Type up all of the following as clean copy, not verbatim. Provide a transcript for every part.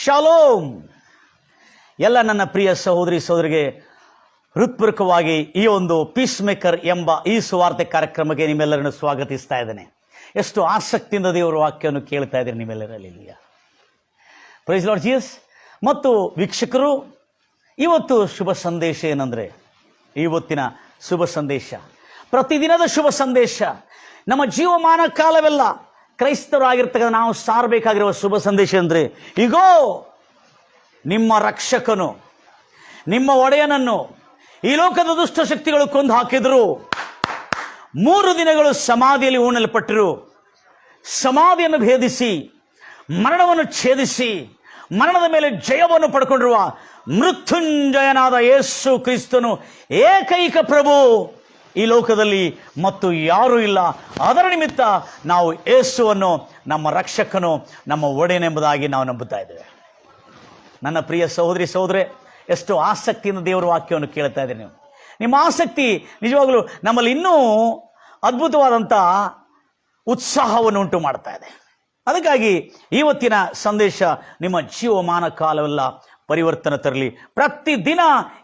Shalom. ಎಲ್ಲ ನನ್ನ ಪ್ರಿಯ ಸಹೋದರಿ ಸಹೋದರಿಗೆ ಹೃತ್ಪೂರ್ವಕವಾಗಿ ಈ ಒಂದು ಪೀಸ್ ಮೇಕರ್ ಎಂಬ ಈ ಸುವಾರ್ತೆ ಕಾರ್ಯಕ್ರಮಕ್ಕೆ ನಿಮ್ಮೆಲ್ಲರನ್ನು ಸ್ವಾಗತಿಸ್ತಾ ಇದ್ದೇನೆ. ಎಷ್ಟು ಆಸಕ್ತಿಯಿಂದ ದೇವರ ವಾಕ್ಯವನ್ನು ಕೇಳ್ತಾ ಇದ್ದೀರಿ ನಿಮ್ಮೆಲ್ಲರಲ್ಲಿ. Price Lord Jesus. ಮತ್ತು ವೀಕ್ಷಕರು, ಇವತ್ತು ಶುಭ ಸಂದೇಶ ಏನಂದರೆ, ಇವತ್ತಿನ ಶುಭ ಸಂದೇಶ, ಪ್ರತಿದಿನದ ಶುಭ ಸಂದೇಶ, ನಮ್ಮ ಜೀವಮಾನ ಕಾಲವೆಲ್ಲ ಕ್ರೈಸ್ತರಾಗಿರ್ತಕ್ಕಂಥ ನಾವು ಸಾರಬೇಕಾಗಿರುವ ಶುಭ ಸಂದೇಶ ಅಂದರೆ, ಈಗೋ ನಿಮ್ಮ ರಕ್ಷಕನು, ನಿಮ್ಮ ಒಡೆಯನನ್ನು ಈ ಲೋಕದ ದುಷ್ಟಶಕ್ತಿಗಳು ಕೊಂದು ಹಾಕಿದ್ರು. 3 ದಿನಗಳು ಸಮಾಧಿಯಲ್ಲಿ ಹೂಣಲ್ಪಟ್ಟರು. ಸಮಾಧಿಯನ್ನು ಭೇದಿಸಿ ಮರಣವನ್ನು ಛೇದಿಸಿ ಮರಣದ ಮೇಲೆ ಜಯವನ್ನು ಪಡ್ಕೊಂಡಿರುವ ಮೃತ್ಯುಂಜಯನಾದ ಯೇಸು ಕ್ರಿಸ್ತನು ಏಕೈಕ ಪ್ರಭು ಈ ಲೋಕದಲ್ಲಿ ಮತ್ತು ಯಾರೂ ಇಲ್ಲ. ಅದರ ನಿಮಿತ್ತ ನಾವು ಯೇಸುವನ್ನು ನಮ್ಮ ರಕ್ಷಕನು, ನಮ್ಮ ಒಡೆಯನೆಂಬುದಾಗಿ ನಾವು ನಂಬುತ್ತಾ ಇದ್ದೇವೆ. ನನ್ನ ಪ್ರಿಯ ಸಹೋದರಿ ಸಹೋದರೇ, ಎಷ್ಟು ಆಸಕ್ತಿಯಿಂದ ದೇವರ ವಾಕ್ಯವನ್ನು ಕೇಳ್ತಾ ಇದ್ದೀರಿ ನೀವು. ನಿಮ್ಮ ಆಸಕ್ತಿ ನಿಜವಾಗಲೂ ನಮ್ಮಲ್ಲಿ ಇನ್ನೂ ಅದ್ಭುತವಾದಂಥ ಉತ್ಸಾಹವನ್ನು ಉಂಟು ಮಾಡ್ತಾ ಇದೆ. ಅದಕ್ಕಾಗಿ ಇವತ್ತಿನ ಸಂದೇಶ ನಿಮ್ಮ ಜೀವಮಾನ ಕಾಲವೆಲ್ಲ ಪರಿವರ್ತನೆ ತರಲಿ. ಪ್ರತಿದಿನ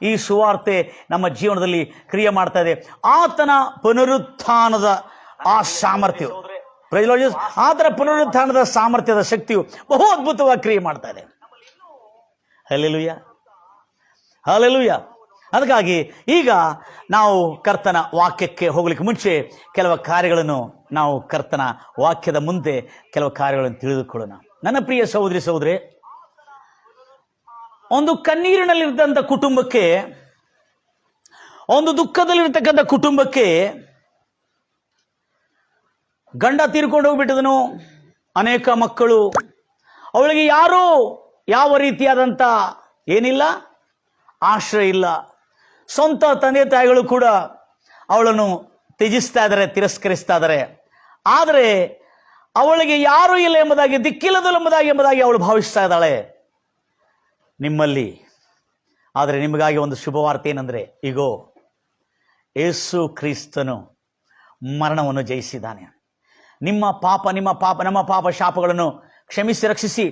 ಈ ಸುವಾರ್ತೆ ನಮ್ಮ ಜೀವನದಲ್ಲಿ ಕ್ರಿಯೆ ಮಾಡ್ತಾ ಇದೆ. ಆತನ ಪುನರುತ್ಥಾನದ ಆ ಸಾಮರ್ಥ್ಯವು, ಆತನ ಪುನರುತ್ಥಾನದ ಸಾಮರ್ಥ್ಯದ ಶಕ್ತಿಯು ಬಹು ಅದ್ಭುತವಾಗಿ ಕ್ರಿಯೆ ಮಾಡ್ತಾ ಇದೆ. Hallelujah, hallelujah. ಅದಕ್ಕಾಗಿ ಈಗ ನಾವು ಕರ್ತನ ವಾಕ್ಯಕ್ಕೆ ಹೋಗ್ಲಿಕ್ಕೆ ಮುಂಚೆ ಕೆಲವು ಕಾರ್ಯಗಳನ್ನು, ನಾವು ಕರ್ತನ ವಾಕ್ಯದ ಮುಂದೆ ಕೆಲವು ಕಾರ್ಯಗಳನ್ನು ತಿಳಿದುಕೊಳ್ಳೋಣ. ನನ್ನ ಪ್ರಿಯ ಸಹೋದರಿ ಸಹೋದರಿ, ಒಂದು ಕಣ್ಣೀರಿನಲ್ಲಿರ್ತಕ್ಕಂಥ ಕುಟುಂಬಕ್ಕೆ, ಒಂದು ದುಃಖದಲ್ಲಿರ್ತಕ್ಕಂಥ ಕುಟುಂಬಕ್ಕೆ, ಗಂಡ ತೀರ್ಕೊಂಡು ಹೋಗ್ಬಿಟ್ಟಿದನು, ಅನೇಕ ಮಕ್ಕಳು, ಅವಳಿಗೆ ಯಾರೂ ಯಾವ ರೀತಿಯಾದಂಥ ಏನಿಲ್ಲ, ಆಶ್ರಯ ಇಲ್ಲ. ಸ್ವಂತ ತಂದೆ ತಾಯಿಗಳು ಕೂಡ ಅವಳನ್ನು ತ್ಯಜಿಸ್ತಾ ಇದ್ದಾರೆ, ತಿರಸ್ಕರಿಸ್ತಾ ಇದ್ದಾರೆ. ಆದರೆ ಅವಳಿಗೆ ಯಾರೂ ಇಲ್ಲ ಎಂಬುದಾಗಿ, ದಿಕ್ಕಿಲ್ಲದೆಂಬುದಾಗಿ ಅವಳು ಭಾವಿಸ್ತಾ ಇದ್ದಾಳೆ ನಿಮ್ಮಲ್ಲಿ. ಆದರೆ ನಿಮಗಾಗಿ ಒಂದು ಶುಭವಾರ್ತೆ ಏನಂದರೆ, ಈಗೋ ಯೇಸು ಕ್ರಿಸ್ತನು ಮರಣವನ್ನು ಜಯಿಸಿದ್ದಾನೆ. ನಮ್ಮ ಪಾಪ ಶಾಪಗಳನ್ನು ಕ್ಷಮಿಸಿ ರಕ್ಷಿಸಿ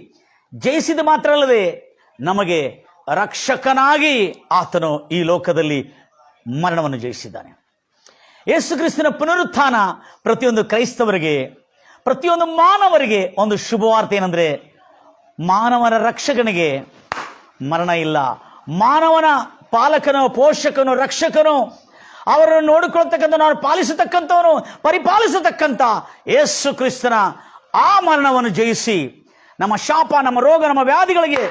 ಜಯಿಸಿದ ಮಾತ್ರ ಅಲ್ಲದೆ ನಮಗೆ ರಕ್ಷಕನಾಗಿ ಆತನು ಈ ಲೋಕದಲ್ಲಿ ಮರಣವನ್ನು ಜಯಿಸಿದ್ದಾನೆ. ಯೇಸು ಕ್ರಿಸ್ತನ ಪುನರುತ್ಥಾನ ಪ್ರತಿಯೊಂದು ಕ್ರೈಸ್ತವರಿಗೆ, ಪ್ರತಿಯೊಂದು ಮಾನವರಿಗೆ ಒಂದು ಶುಭವಾರ್ತೆ ಏನಂದರೆ, ಮಾನವನ ರಕ್ಷಕನಿಗೆ ಮರಣ ಇಲ್ಲ. ಮಾನವನ ಪಾಲಕನು, ಪೋಷಕನು, ರಕ್ಷಕನು, ಅವರನ್ನು ನೋಡಿಕೊಳ್ಳತಕ್ಕಂಥ, ನಾವು ಪಾಲಿಸತಕ್ಕಂಥವನು, ಪರಿಪಾಲಿಸತಕ್ಕಂಥ ಯೇಸು ಕ್ರಿಸ್ತನ ಆ ಮರಣವನ್ನು ಜಯಿಸಿ ನಮ್ಮ ಶಾಪ, ನಮ್ಮ ರೋಗ, ನಮ್ಮ ವ್ಯಾಧಿಗಳಿಗೆ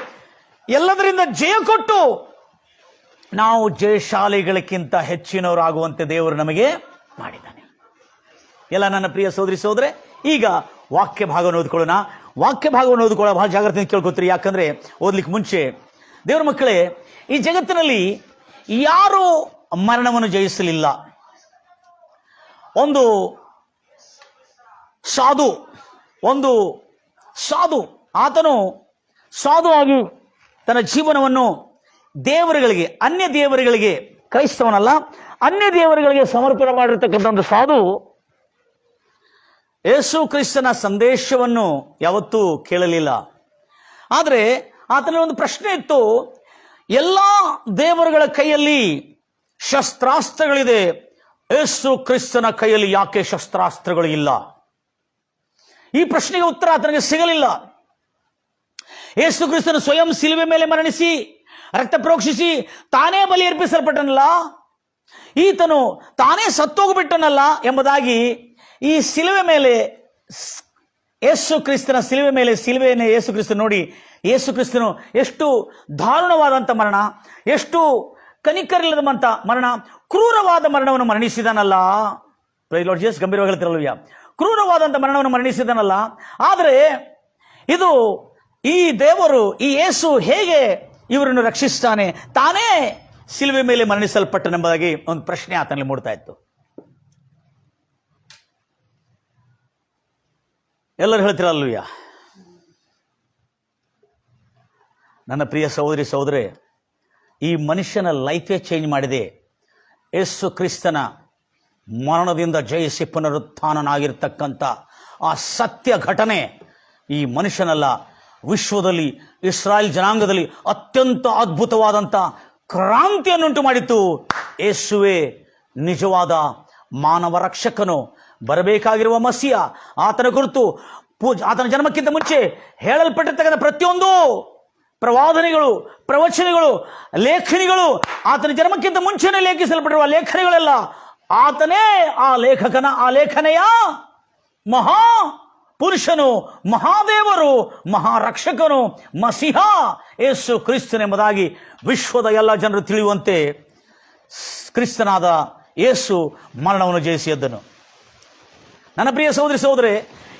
ಎಲ್ಲದರಿಂದ ಜಯ ಕೊಟ್ಟು ನಾವು ಜಯಶಾಲಿಗಳಿಗಿಂತ ಹೆಚ್ಚಿನವರಾಗುವಂತೆ ದೇವರು ನಮಗೆ ಮಾಡಿದ್ದಾನೆ. ಎಲ್ಲ ನನ್ನ ಪ್ರಿಯ ಸಹೋದರಿ ಸಹೋದರೇ, ಈಗ ವಾಕ್ಯ ಭಾಗವನ್ನು ಓದ್ಕೊಳ್ಳೋಣ. ವಾಕ್ಯ ಭಾಗವನ್ನು ಓದ್ಕೊಳ್ಳೋ ಬಹಳ ಜಾಗ್ರತೆಯಿಂದ ಕೇಳ್ಕೊತೀರಿ. ಯಾಕಂದರೆ ಓದ್ಲಿಕ್ಕೆ ಮುಂಚೆ ದೇವರ ಮಕ್ಕಳೇ, ಈ ಜಗತ್ತಿನಲ್ಲಿ ಯಾರೂ ಮರಣವನ್ನು ಜಯಿಸಲಿಲ್ಲ. ಒಂದು ಸಾಧು ಆತನು ಸಾಧುವಾಗಿ ತನ್ನ ಜೀವನವನ್ನು ದೇವರುಗಳಿಗೆ, ಅನ್ಯ ದೇವರುಗಳಿಗೆ, ಕ್ರೈಸ್ತವನಲ್ಲ ಅನ್ಯ ದೇವರುಗಳಿಗೆ ಸಮರ್ಪಣೆ ಮಾಡಿರ್ತಕ್ಕಂಥ ಒಂದು ಸಾಧು ಯೇಸು ಕ್ರಿಸ್ತನ ಸಂದೇಶವನ್ನು ಯಾವತ್ತೂ ಕೇಳಲಿಲ್ಲ. ಆದರೆ ಆತನಲ್ಲಿ ಒಂದು ಪ್ರಶ್ನೆ ಇತ್ತು, ಎಲ್ಲ ದೇವರುಗಳ ಕೈಯಲ್ಲಿ ಶಸ್ತ್ರಾಸ್ತ್ರಗಳಿದೆ, ಯೇಸು ಕ್ರಿಸ್ತನ ಕೈಯಲ್ಲಿ ಯಾಕೆ ಶಸ್ತ್ರಾಸ್ತ್ರಗಳು ಇಲ್ಲ? ಈ ಪ್ರಶ್ನೆಗೆ ಉತ್ತರ ಆತನಿಗೆ ಸಿಗಲಿಲ್ಲ. ಯೇಸು ಕ್ರಿಸ್ತನು ಸ್ವಯಂ ಶಿಲುಬೆ ಮೇಲೆ ಮರಣಿಸಿ ರಕ್ತ ಪ್ರೋಕ್ಷಿಸಿ ತಾನೇ ಬಲಿ ಅರ್ಪಿಸಲ್ಪಟ್ಟನಲ್ಲ, ಈತನು ತಾನೇ ಸತ್ತೋಗ್ಬಿಟ್ಟನಲ್ಲ ಎಂಬುದಾಗಿ ಈ ಶಿಲುವೆ ಮೇಲೆ, ಯೇಸು ಕ್ರಿಸ್ತನ ಶಿಲುವೆಯನ್ನು ಯೇಸು ಕ್ರಿಸ್ತನು ನೋಡಿ, ಯೇಸು ಕ್ರಿಸ್ತನು ಎಷ್ಟು ದಾರುಣವಾದಂಥ ಮರಣ, ಎಷ್ಟು ಕನಿಕರಿಲ್ಲದಂಥ ಮರಣ, ಕ್ರೂರವಾದ ಮರಣವನ್ನು ಮರಣಿಸಿದನಲ್ಲ. Price Lord Jesus. ಗಂಭೀರವಾಗಿ ಹೇಳ್ತಿರಲ್ವಯ್ಯ, ಕ್ರೂರವಾದಂಥ ಮರಣವನ್ನು ಮರಣಿಸಿದನಲ್ಲ. ಆದರೆ ಇದು ಈ ದೇವರು, ಈ ಯೇಸು ಹೇಗೆ ಇವರನ್ನು ರಕ್ಷಿಸ್ತಾನೆ? ತಾನೇ ಶಿಲುವೆ ಮೇಲೆ ಮರಣಿಸಲ್ಪಟ್ಟನೆಂಬುದಾಗಿ ಒಂದು ಪ್ರಶ್ನೆ ಆತನಲ್ಲಿ ಮೂಡ್ತಾ ಇತ್ತು. ಎಲ್ಲರೂ ಹೇಳ್ತಿರಲ್ವಯ್ಯ. ನನ್ನ ಪ್ರಿಯ ಸಹೋದರಿ ಸಹೋದರೇ, ಈ ಮನುಷ್ಯನ ಲೈಫೇ ಚೇಂಜ್ ಮಾಡಿದೆ. ಯೇಸು ಕ್ರಿಸ್ತನ ಮರಣದಿಂದ ಜಯಿಸಿ ಪುನರುತ್ಥಾನನಾಗಿರ್ತಕ್ಕಂಥ ಆ ಸತ್ಯ ಘಟನೆ ಈ ಮನುಷ್ಯನಲ್ಲ, ವಿಶ್ವದಲ್ಲಿ ಇಸ್ರಾಯೇಲ್ ಜನಾಂಗದಲ್ಲಿ ಅತ್ಯಂತ ಅದ್ಭುತವಾದಂಥ ಕ್ರಾಂತಿಯನ್ನುಂಟು ಮಾಡಿತ್ತು. ಯೇಸುವೇ ನಿಜವಾದ ಮಾನವ ರಕ್ಷಕನು, ಬರಬೇಕಾಗಿರುವ ಮಸಿಯ, ಆತನ ಕುರಿತು ಆತನ ಜನ್ಮಕ್ಕಿಂತ ಮುಂಚೆ ಹೇಳಲ್ಪಟ್ಟಿರ್ತಕ್ಕಂಥ ಪ್ರತಿಯೊಂದು ಪ್ರವಾದನೆಗಳು, ಪ್ರವಚನಗಳು, ಲೇಖನಿಗಳು, ಆತನ ಜನ್ಮಕ್ಕಿಂತ ಮುಂಚೆನೇ ಲೇಖಿಸಲ್ಪಟ್ಟಿರುವ ಲೇಖನಗಳೆಲ್ಲ ಆತನೇ ಆ ಲೇಖಕನ, ಆ ಲೇಖನೆಯ ಮಹಾ ಪುರುಷನು, ಮಹಾದೇವರು, ಮಹಾರಕ್ಷಕನು, ಮಸಿಹ ಯೇಸು ಕ್ರಿಸ್ತನೆಂಬುದಾಗಿ ವಿಶ್ವದ ಎಲ್ಲ ಜನರು ತಿಳಿಯುವಂತೆ ಕ್ರಿಸ್ತನಾದ ಯೇಸು ಮರಣವನ್ನು ಜಯಿಸಿ ಎದ್ದನು. ನನ್ನ ಪ್ರಿಯ ಸಹೋದರಿ ಸಹೋದರೇ,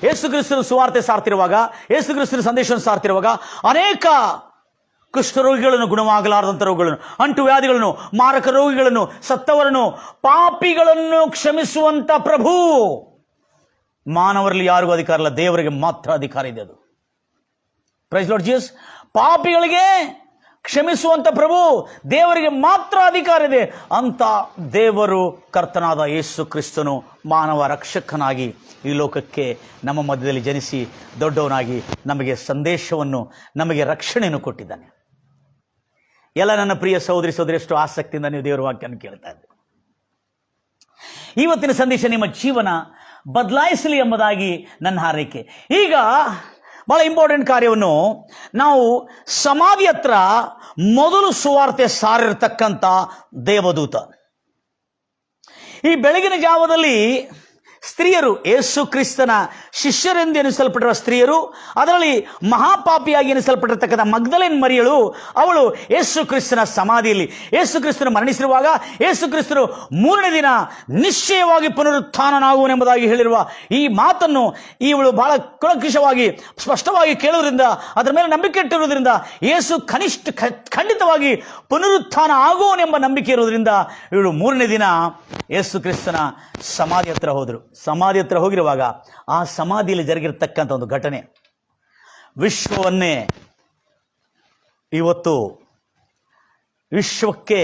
ಯೇಸು ಕ್ರಿಸ್ತನ ಸುವಾರ್ತೆ ಸಾರ್ತಿರುವಾಗ, ಯೇಸು ಕ್ರಿಸ್ತನ ಸಂದೇಶವನ್ನು ಸಾರ್ತಿರುವಾಗ ಅನೇಕ ಕುಷ್ಠರೋಗಿಗಳನ್ನು, ಗುಣವಾಗಲಾರದಂಥ ರೋಗಗಳನ್ನು, ಅಂಟುವ್ಯಾಧಿಗಳನ್ನು, ಮಾರಕ ರೋಗಿಗಳನ್ನು, ಸತ್ತವರನ್ನು, ಪಾಪಿಗಳನ್ನು ಕ್ಷಮಿಸುವಂತ ಪ್ರಭು. ಮಾನವರಲ್ಲಿ ಯಾರಿಗೂ ಅಧಿಕಾರ ಇಲ್ಲ, ದೇವರಿಗೆ ಮಾತ್ರ ಅಧಿಕಾರ ಇದೆ. ಅದು ಪ್ರೈಸ್ ಲಾರ್ಡ್ ಜೀಸಸ್. ಪಾಪಿಗಳಿಗೆ ಕ್ಷಮಿಸುವಂತ ಪ್ರಭು, ದೇವರಿಗೆ ಮಾತ್ರ ಅಧಿಕಾರ ಇದೆ. ಅಂತ ದೇವರು ಕರ್ತನಾದ ಯೇಸು ಕ್ರಿಸ್ತನು ಮಾನವ ರಕ್ಷಕನಾಗಿ ಈ ಲೋಕಕ್ಕೆ ನಮ್ಮ ಮಧ್ಯದಲ್ಲಿ ಜನಿಸಿ ದೊಡ್ಡವನಾಗಿ ನಮಗೆ ಸಂದೇಶವನ್ನು, ನಮಗೆ ರಕ್ಷಣೆಯನ್ನು ಕೊಟ್ಟಿದ್ದಾನೆ. ಎಲ್ಲ ನನ್ನ ಪ್ರಿಯ ಸಹೋದರಿ ಸಹೋದರಿ, ಎಷ್ಟು ಆಸಕ್ತಿಯಿಂದ ನೀವು ದೇವರ ವಾಕ್ಯವನ್ನು ಕೇಳ್ತಾ ಇದ್ದೀರಿ. ಇವತ್ತಿನ ಸಂದೇಶ ನಿಮ್ಮ ಜೀವನ ಬದಲಾಯಿಸಲಿ ಎಂಬುದಾಗಿ ನನ್ನ ಹಾರೈಕೆ. ಈಗ ಬಹಳ ಇಂಪಾರ್ಟೆಂಟ್ ಕಾರ್ಯವನ್ನು ನಾವು ಸಮಾಧಿ ಹತ್ರ ಮೊದಲು ಸುವಾರ್ತೆ ಸಾರಿರ್ತಕ್ಕಂಥ ದೇವದೂತ. ಈ ಬೆಳಗಿನ ಜಾವದಲ್ಲಿ ಸ್ತ್ರೀಯರು, ಯೇಸು ಕ್ರಿಸ್ತನ ಶಿಷ್ಯರೆಂದು ಎನಿಸಲ್ಪಟ್ಟಿರುವ ಸ್ತ್ರೀಯರು, ಅದರಲ್ಲಿ ಮಹಾಪಾಪಿಯಾಗಿ ಎನಿಸಲ್ಪಟ್ಟಿರ್ತಕ್ಕಂಥ ಮಗ್ದಲೇನ್ ಮರಿಯಳು, ಅವಳು ಯೇಸು ಕ್ರಿಸ್ತನ ಸಮಾಧಿಯಲ್ಲಿ, ಯೇಸು ಕ್ರಿಸ್ತನು ಮರಣಿಸಿರುವಾಗ ಯೇಸು ಕ್ರಿಸ್ತನು 3ನೇ ದಿನ ನಿಶ್ಚಯವಾಗಿ ಪುನರುತ್ಥಾನನಾಗುವನೆಂಬುದಾಗಿ ಹೇಳಿರುವ ಈ ಮಾತನ್ನು ಇವಳು ಬಹಳ ಕುಲಂಕುಷವಾಗಿ ಸ್ಪಷ್ಟವಾಗಿ ಕೇಳುವುದರಿಂದ, ಅದರ ಮೇಲೆ ನಂಬಿಕೆ ಇಟ್ಟಿರುವುದರಿಂದ, ಯೇಸು ಖಂಡಿತವಾಗಿ ಪುನರುತ್ಥಾನ ಆಗುವನೆಂಬ ನಂಬಿಕೆ ಇರುವುದರಿಂದ ಇವಳು 3ನೇ ದಿನ ಯೇಸು ಕ್ರಿಸ್ತನ ಸಮಾಧಿ ಹತ್ರ ಹೋದರು. ಸಮಾಧಿ ಹತ್ರ ಹೋಗಿರುವಾಗ ಆ ಸಮಾಧಿಯಲ್ಲಿ ಜರುಗಿರತಕ್ಕಂಥ ಒಂದು ಘಟನೆ ವಿಶ್ವವನ್ನೇ ಇವತ್ತು ವಿಶ್ವಕ್ಕೆ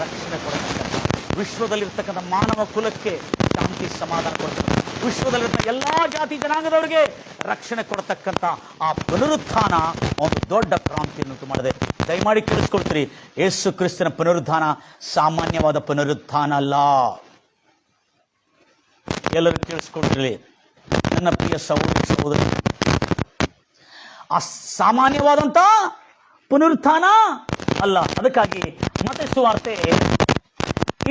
ರಕ್ಷಣೆ ಕೊಡತಕ್ಕಂಥ, ವಿಶ್ವದಲ್ಲಿರ್ತಕ್ಕಂಥ ಮಾನವ ಕುಲಕ್ಕೆ ಶಾಂತಿ ಸಮಾಧಾನ ಕೊಡ್ತಕ್ಕಂಥ, ವಿಶ್ವದಲ್ಲಿರ್ತಕ್ಕ ಎಲ್ಲ ಜಾತಿ ಜನಾಂಗದವರಿಗೆ ರಕ್ಷಣೆ ಕೊಡತಕ್ಕಂಥ ಆ ಪುನರುತ್ಥಾನ ಒಂದು ದೊಡ್ಡ ಕ್ರಾಂತಿಯನ್ನುಂಟು ಮಾಡಿದೆ. ದಯಮಾಡಿ ಕೇಳಿಸ್ಕೊಳ್ತೀರಿ, ಯೇಸು ಕ್ರಿಸ್ತನ ಪುನರುತ್ಥಾನ ಸಾಮಾನ್ಯವಾದ ಪುನರುತ್ಥಾನ ಅಲ್ಲ. ಎಲ್ಲರೂ ಕೇಳಿಸ್ಕೊಳ್ರಿ ನನ್ನ ಪ್ರಿಯ ಸಹೋದರಿ ಸಹೋದರಿ, ಅಸಾಮಾನ್ಯವಾದಂಥ ಪುನರುತ್ಥಾನ ಅಲ್ಲ. ಅದಕ್ಕಾಗಿ ಮತ್ತಾಯ ಸುವಾರ್ತೆ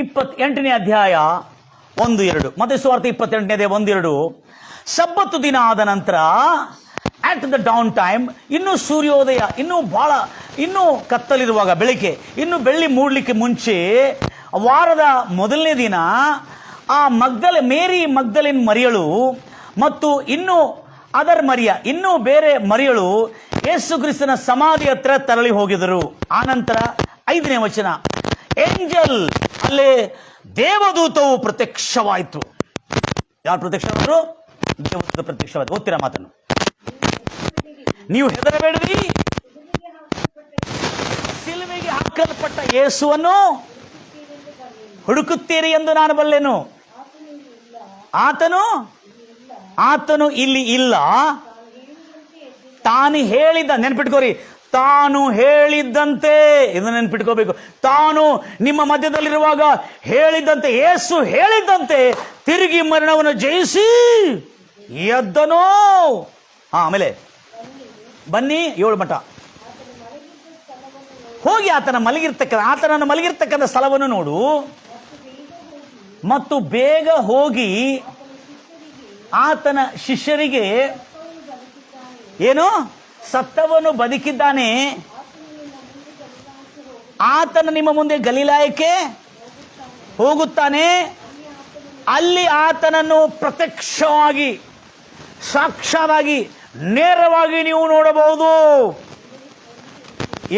28ನೇ ಅಧ್ಯಾಯ 1-2, ಮತ್ತಾಯ ಸುವಾರ್ತೆ 28ನೇ ಅಧ್ಯಾಯ 1-2, ಸಬ್ಬತ್ತು ದಿನ ಆದ ನಂತರ ಅಟ್ ದ ಡೌನ್ ಟೈಮ್, ಇನ್ನೂ ಸೂರ್ಯೋದಯ, ಇನ್ನೂ ಕತ್ತಲಿರುವಾಗ, ಬೆಳಿಗ್ಗೆ ಇನ್ನೂ ಬೆಳ್ಳಿ ಮೂಡಲಿಕ್ಕೆ ಮುಂಚೆ, ವಾರದ ಮೊದಲನೇ ದಿನ, ಆ ಮೇರಿ ಮಗ್ದಲೇನ್ ಮರಿಯಳು ಮತ್ತು ಇನ್ನೂ ಬೇರೆ ಮರಿಯಳು ಯೇಸು ಕ್ರಿಸ್ತನ ಸಮಾಧಿ ಹತ್ರ ತೆರಳಿ ಹೋಗಿದರು. ಆನಂತರ 5ನೇ ವಚನ, ಏಂಜಲ್, ಅಲ್ಲೇ ದೇವದೂತವು ಪ್ರತ್ಯಕ್ಷವಾಯಿತು. ಯಾರು ಪ್ರತ್ಯಕ್ಷವಾದರು? ದೇವದೂತ ಪ್ರತ್ಯಕ್ಷವಾಯಿತು. ಓದ್ತೀರಾ ಮಾತನ್ನು? ನೀವು ಹೆದರಬೇಡ್ರಿ, ಸಿಲುಬೆಗೆ ಹಾಕಲ್ಪಟ್ಟ ಯೇಸುವನ್ನು ಹುಡುಕುತ್ತೀರಿ ಎಂದು ನಾನು ಬಲ್ಲೆನು. ಆತನು ಇಲ್ಲಿ ಇಲ್ಲ. ತಾನು ಹೇಳಿದ್ದ, ನೆನ್ಪಿಟ್ಕೋರಿ, ತಾನು ಹೇಳಿದ್ದಂತೆ, ಇದನ್ನು ನೆನ್ಪಿಟ್ಕೋಬೇಕು. ತಾನು ನಿಮ್ಮ ಮಧ್ಯದಲ್ಲಿರುವಾಗ ಹೇಳಿದ್ದಂತೆ, ಯೇಸು ಹೇಳಿದ್ದಂತೆ ತಿರುಗಿ ಮರಣವನ್ನು ಜಯಿಸಿ ಎದ್ದನೋ. ಆಮೇಲೆ ಬನ್ನಿ 7 ಮಠ ಹೋಗಿ ಆತನನ್ನು ಮಲಗಿರ್ತಕ್ಕಂಥ ಸ್ಥಳವನ್ನು ನೋಡು, ಮತ್ತು ಬೇಗ ಹೋಗಿ ಆತನ ಶಿಷ್ಯರಿಗೆ, ಏನು, ಸತ್ತವನು ಬದುಕಿದ್ದಾನೆ, ಆತನ ನಿಮ್ಮ ಮುಂದೆ ಗಲಿಲಾಯಕ್ಕೆ ಹೋಗುತ್ತಾನೆ, ಅಲ್ಲಿ ಆತನನ್ನು ಪ್ರತ್ಯಕ್ಷವಾಗಿ, ಸಾಕ್ಷಾತ್ತಾಗಿ, ನೇರವಾಗಿ ನೀವು ನೋಡಬಹುದು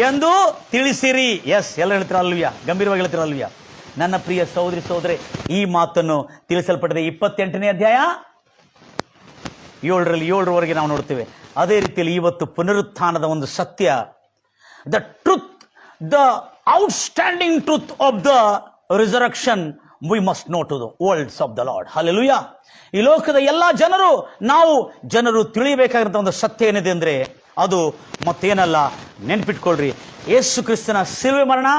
ಎಂದು ತಿಳಿಸಿರಿ. ಎಸ್, ಎಲ್ಲ ಹೇಳ್ತಿರಲ್ವ್ಯಾ? ಗಂಭೀರವಾಗಿ ಹೇಳ್ತಿರಲ್ವ್ಯಾ? ನನ್ನ ಪ್ರಿಯ ಸಹೋದರಿ ಸಹೋದರಿ, ಈ ಮಾತನ್ನು ತಿಳಿಸಲ್ಪಟ್ಟಿದೆ 28ನೇ ಅಧ್ಯಾಯ 7-7 ನಾವು ನೋಡ್ತೇವೆ. ಅದೇ ರೀತಿಯಲ್ಲಿ ಇವತ್ತು ಪುನರುತ್ಥಾನದ ಒಂದು ಸತ್ಯ, the truth, the outstanding truth of the resurrection we must know to the worlds of the Lord. Hallelujah. ಈ ಲೋಕದ ಎಲ್ಲ ಜನರು ತಿಳಿಯಬೇಕಾಗಿರುವಂಥ ಒಂದು ಸತ್ಯ ಏನಿದೆ ಅಂದರೆ, ಅದು ಮತ್ತೇನಲ್ಲ, ನೆನ್ಪಿಟ್ಕೊಳ್ರಿ, ಯೇಸು ಕ್ರಿಸ್ತನ ಶಿಲುಬೆ ಮರಣ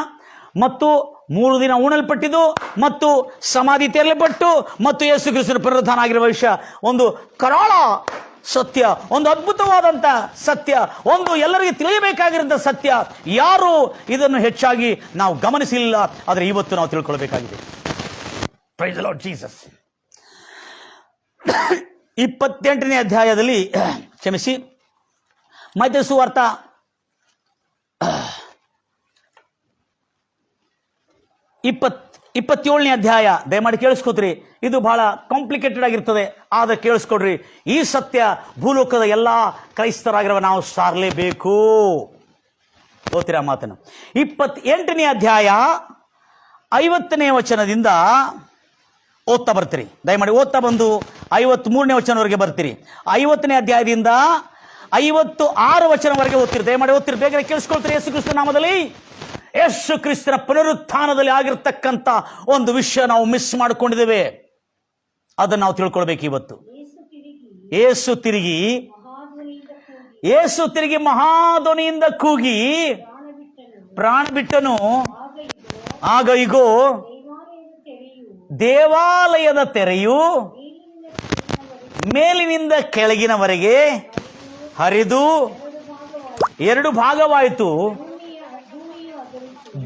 ಮತ್ತು 3 ದಿನ ಉಣಲ್ಪಟ್ಟಿದ್ದು ಮತ್ತು ಸಮಾಧಿ ತೆರಳಲ್ಪಟ್ಟು ಮತ್ತು ಯೇಸು ಕ್ರಿಸ್ತನ ಪುನರುತ್ಥಾನ ಆಗಿರುವ ವಿಷಯ ಒಂದು ಕರಾಳ ಸತ್ಯ, ಒಂದು ಅದ್ಭುತವಾದಂಥ ಸತ್ಯ, ಒಂದು ಎಲ್ಲರಿಗೆ ತಿಳಿಯಬೇಕಾಗಿರುವಂಥ ಸತ್ಯ. ಯಾರು ಇದನ್ನು ಹೆಚ್ಚಾಗಿ ನಾವು ಗಮನಿಸಿಲ್ಲ, ಆದರೆ ಇವತ್ತು ನಾವು ತಿಳ್ಕೊಳ್ಬೇಕಾಗಿದೆ. Praise the Lord Jesus. 28ನೇ ಅಧ್ಯಾಯದಲ್ಲಿ, ಕ್ಷಮಿಸಿ, ಮತ್ತಾಯ ಸುವಾರ್ತ 27ನೇ ಅಧ್ಯಾಯ, ದಯಮಾಡಿ ಕೇಳಿಸ್ಕೊತ್ರಿ. ಇದು ಬಹಳ ಕಾಂಪ್ಲಿಕೇಟೆಡ್ ಆಗಿರ್ತದೆ, ಆದ್ರೆ ಕೇಳಿಸ್ಕೊಡ್ರಿ. ಈ ಸತ್ಯ ಭೂಲೋಕದ ಎಲ್ಲ ಕ್ರೈಸ್ತರಾಗಿರುವ ನಾವು ಸಾರಲೇಬೇಕು. ಓದ್ತೀರಾ ಮಾತನ್ನು? 28ನೇ ಅಧ್ಯಾಯ 50ನೇ ವಚನದಿಂದ ಓದ್ತಾ ಬರ್ತೀರಿ. ದಯಮಾಡಿ ಓದ್ತಾ ಬಂದು 53ನೇ ವಚನವರೆಗೆ ಬರ್ತೀರಿ. 50ನೇ ಅಧ್ಯಾಯದಿಂದ 56 ವಚನವರೆಗೆ ಓದ್ತೀರಿ. ದಯಮಾಡಿ ಓದ್ತೀರಿ, ಬೇಗನೆ ಕೇಳಿಸ್ಕೊಳ್ತೀರಿ. ಯೇಸು ಕ್ರಿಸ್ತ ನಾಮದಲ್ಲಿ, ಯೇಸು ಕ್ರಿಸ್ತನ ಪುನರುತ್ಥಾನದಲ್ಲಿ ಆಗಿರ್ತಕ್ಕಂಥ ಒಂದು ವಿಷಯ ನಾವು ಮಿಸ್ ಮಾಡಿಕೊಂಡಿದ್ದೇವೆ. ಅದನ್ನು ನಾವು ತಿಳ್ಕೊಳ್ಬೇಕು ಇವತ್ತು. ಯೇಸು ತಿರುಗಿ ಮಹಾಧ್ವನಿಯಿಂದ ಕೂಗಿ ಪ್ರಾಣ ಬಿಟ್ಟನು. ಆಗ ಇಗೋ ದೇವಾಲಯದ ತೆರೆಯು ಮೇಲಿನಿಂದ ಕೆಳಗಿನವರೆಗೆ ಹರಿದು 2 ಭಾಗವಾಯಿತು.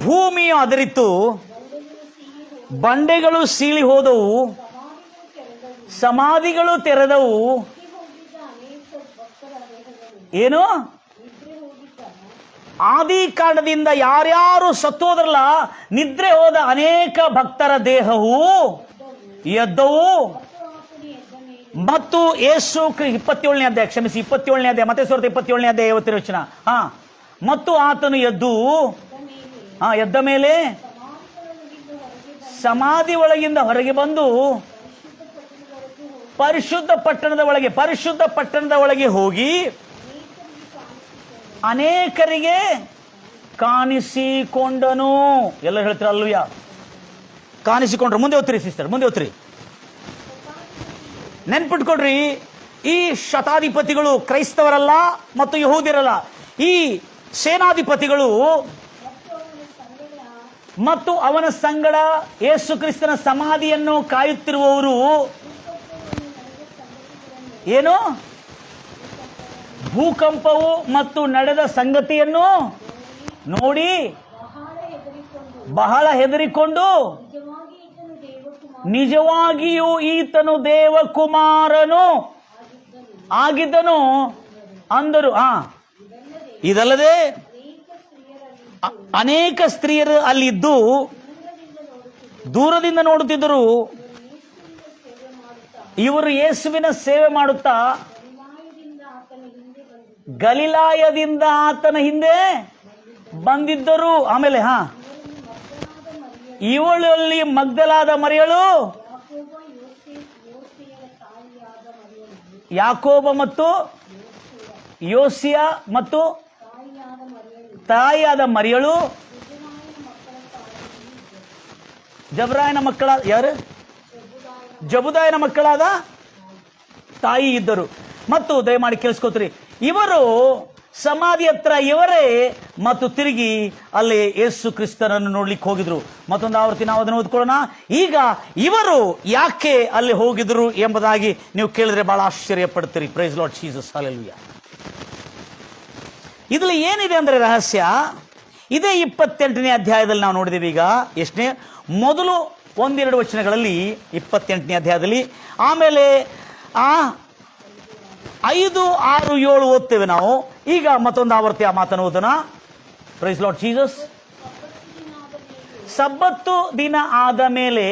ಭೂಮಿಯು ಅದರಿತು, ಬಂಡೆಗಳು ಸೀಳಿ ಹೋದವು, ಸಮಾಧಿಗಳು ತೆರೆದವು. ಏನು? ಆದಿ ಕಾಂಡದಿಂದ ಯಾರ್ಯಾರು ಸತ್ತೋದ್ರಲ್ಲ, ನಿದ್ರೆ ಹೋದ ಅನೇಕ ಭಕ್ತರ ದೇಹವು ಎದ್ದವು ಮತ್ತು ಯೇಸು 27ನೇ ಅಧ್ಯಾಯ, ಕ್ಷಮಿಸಿ 27ನೇ ಅಧ್ಯಾಯ, ಮತ್ತೆ 27ನೇ ಅಧ್ಯಾಯ 50ನೇ ವಚನ. ಮತ್ತು ಆತನು ಎದ್ದ ಮೇಲೆ ಸಮಾಧಿ ಒಳಗಿಂದ ಹೊರಗೆ ಬಂದು ಪರಿಶುದ್ಧ ಪಟ್ಟಣದ ಒಳಗೆ ಹೋಗಿ ಅನೇಕರಿಗೆ ಕಾಣಿಸಿಕೊಂಡನು. ಎಲ್ಲ ಹೇಳ್ತೀರ ಅಲ್ವಯ್ಯ? ಕಾಣಿಸಿಕೊಂಡ್ರು. ಮುಂದೆ ಓದ್ತೀರಿ ಸಿಸ್ಟರ್, ಮುಂದೆ ಓದ್ತೀರಿ. ನೆನ್ಪಿಟ್ಕೊಡ್ರಿ, ಈ ಶತಾಧಿಪತಿಗಳು ಕ್ರೈಸ್ತವರಲ್ಲ ಮತ್ತು ಯಹೂದ್ಯರಲ್ಲ. ಈ ಸೇನಾಧಿಪತಿಗಳು ಮತ್ತು ಅವನ ಸಂಗಡ ಯೇಸು ಕ್ರಿಸ್ತನ ಸಮಾಧಿಯನ್ನು ಕಾಯುತ್ತಿರುವವರು ಏನು? ಭೂಕಂಪವು ಮತ್ತು ನಡೆದ ಸಂಗತಿಯನ್ನು ನೋಡಿ ಬಹಳ ಹೆದರಿಕೊಂಡು ನಿಜವಾಗಿಯೂ ಈತನು ದೇವಕುಮಾರನು ಆಗಿದ್ದನು ಅಂದರು. ಇದಲ್ಲದೆ ಅನೇಕ ಸ್ತ್ರೀಯರು ಅಲ್ಲಿದ್ದು ದೂರದಿಂದ ನೋಡುತ್ತಿದ್ದರು. ಇವರು ಯೇಸುವಿನ ಸೇವೆ ಮಾಡುತ್ತಾ ಗಲಿಲಾಯದಿಂದ ಆತನ ಹಿಂದೆ ಬಂದಿದ್ದರು. ಆಮೇಲೆ ಇವಳಲ್ಲಿ ಮಗ್ದಲಾದ ಮರಿಯಳು, ಯಾಕೋಬ ಮತ್ತು ಯೋಸಿಯ ಮತ್ತು ತಾಯಿಯಾದ ಮರಿಯಳು, ಜಬ್ರಾಯನ ಮಕ್ಕಳಾದ ಯಾರು? ಜಬುದಾಯನ ಮಕ್ಕಳಾದ ತಾಯಿ ಇದ್ದರು. ಮತ್ತು ದಯಮಾಡಿ ಕೇಳಿಸ್ಕೊತ್ರಿ, ಇವರು ಸಮಾಧಿ ಹತ್ರ ಇವರೇ ಮತ್ತು ತಿರುಗಿ ಅಲ್ಲಿ ಯೇಸು ಕ್ರಿಸ್ತನನ್ನು ನೋಡ್ಲಿಕ್ಕೆ ಹೋಗಿದ್ರು. ಮತ್ತೊಂದು ಆವೃತ್ತಿ ನಾವು ಅದನ್ನು ಓದ್ಕೊಳ್ಳೋಣ. ಈಗ ಇವರು ಯಾಕೆ ಅಲ್ಲಿ ಹೋಗಿದ್ರು ಎಂಬುದಾಗಿ ನೀವು ಕೇಳಿದ್ರೆ ಬಹಳ ಆಶ್ಚರ್ಯ ಪಡ್ತೀರಿ. Praise Lord Jesus, hallelujah. ಇದ್ರಲ್ಲಿ ಏನಿದೆ ಅಂದ್ರೆ ರಹಸ್ಯ, ಇದೇ 28ನೇ ಅಧ್ಯಾಯದಲ್ಲಿ ನಾವು ನೋಡಿದೇವೆ. ಈಗ ಎಷ್ಟನೇ? ಮೊದಲು 1-2 ವಚನಗಳಲ್ಲಿ 28ನೇ ಅಧ್ಯಾಯದಲ್ಲಿ, ಆಮೇಲೆ 5, 6, 7 ಓದ್ತೇವೆ ನಾವು. ಈಗ ಮತ್ತೊಂದು ಆವರ್ತಿ ಆ ಮಾತನ್ನು ಓದೋಣ. Price Lord Jesus. ಸಬ್ಬತ್ತು ದಿನ ಆದ ಮೇಲೆ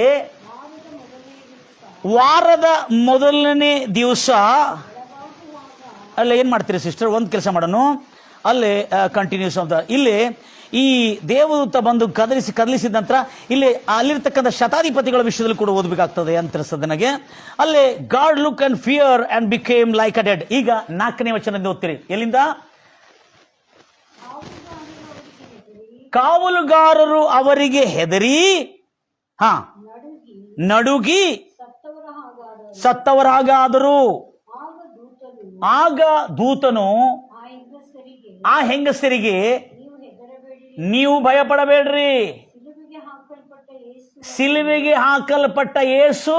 ವಾರದ ಮೊದಲನೇ ದಿವಸ, ಅಲ್ಲೇ ಏನ್ ಮಾಡ್ತೀರಿ ಸಿಸ್ಟರ್? ಒಂದು ಕೆಲಸ ಮಾಡೋಣ, ಅಲ್ಲೇ ಕಂಟಿನ್ಯೂಸ್ ಅಂತ. ಇಲ್ಲಿ ಈ ದೇವದೂತ ಬಂದು ಕದಲಿಸಿದ ನಂತರ ಇಲ್ಲಿ ಅಲ್ಲಿರ್ತಕ್ಕಂಥ ಶತಾಧಿಪತಿಗಳ ವಿಷಯದಲ್ಲಿ ಕೂಡ ಓದಬೇಕಾಗ್ತದೆ ಅಂತ ಅನಿಸ್ತದೆ ನನಗೆ. ಅಲ್ಲೇ god look and fear and became like a dead. ಈಗ 4ನೇ ವಚನದಿಂದ ಓದ್ತೀರಿ. ಎಲ್ಲಿಂದ? ಕಾವಲುಗಾರರು ಅವರಿಗೆ ಹೆದರಿ ನಡುಗಿ ಸತ್ತವರ ಹಾಗಾದರು. ಆಗ ದೂತನು ಆ ಹೆಂಗಸರಿಗೆ ನೀವು ಭಯಪಡಬೇಡ್ರಿ, ಸಿಲುವೆಗೆ ಹಾಕಲ್ಪಟ್ಟ ಯೇಸು,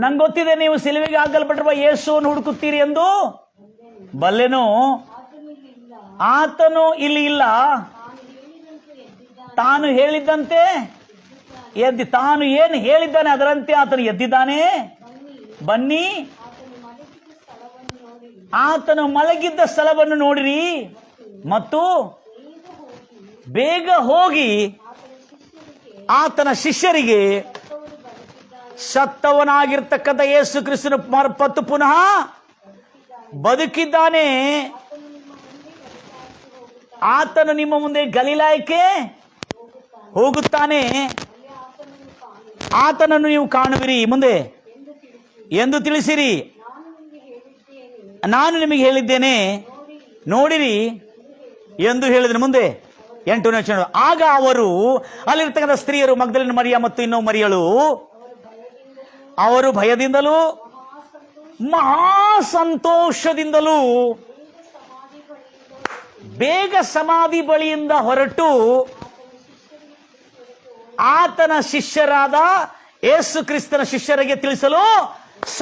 ನಂಗೆ ಗೊತ್ತಿದೆ ನೀವು ಸಿಲುವೆಗೆ ಹಾಕಲ್ಪಟ್ಟಿರುವ ಯೇಸುವನ್ನು ಹುಡುಕುತ್ತೀರಿ ಎಂದು ಬಲ್ಲೆನು. ಆತನು ಇಲ್ಲಿ ಇಲ್ಲ, ತಾನು ಹೇಳಿದ್ದಂತೆ ತಾನು ಏನು ಹೇಳಿದ್ದಾನೆ ಅದರಂತೆ ಆತನು ಎದ್ದಿದ್ದಾನೆ. ಬನ್ನಿ, ಆತನು ಮಲಗಿದ್ದ ಸ್ಥಳವನ್ನು ನೋಡಿರಿ ಮತ್ತು ಬೇಗ ಹೋಗಿ ಆತನ ಶಿಷ್ಯರಿಗೆ ಸತ್ತವನಾಗಿರ್ತಕ್ಕಂಥ ಯೇಸು ಕ್ರಿಸ್ತನ ಮಾರ್ಪತ್ತು ಪುನಃ ಬದುಕಿದ್ದಾನೆ, ಆತನು ನಿಮ್ಮ ಮುಂದೆ ಗಲಿಲಾಯಕ್ಕೆ ಹೋಗುತ್ತಾನೆ, ಆತನನ್ನು ನೀವು ಕಾಣುವಿರಿ ಮುಂದೆ ಎಂದು ತಿಳಿಸಿರಿ. ನಾನು ನಿಮಗೆ ಹೇಳಿದ್ದೇನೆ, ನೋಡಿರಿ ಎಂದು ಹೇಳಿದನು. ಮುಂದೆ 8ನೇ ವಚನ. ಆಗ ಅವರು, ಅಲ್ಲಿರ್ತಕ್ಕಂಥ ಸ್ತ್ರೀಯರು, ಮಗ್ದಲಿನ ಮರಿಯ ಮತ್ತು ಇನ್ನೊಬ್ಬ ಮರಿಯಳು, ಅವರು ಭಯದಿಂದಲೂ ಮಹಾ ಸಂತೋಷದಿಂದಲೂ ಬೇಗ ಸಮಾಧಿ ಬಳಿಯಿಂದ ಹೊರಟು ಆತನ ಶಿಷ್ಯರಾದ ಯೇಸು ಕ್ರಿಸ್ತನ ಶಿಷ್ಯರಿಗೆ ತಿಳಿಸಲು,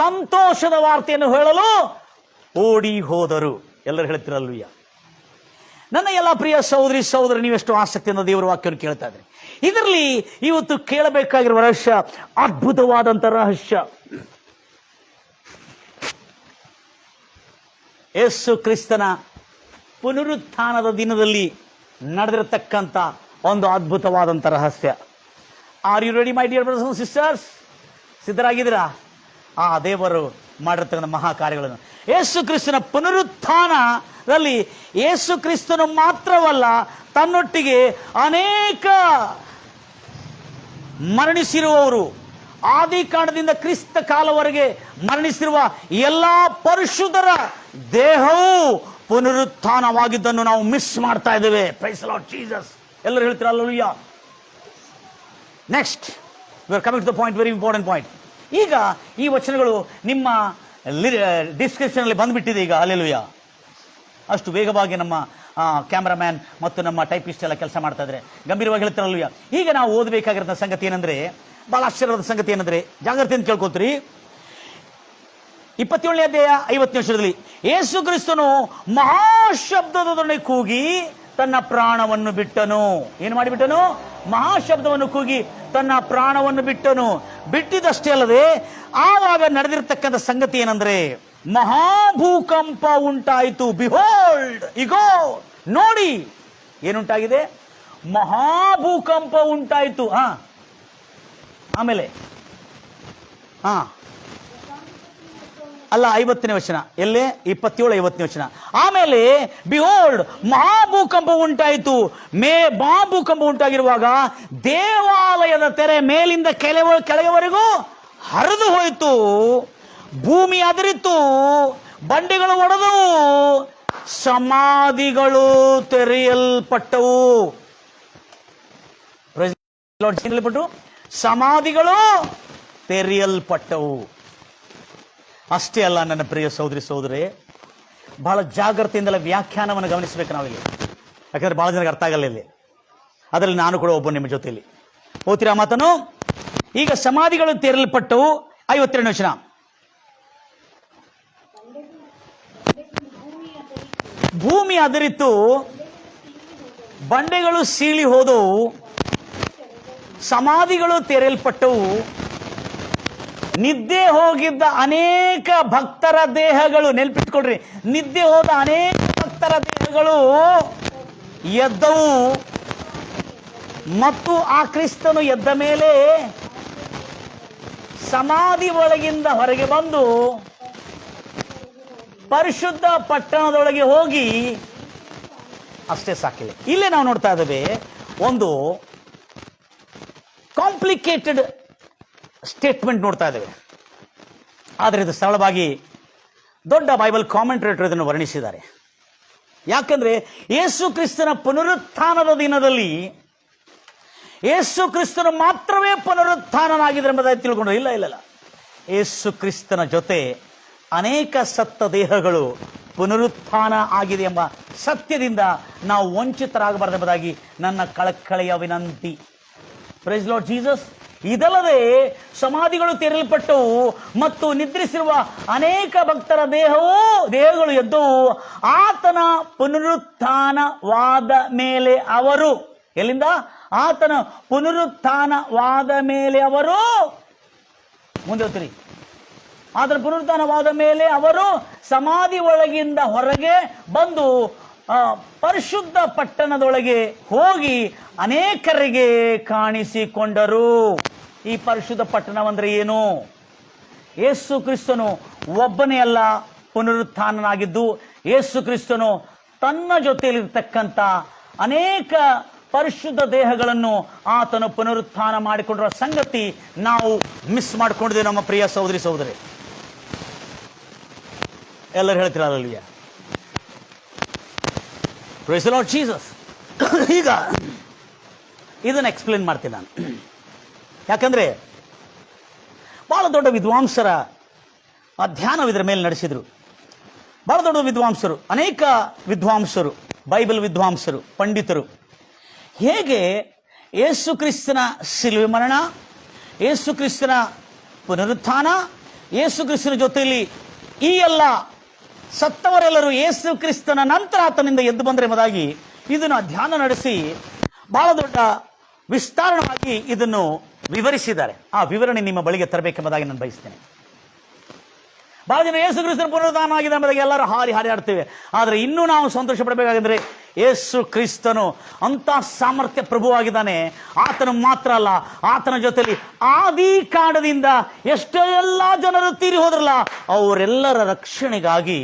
ಸಂತೋಷದ ವಾರ್ತೆಯನ್ನು ಹೇಳಲು ಓಡಿ ಹೋದರು. ಎಲ್ಲರೂ ಹೇಳ್ತಿರಲ್ವಯ್ಯ. ನನ್ನ ಎಲ್ಲ ಪ್ರಿಯ ಸಹೋದರಿ ಸಹೋದರ, ನೀವೆಷ್ಟು ಆಸಕ್ತಿಯಿಂದ ದೇವರ ವಾಕ್ಯವನ್ನು ಕೇಳ್ತಾ ಇದ್ರಿ. ಇದರಲ್ಲಿ ಇವತ್ತು ಕೇಳಬೇಕಾಗಿರುವ ರಹಸ್ಯ ಅದ್ಭುತವಾದಂಥ ರಹಸ್ಯ. ಯೇಸು ಕ್ರಿಸ್ತನ ಪುನರುತ್ಥಾನದ ದಿನದಲ್ಲಿ ನಡೆದಿರತಕ್ಕಂಥ ಒಂದು ಅದ್ಭುತವಾದಂಥ ರಹಸ್ಯ. Are you ready my dear brothers and sisters? ಸಿದ್ಧರಾಗಿದ್ದೀರಾ? ಆ ದೇವರು ಮಾಡಿರ್ತಕ್ಕಂಥ ಮಹಾ ಕಾರ್ಯಗಳನ್ನು. ಯೇಸು ಕ್ರಿಸ್ತನ ಪುನರುತ್ಥಾನದಲ್ಲಿ ಯೇಸು ಕ್ರಿಸ್ತನು ಮಾತ್ರವಲ್ಲ, ತನ್ನೊಟ್ಟಿಗೆ ಅನೇಕ ಮರಣಿಸಿರುವವರು, ಆದಿಕಾಂಡದಿಂದ ಕ್ರಿಸ್ತ ಕಾಲವರೆಗೆ ಮರಣಿಸಿರುವ ಎಲ್ಲ ಪರಿಶುದ್ಧರ ದೇಹವು ಪುನರುತ್ಥಾನವಾಗಿದ್ದನ್ನು ನಾವು ಮಿಸ್ ಮಾಡ್ತಾ ಇದ್ದೇವೆ. Praise the Lord Jesus. ಎಲ್ಲರೂ ಹೇಳ್ತೀರಾ hallelujah? Next we are coming to the point, very important point. ಈಗ ಈ ವಚನಗಳು ನಿಮ್ಮ ಡಿಸ್ಕ್ರಿಪ್ಷನಲ್ಲಿ ಬಂದ್ಬಿಟ್ಟಿದೆ ಈಗ. ಹಲ್ಲೆಲೂಯಾ. ಅಷ್ಟು ವೇಗವಾಗಿ ನಮ್ಮ ಕ್ಯಾಮ್ರಾಮ್ಯಾನ್ ಮತ್ತು ನಮ್ಮ ಟೈಪಿಸ್ಟ್ ಎಲ್ಲ ಕೆಲಸ ಮಾಡ್ತಾ ಇದ್ದಾರೆ. ಗಂಭೀರವಾಗಿ ಹೇಳ್ತಾರಲ್ವಯ್ಯ. ಈಗ ನಾವು ಓದಬೇಕಾಗಿರೋ ಸಂಗತಿ ಏನಂದ್ರೆ, ಬಹಳ ಆಶ್ಚರ್ಯವಾದ ಸಂಗತಿ ಏನಂದ್ರೆ, ಜಾಗ್ರತೆಯಿಂದ ಕೇಳ್ಕೊತೀರಿ. 27ನೇ ಅಧ್ಯಾಯ 50ನೇ ವಚನದಲ್ಲಿ ಯೇಸು ಕ್ರಿಸ್ತನು ಮಹಾಶಬ್ದದೊಡನೆ ಕೂಗಿ ತನ್ನ ಪ್ರಾಣವನ್ನು ಬಿಟ್ಟನು. ಏನು ಮಾಡಿಬಿಟ್ಟನು? ಮಹಾಶಬ್ದವನ್ನು ಕೂಗಿ ತನ್ನ ಪ್ರಾಣವನ್ನು ಬಿಟ್ಟನು. ಬಿಟ್ಟಿದ್ದಷ್ಟೇ ಅಲ್ಲದೆ ಆವಾಗ ನಡೆದಿರ್ತಕ್ಕಂಥ ಸಂಗತಿ ಏನಂದ್ರೆ, ಮಹಾಭೂಕಂಪ ಉಂಟಾಯಿತು. ಬಿಹೋಲ್ಡ್, ಇಗೋ, ನೋಡಿ ಏನುಂಟಾಗಿದೆ? ಮಹಾಭೂಕಂಪ ಉಂಟಾಯಿತು. ಆಮೇಲೆ ಅಲ್ಲ, 50ನೇ ವಚನ ಎಲ್ಲೇ? 27 50ನೇ ವಚನ. ಆಮೇಲೆ ಬಿಹೋಲ್ಡ್, ಮಹಾಭೂಕಂಪ ಉಂಟಾಯಿತು. ಮಹಾಭೂಕಂಪ ಉಂಟಾಗಿರುವಾಗ ದೇವಾಲಯದ ತೆರೆ ಮೇಲಿಂದ ಕೆಳಗೆವರೆಗೂ ಹರಿದು ಹೋಯಿತು. ಭೂಮಿ ಅದರಿತು, ಬಂಡೆಗಳು ಒಡೆದವು, ಸಮಾಧಿಗಳು ತೆರೆಯಲ್ಪಟ್ಟವು. ಸಮಾಧಿಗಳು ತೆರೆಯಲ್ಪಟ್ಟವು. ಅಷ್ಟೇ ಅಲ್ಲ ನನ್ನ ಪ್ರಿಯ ಸಹೋದರಿ ಸಹೋದರಿ, ಬಹಳ ಜಾಗ್ರತೆಯಿಂದಲೇ ವ್ಯಾಖ್ಯಾನವನ್ನು ಗಮನಿಸಬೇಕು ನಾವಿಲ್ಲಿ. ಯಾಕಂದ್ರೆ ಬಹಳ ಜನಕ್ಕೆ ಅರ್ಥ ಆಗಲ್ಲ ಇಲ್ಲಿ. ಅದರಲ್ಲಿ ನಾನು ಕೂಡ ಒಬ್ಬ ನಿಮ್ಮ ಜೊತೆಯಲ್ಲಿ. ಓದ್ತೀರಾ ಮಾತನ್ನು? ಈಗ ಸಮಾಧಿಗಳು ತೆರೆಯಲ್ಪಟ್ಟವು. 52ನೇ ವಚನ. ಭೂಮಿ ಅದರಿತು, ಬಂಡೆಗಳು ಸೀಳಿ ಹೋದವು, ಸಮಾಧಿಗಳು ತೆರೆಯಲ್ಪಟ್ಟವು. ನಿದ್ದೆ ಹೋಗಿದ್ದ ಅನೇಕ ಭಕ್ತರ ದೇಹಗಳು, ನೆನಪಿಟ್ಕೊಳ್ರಿ, ನಿದ್ದೆ ಹೋದ ಅನೇಕ ಭಕ್ತರ ದೇಹಗಳು ಎದ್ದವು. ಮತ್ತು ಆ ಕ್ರಿಸ್ತನು ಎದ್ದ ಮೇಲೆ ಸಮಾಧಿ ಒಳಗಿಂದ ಹೊರಗೆ ಬಂದು ಪರಿಶುದ್ಧ ಪಟ್ಟಣದೊಳಗೆ ಹೋಗಿ, ಅಷ್ಟೇ ಸಾಕಿಲ್ಲ. ಇಲ್ಲೇ ನಾವು ನೋಡ್ತಾ ಇದ್ದೇವೆ ಒಂದು ಕಾಂಪ್ಲಿಕೇಟೆಡ್ ಸ್ಟೇಟ್ಮೆಂಟ್ ನೋಡ್ತಾ ಇದ್ದೇವೆ. ಆದರೆ ಇದು ಸರಳವಾಗಿ ದೊಡ್ಡ ಬೈಬಲ್ ಕಾಮೆಂಟ್ರೇಟರ್ ಇದನ್ನು ವರ್ಣಿಸಿದ್ದಾರೆ. ಯಾಕಂದ್ರೆ ಯೇಸು ಕ್ರಿಸ್ತನ ಪುನರುತ್ಥಾನದ ದಿನದಲ್ಲಿ ಯೇಸು ಕ್ರಿಸ್ತನು ಮಾತ್ರವೇ ಪುನರುತ್ಥಾನನಾಗಿದ್ದಾರೆ ಎಂಬುದಾಗಿ ತಿಳ್ಕೊಂಡ್ರು. ಇಲ್ಲ, ಯೇಸು ಕ್ರಿಸ್ತನ ಜೊತೆ ಅನೇಕ ಸತ್ತ ದೇಹಗಳು ಪುನರುತ್ಥಾನ ಆಗಿದೆ ಎಂಬ ಸತ್ಯದಿಂದ ನಾವು ವಂಚಿತರಾಗಬಾರದೆಂಬುದಾಗಿ ನನ್ನ ಕಳಕಳೆಯ ವಿನಂತಿ. Praise Lord Jesus. ಇದಲ್ಲದೆ ಸಮಾಧಿಗಳು ತೆರೆಯಲ್ಪಟ್ಟವು ಮತ್ತು ನಿದ್ರಿಸಿರುವ ಅನೇಕ ಭಕ್ತರ ದೇಹಗಳು ಎದ್ದವು. ಆತನ ಪುನರುತ್ಥಾನವಾದ ಮೇಲೆ ಅವರು, ಎಲ್ಲಿಂದ? ಆತನ ಪುನರುತ್ಥಾನವಾದ ಮೇಲೆ ಅವರು, ಮುಂದೆ ಹೋಗ್ತೀರಿ, ಆತನ ಪುನರುತ್ಥಾನವಾದ ಮೇಲೆ ಅವರು ಸಮಾಧಿ ಒಳಗಿಂದ ಹೊರಗೆ ಬಂದು ಪರಿಶುದ್ಧ ಪಟ್ಟಣದೊಳಗೆ ಹೋಗಿ ಅನೇಕರಿಗೆ ಕಾಣಿಸಿಕೊಂಡರು. ಈ ಪರಿಶುದ್ಧ ಪಟ್ಟಣವಂದ್ರೆ ಏನು? ಯೇಸು ಕ್ರಿಸ್ತನು ಒಬ್ಬನೇ ಅಲ್ಲ ಪುನರುತ್ಥಾನನಾಗಿದ್ದು, ಯೇಸು ಕ್ರಿಸ್ತನು ತನ್ನ ಜೊತೆಯಲ್ಲಿರ್ತಕ್ಕಂಥ ಅನೇಕ ಪರಿಶುದ್ಧ ದೇಹಗಳನ್ನು ಆತನು ಪುನರುತ್ಥಾನ ಮಾಡಿಕೊಂಡಿರುವ ಸಂಗತಿ ನಾವು ಮಿಸ್ ಮಾಡಿಕೊಂಡಿದ್ದೇವೆ ನಮ್ಮ ಪ್ರಿಯ ಸಹೋದರಿ ಸಹೋದರಿ. ಎಲ್ಲರೂ ಹೇಳ್ತಿರಲ್ಲ, ಪ್ರೈಸ್ ದಿ ಲಾರ್ಡ್ ಜೀಸಸ್. ಈಗ ಇದನ್ನು ಎಕ್ಸ್ಪ್ಲೇನ್ ಮಾಡ್ತೀನಿ ನಾನು, ಯಾಕಂದ್ರೆ ಬಹಳ ದೊಡ್ಡ ವಿದ್ವಾಂಸರ ಅಧ್ಯಯನ ಇದರ ಮೇಲೆ ನಡೆಸಿದ್ರು. ಬಹಳ ದೊಡ್ಡ ವಿದ್ವಾಂಸರು, ಅನೇಕ ವಿದ್ವಾಂಸರು, ಬೈಬಲ್ ವಿದ್ವಾಂಸರು, ಪಂಡಿತರು ಹೇಗೆ ಯೇಸು ಕ್ರಿಸ್ತನ ಶಿಲುಬೆ ಮರಣ, ಯೇಸು ಕ್ರಿಸ್ತನ ಪುನರುತ್ಥಾನ, ಯೇಸು ಕ್ರಿಸ್ತನ ಜೊತೆಯಲ್ಲಿ ಈ ಎಲ್ಲ ಸತ್ತವರೆಲ್ಲರೂ ಯೇಸು ಕ್ರಿಸ್ತನ ನಂತರ ಆತನಿಂದ ಎದ್ದು ಬಂದರೆ ಎಂಬುದಾಗಿ ಇದನ್ನು ಅಧ್ಯಯನ ನಡೆಸಿ ಬಹಳ ದೊಡ್ಡ ವಿಸ್ತಾರವಾಗಿ ಇದನ್ನು ವಿವರಿಸಿದ್ದಾರೆ. ಆ ವಿವರಣೆ ನಿಮ್ಮ ಬಳಿಗೆ ತರಬೇಕೆಂಬುದಾಗಿ ನಾನು ಬಯಸ್ತೇನೆ. ಬಹಳ ಜನ ಯೇಸು ಕ್ರಿಸ್ತನ ಪುನರುತ್ಥಾನ ಆಗಿದೆ ಎಂಬುದಾಗಿ ಎಲ್ಲರೂ ಹಾರಾಡ್ತೇವೆ. ಆದರೆ ಇನ್ನೂ ನಾವು ಸಂತೋಷ ಪಡಬೇಕಾದ್ರೆ ಯೇಸು ಕ್ರಿಸ್ತನು ಅಂತ ಸಾಮರ್ಥ್ಯ ಪ್ರಭುವಾಗಿದ್ದಾನೆ. ಆತನು ಮಾತ್ರ ಅಲ್ಲ, ಆತನ ಜೊತೆಲಿ ಆದಿ ಕಾಂಡದಿಂದ ಎಷ್ಟೋ ಎಲ್ಲ ಜನರು ತೀರಿ ಹೋದ್ರಲ್ಲ, ಅವರೆಲ್ಲರ ರಕ್ಷಣೆಗಾಗಿ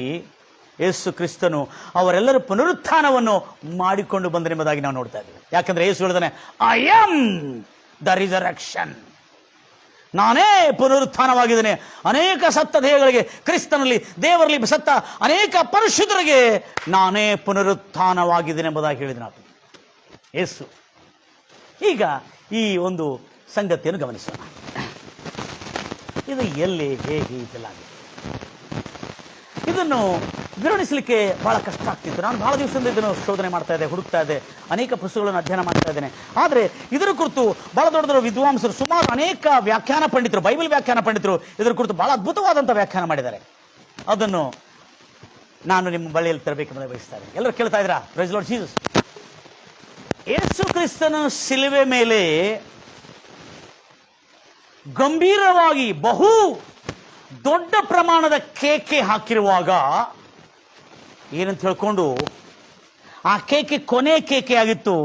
ಯೇಸು ಕ್ರಿಸ್ತನು ಅವರೆಲ್ಲರ ಪುನರುತ್ಥಾನವನ್ನು ಮಾಡಿಕೊಂಡು ಬಂದನೆಂಬುದಾಗಿ ನಾವು ನೋಡ್ತಾ ಇದ್ದೇವೆ. ಯಾಕಂದ್ರೆ ಯೇಸು ಹೇಳಿದಾನೆ, ಐ ಆಮ್ ದ ರಿಸರೆಕ್ಷನ್, ನಾನೇ ಪುನರುತ್ಥಾನವಾಗಿದ್ದೇನೆ. ಅನೇಕ ಸತ್ತ ದೇಹಗಳಿಗೆ, ಕ್ರಿಸ್ತನಲ್ಲಿ ದೇವರಲ್ಲಿ ಸತ್ತ ಅನೇಕ ಪರಿಶುದ್ಧರಿಗೆ ನಾನೇ ಪುನರುತ್ಥಾನವಾಗಿದ್ದೇನೆ ಎಂಬುದಾಗಿ ಹೇಳಿದ ಯೇಸು. ಈಗ ಈ ಒಂದು ಸಂಗತಿಯನ್ನು ಗಮನಿಸೋಣ. ಇದು ಎಲ್ಲಿ, ಹೇಗೆ, ಇದೆಲ್ಲ ಇದನ್ನು ವಿವರಿಸಲಿಕ್ಕೆ ಬಹಳ ಕಷ್ಟ ಆಗ್ತಿತ್ತು. ನಾನು ಬಹಳ ದಿವಸದಿಂದ ಇದನ್ನು ಶೋಧನೆ ಮಾಡ್ತಾ ಇದ್ದೆ, ಹುಡುಕ್ತಾ ಇದ್ದೆ, ಅನೇಕ ಪುಸ್ತಕಗಳನ್ನು ಅಧ್ಯಯನ ಮಾಡ್ತಾ ಇದ್ದೇನೆ. ಆದರೆ ಇದರ ಕುರಿತು ಬಹಳ ದೊಡ್ಡ ದೊಡ್ಡ ವಿದ್ವಾಂಸರು, ಸುಮಾರು ಅನೇಕ ವ್ಯಾಖ್ಯಾನ ಪಂಡಿತರು, ಬೈಬಲ್ ವ್ಯಾಖ್ಯಾನ ಪಂಡಿತರು ಇದರ ಕುರಿತು ಬಹಳ ಅದ್ಭುತವಾದಂಥ ವ್ಯಾಖ್ಯಾನ ಮಾಡಿದ್ದಾರೆ. ಅದನ್ನು ನಾನು ನಿಮ್ಮ ಬಳಿಯಲ್ಲಿ ತರಬೇಕೆಂಬುದಾಗಿ ಬಯಸ್ತಾರೆ. ಎಲ್ಲರೂ ಕೇಳ್ತಾ ಇದ್ದೀರಾ? Price Lord Jesus. ಯೇಸು ಕ್ರಿಸ್ತನ ಶಿಲುಬೆ ಮೇಲೆ ಗಂಭೀರವಾಗಿ ಬಹು ದೊಡ್ಡ ಪ್ರಮಾಣದ ಕೇಕೆ ಹಾಕಿರುವಾಗ ಏನಂತ ಹೇಳ್ಕೊಂಡು ಆ ಕೇಕೆ ಕೊನೆ ಕೇಕೆ ಆಗಿತ್ತು.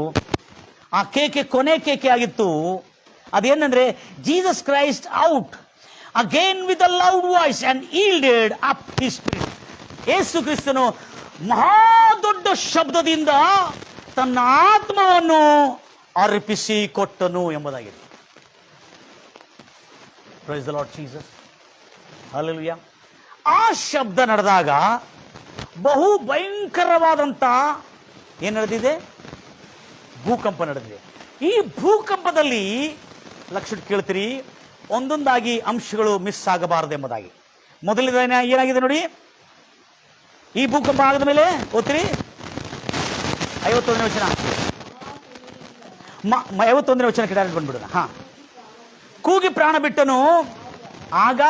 ಆ ಕೇಕೆ ಕೊನೆ ಕೇಕೆ ಆಗಿತ್ತು. ಅದೇನಂದ್ರೆ, Jesus Christ out again with a loud voice and yielded up his spirit. ಯೇಸು ಕ್ರಿಸ್ತನು ಮಹಾ ದೊಡ್ಡ ಶಬ್ದದಿಂದ ತನ್ನ ಆತ್ಮವನ್ನು ಅರ್ಪಿಸಿ ಕೊಟ್ಟನು ಎಂಬುದಾಗಿದೆ. Praise the Lord Jesus. Hallelujah. ಆ ಶಬ್ದ ನಡೆದಾಗ ಬಹು ಭಯಂಕರವಾದಂತ ಏನು ನಡೆದಿದೆ? ಭೂಕಂಪ ನಡೆದಿದೆ. ಈ ಭೂಕಂಪದಲ್ಲಿ ಲಕ್ಷ ಕೇಳ್ತೀರಿ, ಒಂದೊಂದಾಗಿ ಅಂಶಗಳು ಮಿಸ್ ಆಗಬಾರದು ಎಂಬುದಾಗಿ. ಮೊದಲನೇ ಏನಾಗಿದೆ ನೋಡಿ, ಈ ಭೂಕಂಪ ಆಗದ ಮೇಲೆ ಓದ್ತೀರಿ 51ನೇ ವಚನ, 51ನೇ ವಚನಕ್ಕೆ ಡೈರೆಕ್ಟ್ ಬಂದ್ಬಿಡೋಣ. ಕೂಗಿ ಪ್ರಾಣ ಬಿಟ್ಟನು. ಆಗ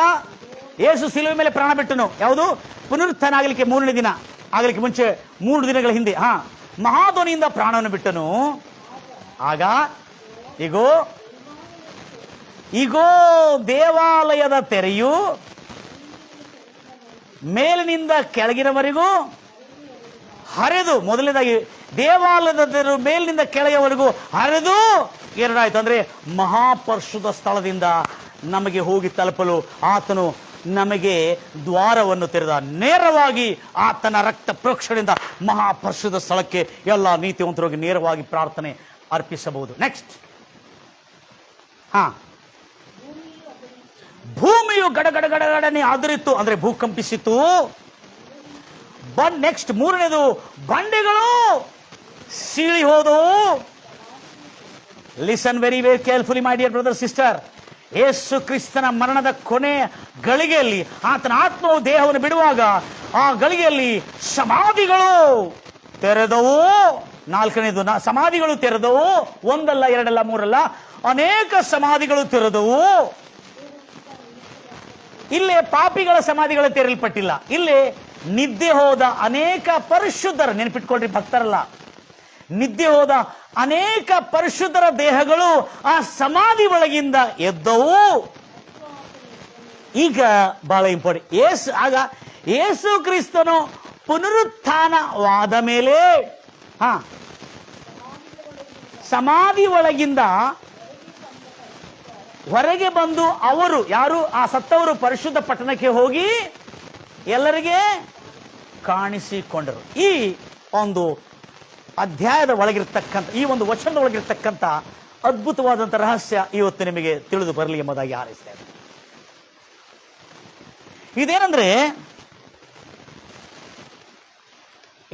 ಯೇಸು ಶಿಲುಬೆ ಮೇಲೆ ಪ್ರಾಣ ಬಿಟ್ಟನು. ಯಾವುದು? ಪುನರುತ್ಥಾನ ಆಗಲಿಕ್ಕೆ 3ನೇ ದಿನ ಆಗಲಿಕ್ಕೆ ಮುಂಚೆ 3 ದಿನಗಳ ಹಿಂದೆ ಮಹಾಧ್ವನಿಯಿಂದ ಪ್ರಾಣವನ್ನು ಬಿಟ್ಟನು. ಆಗ ಈಗೋ ದೇವಾಲಯದ ತೆರೆಯು ಮೇಲಿನಿಂದ ಕೆಳಗಿನವರೆಗೂ ಹರಿದು, ಮೊದಲನೇದಾಗಿ ದೇವಾಲಯದ ತೆರೆಯು ಮೇಲಿನಿಂದ ಕೆಳಗಿನವರೆಗೂ ಹರಿದು ಎರಡಾಯ್ತು. ಅಂದ್ರೆ ಮಹಾಪರಿಶುದ್ಧ ಸ್ಥಳದಿಂದ ನಮಗೆ ಹೋಗಿ ತಲುಪಲು ಆತನು ನಮಗೆ ದ್ವಾರವನ್ನು ತೆರೆದ. ನೇರವಾಗಿ ಆತನ ರಕ್ತ ಪ್ರೋಕ್ಷಣೆಯಿಂದ ಮಹಾಪರಿಶುದ್ಧ ಸ್ಥಳಕ್ಕೆ ಎಲ್ಲ ನೀತಿವಂತರಿಗೆ ನೇರವಾಗಿ ಪ್ರಾರ್ಥನೆ ಅರ್ಪಿಸಬಹುದು. ನೆಕ್ಸ್ಟ್, ಭೂಮಿಯು ಗಡಗಡಗಡಗಡನೆ ಆದರಿತ್ತು, ಅಂದ್ರೆ ಭೂಕಂಪಿಸಿತು. ನೆಕ್ಸ್ಟ್ 3ನೇದು, ಬಂಡೆಗಳು ಸೀಳಿ ಹೋದವು. Listen very very carefully my dear brother sister. ಯೇಸು ಕ್ರಿಸ್ತನ ಮರಣದ ಕೊನೆ ಗಳಿಗೆಯಲ್ಲಿ ಆತನ ಆತ್ಮವು ದೇಹವನ್ನು ಬಿಡುವಾಗ ಆ ಗಳಿಗೆಯಲ್ಲಿ ಸಮಾಧಿಗಳು ತೆರೆದವು. ನಾಲ್ಕನೇದು, ಸಮಾಧಿಗಳು ತೆರೆದವು. ಒಂದಲ್ಲ, ಎರಡಲ್ಲ, ಮೂರಲ್ಲ, ಅನೇಕ ಸಮಾಧಿಗಳು ತೆರೆದವು. ಇಲ್ಲೇ ಪಾಪಿಗಳ ಸಮಾಧಿಗಳು ತೆರೆಯಲ್ಪಟ್ಟಿಲ್ಲ. ಇಲ್ಲೇ ನಿದ್ದೆ ಹೋದ ಅನೇಕ ಪರಿಶುದ್ಧರ, ನೆನಪಿಟ್ಕೊಳ್ರಿ ಭಕ್ತರಲ್ಲ, ನಿದ್ದೆ ಹೋದ ಅನೇಕ ಪರಿಶುದ್ಧರ ದೇಹಗಳು ಆ ಸಮಾಧಿ ಒಳಗಿಂದ ಎದ್ದವು. ಈಗ ಬಹಳ ಇಂಪಾರ್ಟೆಂಟ್, ಆಗ ಯೇಸು ಕ್ರಿಸ್ತನು ಪುನರುತ್ಥಾನವಾದ ಮೇಲೆ ಸಮಾಧಿ ಒಳಗಿಂದ ಹೊರಗೆ ಬಂದು ಅವರು ಯಾರು, ಆ ಸತ್ತವರು ಪರಿಶುದ್ಧ ಪಟ್ಟಣಕ್ಕೆ ಹೋಗಿ ಎಲ್ಲರಿಗೆ ಕಾಣಿಸಿಕೊಂಡರು. ಈ ಒಂದು ಅಧ್ಯಾಯದ ಒಳಗಿರ್ತಕ್ಕಂಥ, ಈ ಒಂದು ವಚನದ ಒಳಗಿರ್ತಕ್ಕಂಥ ಅದ್ಭುತವಾದಂಥ ರಹಸ್ಯ ಇವತ್ತು ನಿಮಗೆ ತಿಳಿದು ಬರಲಿ ಎಂಬುದಾಗಿ ಹಾರೈಸ್ತಾ ಇದ್ದೇನೆ. ಇದೇನಂದ್ರೆ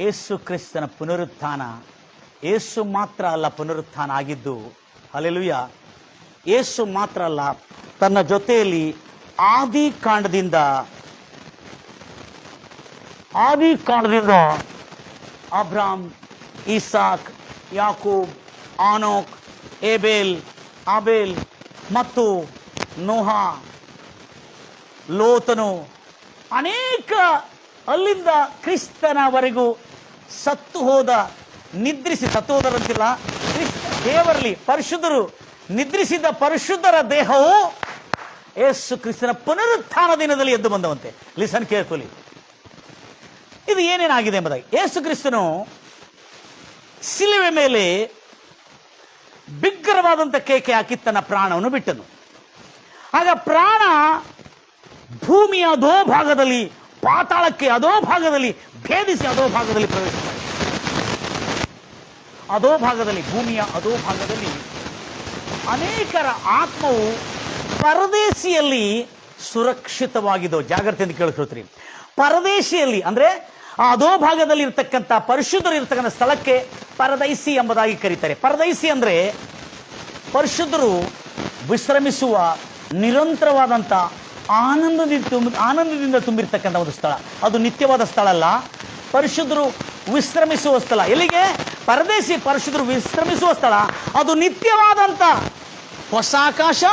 ಯೇಸು ಕ್ರಿಸ್ತನ ಪುನರುತ್ಥಾನ, ಯೇಸು ಮಾತ್ರ ಅಲ್ಲ ಪುನರುತ್ಥಾನ ಆಗಿದ್ದು, ಹಲ್ಲೆಲೂಯಾ, ಯೇಸು ಮಾತ್ರ ಅಲ್ಲ, ತನ್ನ ಜೊತೆಯಲ್ಲಿ ಆದಿಕಾಂಡದಿಂದ ಅಬ್ರಾಮ್, ಇಸಾಕ್, ಯಾಕೂಬ್, ಆನೋಕ್, ಆಬೇಲ್ ಮತ್ತು ನೋಹ, ಲೋತನು, ಅನೇಕ ಅಲ್ಲಿಂದ ಕ್ರಿಸ್ತನವರೆಗೂ ಸತ್ತು ಹೋದರಂತಿಲ್ಲ, ದೇವರಲ್ಲಿ ಪರಿಶುದ್ಧರು ನಿದ್ರಿಸಿದ ಪರಿಶುದ್ಧರ ದೇಹವು ಯೇಸು ಕ್ರಿಸ್ತನ ಪುನರುತ್ಥಾನ ದಿನದಲ್ಲಿ ಎದ್ದು ಬಂದವಂತೆ. Listen carefully. ಇದು ಏನೇನಾಗಿದೆ ಎಂಬುದಾಗಿ, ಯೇಸು ಕ್ರಿಸ್ತನು ಶಿಲುವೆ ಮೇಲೆ ಬಿಗ್ಗರವಾದಂಥ ಕೇಕೆ ಹಾಕಿ ತನ್ನ ಪ್ರಾಣವನ್ನು ಬಿಟ್ಟನು. ಆಗ ಪ್ರಾಣ ಭೂಮಿಯ ಅದೋ ಭಾಗದಲ್ಲಿ, ಪಾತಾಳಕ್ಕೆ ಅದೋ ಭಾಗದಲ್ಲಿ ಭೇದಿಸಿ ಅದೋ ಭಾಗದಲ್ಲಿ ಪ್ರವೇಶ ಮಾಡಿ, ಅದೋ ಭಾಗದಲ್ಲಿ, ಭೂಮಿಯ ಅದೋ ಭಾಗದಲ್ಲಿ ಅನೇಕರ ಆತ್ಮವು ಪರದೇಶಿಯಲ್ಲಿ ಸುರಕ್ಷಿತವಾಗಿದ್ದವು. ಜಾಗ್ರತೆಯಿಂದ ಕೇಳಿಸ್ಕೊಳ್ತೀರಿ. ಪರದೇಶಿಯಲ್ಲಿ ಅಂದ್ರೆ ಅದೋ ಭಾಗದಲ್ಲಿ ಇರ್ತಕ್ಕಂಥ ಪರಿಶುದ್ಧರು ಇರ್ತಕ್ಕಂಥ ಸ್ಥಳಕ್ಕೆ ಪರದೈಸಿ ಎಂಬುದಾಗಿ ಕರೀತಾರೆ. ಪರದೈಸಿ ಅಂದ್ರೆ ಪರಿಶುದ್ಧರು ವಿಶ್ರಮಿಸುವ ನಿರಂತರವಾದಂಥ ಆನಂದದಿಂದ ತುಂಬಿರ್ತಕ್ಕಂಥ ಒಂದು ಸ್ಥಳ. ಅದು ನಿತ್ಯವಾದ ಸ್ಥಳ ಅಲ್ಲ, ಪರಿಶುದ್ಧರು ವಿಶ್ರಮಿಸುವ ಸ್ಥಳ. ಎಲ್ಲಿಗೆ? ಪರದೇಶಿ ಪರಿಶುದ್ಧರು ವಿಶ್ರಮಿಸುವ ಸ್ಥಳ. ಅದು ನಿತ್ಯವಾದಂಥ ಹೊಸ ಆಕಾಶ,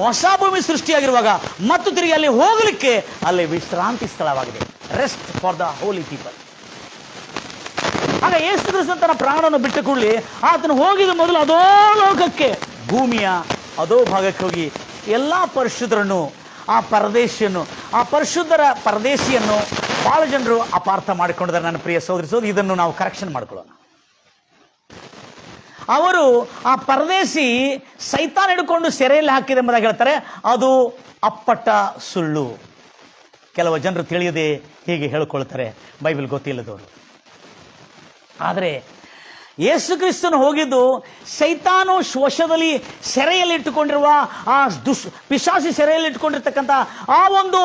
ಹೊಸ ಭೂಮಿ ಸೃಷ್ಟಿಯಾಗಿರುವಾಗ ಮತ್ತು ತಿರುಗಿ ಅಲ್ಲಿ ಹೋಗಲಿಕ್ಕೆ ಅಲ್ಲಿ ವಿಶ್ರಾಂತಿ ಸ್ಥಳವಾಗಿದೆ. Rest for the holy people. ಆಗ ಯೇಸು ಕ್ರಿಸ್ತನು ತನ್ನ ಪ್ರಾಣವನ್ನು ಬಿಟ್ಟ ಕೂಡಲೇ ಆತನು ಹೋಗಿದ ಮೊದಲು ಅದೋ ಲೋಕಕ್ಕೆ, ಭೂಮಿಯ ಅದೋ ಭಾಗಕ್ಕೆ ಹೋಗಿ ಎಲ್ಲ ಪರಿಶುದ್ಧರನ್ನು, ಆ ಪರದೇಶಿಯನ್ನು, ಆ ಪರಿಶುದ್ಧರ ಪರದೇಶಿಯನ್ನು ಬಹಳ ಜನರು ಅಪಾರ್ಥ ಮಾಡಿಕೊಂಡಿದ್ದಾರೆ. ನನ್ನ ಪ್ರಿಯ ಸೋದರಿ, ಇದನ್ನು ನಾವು ಕರೆಕ್ಷನ್ ಮಾಡ್ಕೊಳ್ಳೋಣ. ಅವರು ಆ ಪರದೇಶಿ ಸೈತಾನ್ ಹಿಡ್ಕೊಂಡು ಸೆರೆಯಲ್ಲಿ ಹಾಕಿದೆ ಎಂಬುದಾಗಿ ಹೇಳ್ತಾರೆ. ಅದು ಅಪ್ಪಟ ಸುಳ್ಳು. ಕೆಲವು ಜನರು ತಿಳಿಯದೆ ಹೀಗೆ ಹೇಳ್ಕೊಳ್ತಾರೆ, ಬೈಬಲ್ ಗೊತ್ತಿಲ್ಲದವರು. ಆದರೆ ಯೇಸು ಕ್ರಿಸ್ತನು ಹೋಗಿದ್ದು ಸೈತಾನು ವಶದಲ್ಲಿ ಸೆರೆಯಲ್ಲಿ ಇಟ್ಟುಕೊಂಡಿರುವ ಆ ಪಿಶಾಚಿ ಸೆರೆಯಲ್ಲಿ ಇಟ್ಟುಕೊಂಡಿರ್ತಕ್ಕಂಥ ಆ ಒಂದು